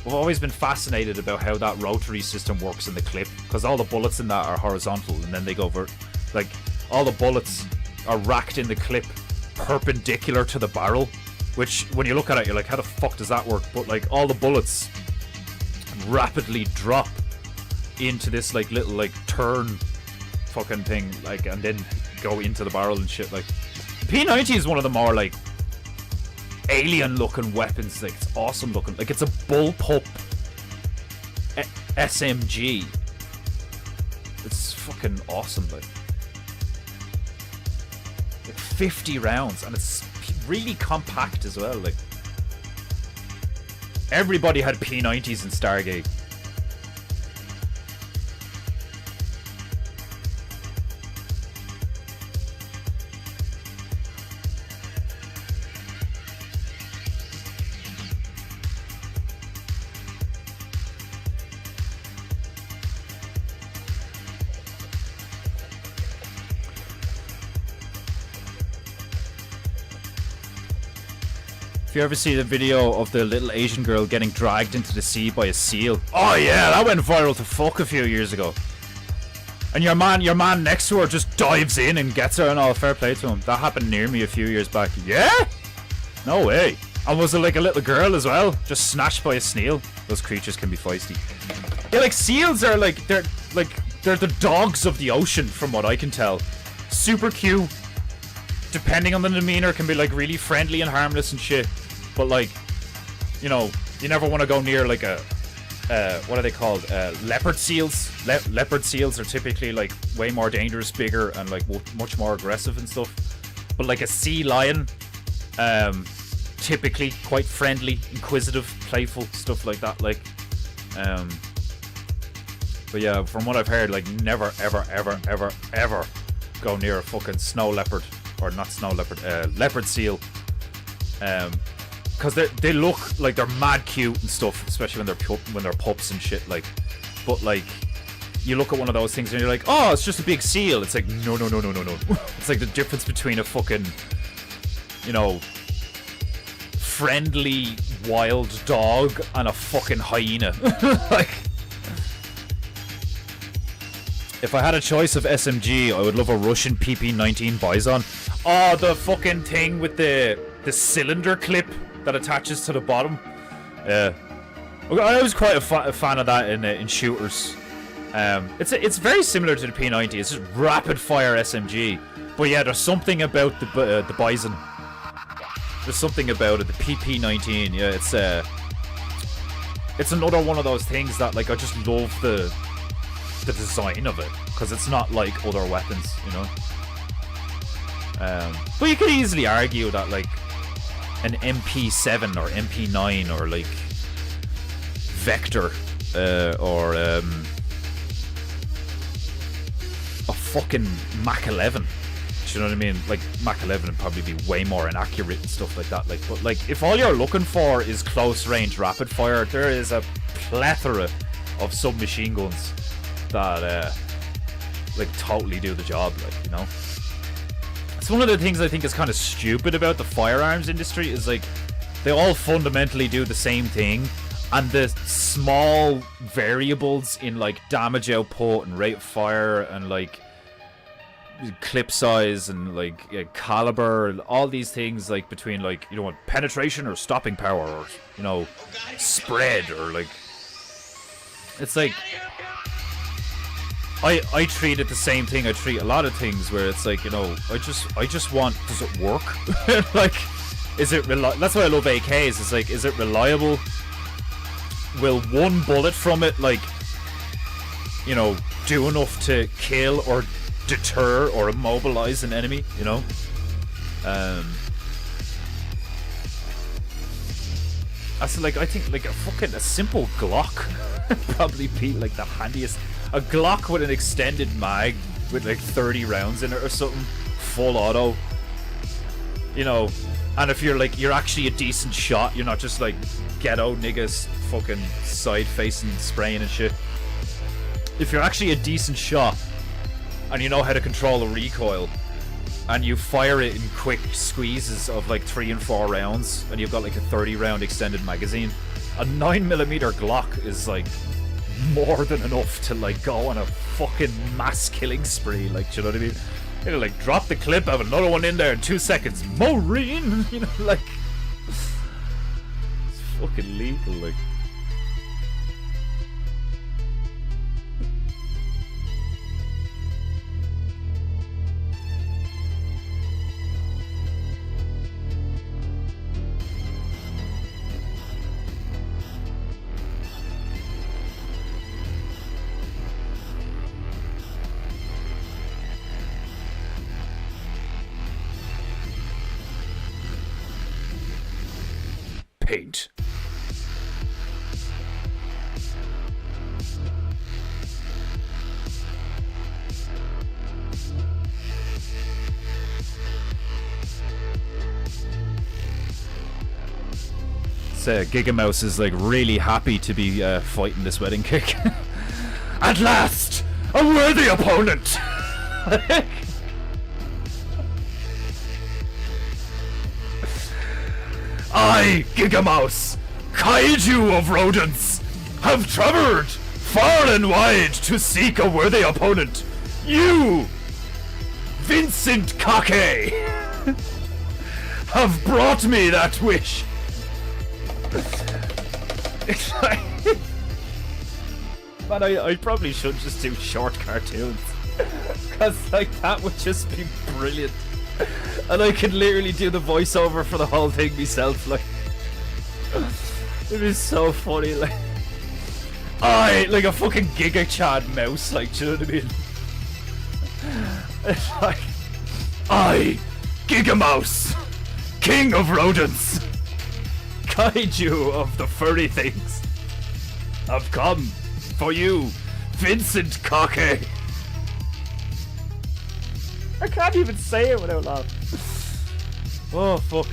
I've always been fascinated about how that rotary system works in the clip, because all the bullets in that are horizontal and then they go like, all the bullets are racked in the clip perpendicular to the barrel, which when you look at it you're like, how the fuck does that work? But like, all the bullets rapidly drop into this like little like turn fucking thing, like, and then go into the barrel and shit. Like, P90 is one of the more like alien looking weapons. Like, it's awesome looking. Like, it's a bullpup SMG. It's fucking awesome. Like 50 rounds, and it's really compact as well. Like, everybody had P90s in Stargate. If you ever see the video of the little Asian girl getting dragged into the sea by a seal, oh yeah, that went viral to fuck a few years ago. And your man next to her just dives in and gets her, and all, fair play to him. That happened near me a few years back. Yeah? No way. And was it like a little girl as well? Just snatched by a snail? Those creatures can be feisty. Yeah, like, seals are like, they're like they're the dogs of the ocean, from what I can tell. Super cute. Depending on the demeanor, can be like really friendly and harmless and shit. But like, you know, you never want to go near like a what are they called? Leopard seals. Leopard seals are typically like way more dangerous, bigger, and like much more aggressive and stuff. But like a sea lion, typically quite friendly, inquisitive, playful, stuff like that. Like, but yeah, from what I've heard, like never, ever, ever, ever, ever go near a fucking snow leopard, or not snow leopard, leopard seal. Because they look like they're mad cute and stuff, especially when they're pups and shit. Like, but like, you look at one of those things and you're like, oh, it's just a big seal. It's like, no. It's like the difference between a fucking, you know, friendly wild dog and a fucking hyena. Like, if I had a choice of SMG, I would love a Russian PP-19 Bison. Oh, the fucking thing with the cylinder clip that attaches to the bottom. I was quite a fan of that in shooters. It's very similar to the P90. It's just rapid fire SMG. But yeah, there's something about the Bison. There's something about it. The PP-19. Yeah, it's another one of those things that like I just love the design of it, because it's not like other weapons, you know. But you could easily argue that like an MP7 or MP9 or like Vector or a fucking Mach 11. Do you know what I mean? Like Mach 11 would probably be way more inaccurate and stuff like that. Like, but like if all you're looking for is close range rapid fire, there is a plethora of submachine guns that like totally do the job, like, you know. It's one of the things I think is kind of stupid about the firearms industry is like they all fundamentally do the same thing, and the small variables in like damage output and rate of fire and like clip size and like caliber and all these things, like between like, you know, penetration or stopping power or, you know, spread, or like, it's like I treat it the same thing I treat a lot of things, where it's like, you know, I just want, does it work? Like, is it that's why I love AKs. It's like, is it reliable? Will one bullet from it, like, you know, do enough to kill or deter or immobilize an enemy, you know? I think like a simple Glock probably be like the handiest. A Glock with an extended mag with like 30 rounds in it or something, full auto, you know. And if you're actually a decent shot, you're not just like ghetto niggas fucking side facing spraying and shit. If you're actually a decent shot and you know how to control the recoil, and you fire it in quick squeezes of like 3 and 4 rounds, and you've got like a 30 round extended magazine, a 9mm Glock is like more than enough to like go on a fucking mass killing spree. Like, do you know what I mean? You know, like, drop the clip, have another one in there in 2 seconds, Maureen, you know, like, it's fucking lethal, like. Paint. So Gigamouse is like really happy to be fighting this wedding kick. At last, a worthy opponent. I, Gigamouse, kaiju of rodents, have traveled far and wide to seek a worthy opponent. You, Vincent Kake, have brought me that wish. It's like But I probably should just do short cartoons. Because, like, that would just be brilliant. And I could literally do the voiceover for the whole thing myself, like. It'd be so funny, like. Like a fucking Giga Chad mouse, like, do you know what I mean? It's like, Giga Mouse, king of rodents, kaiju of the furry things, I've come for you, Vincent Cockey. I can't even say it without laughing. Oh, fuck.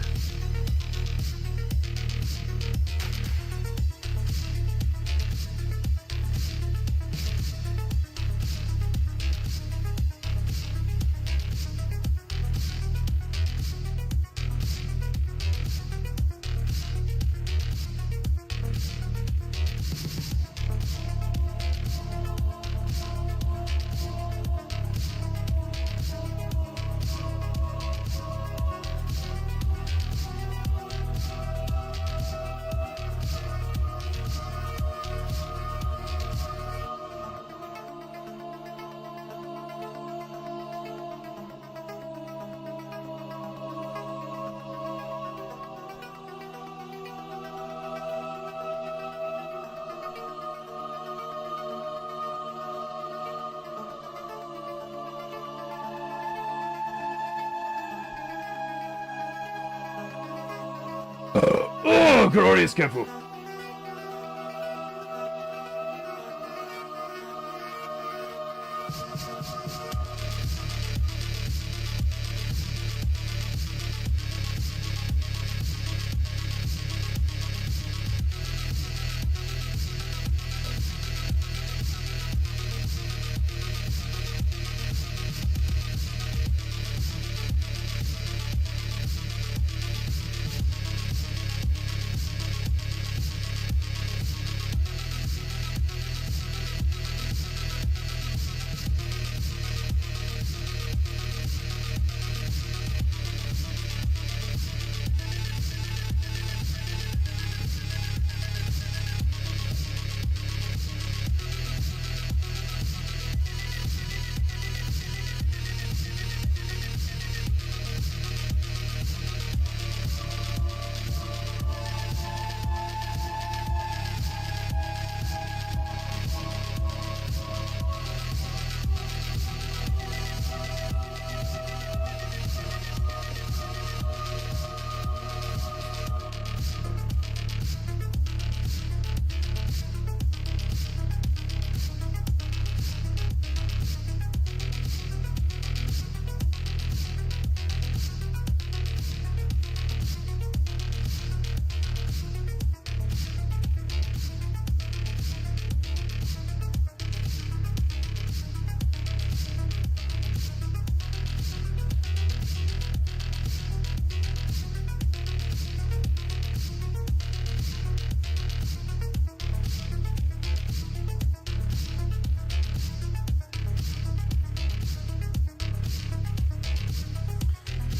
Oh, glorious careful.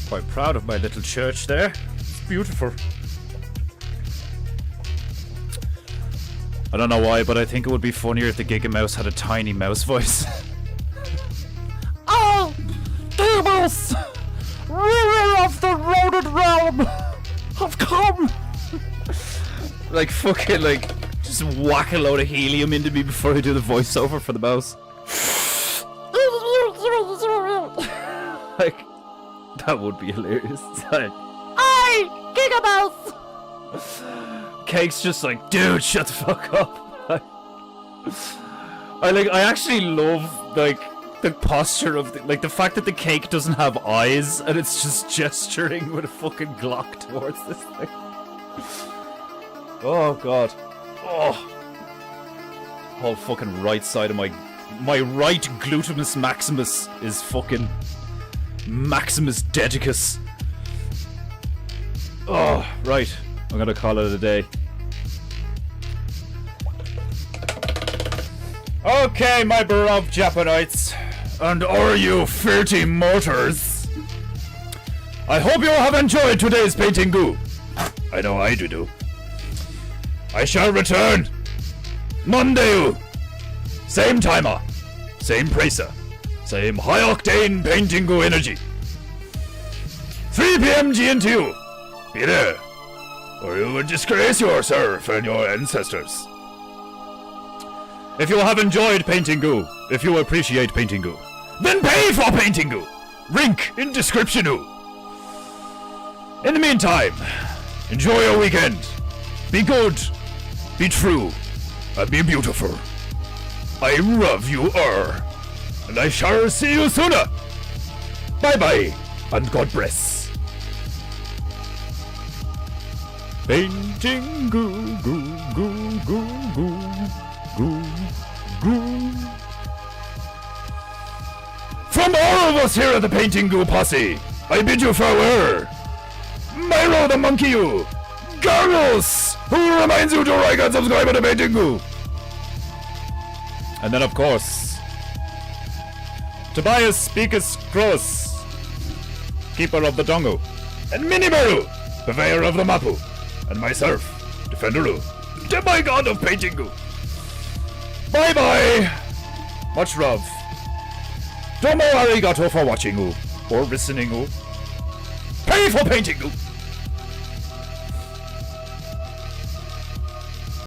Quite proud of my little church there. It's beautiful. I don't know why, but I think it would be funnier if the Giga Mouse had a tiny mouse voice. Oh! Giga Mouse! Ruler of the rodent realm! I've come! Like fucking like just whack a load of helium into me before I do the voiceover for the mouse. Like, that would be hilarious. It's like, "Aye, Giga Mouse!" Cake's just like, dude, shut the fuck up. I actually love like the posture of the fact that the cake doesn't have eyes and it's just gesturing with a fucking Glock towards this thing. Oh god. Oh. Whole fucking right side of my right glutamus maximus is fucking Maximus Dedicus. Oh, right. I'm gonna call it a day. Okay, my beloved Japanites, and all you filthy mortars. I hope you have enjoyed today's Paintingu. I know I do. I shall return Monday Same timer, same bracer, same high-octane paintingu energy. 3 p.m. GNTU. Be there, or you will disgrace yourself and your ancestors. If you have enjoyed Paintingu, if you appreciate Paintingu, then pay for Paintingu. Link in description. In the meantime, enjoy your weekend. Be good, be true, and be beautiful. I love you all, and I shall see you sooner. Bye bye, and God bless. Paintingu, goo, goo, goo, goo, goo, goo. From all of us here at the Paintingu Posse, I bid you farewell. Milo the Monkey You, Carlos, who reminds you to like and subscribe to Paintingu. And then of course, Tobias Speakus Cross, Keeper of the Dongo, and Minimaru, Purveyor of the Mapu, and myself, Defenderu, the my god of Paintingu. Bye bye. Much love. Domo arigato for watching or listening. Pay for Paintingu.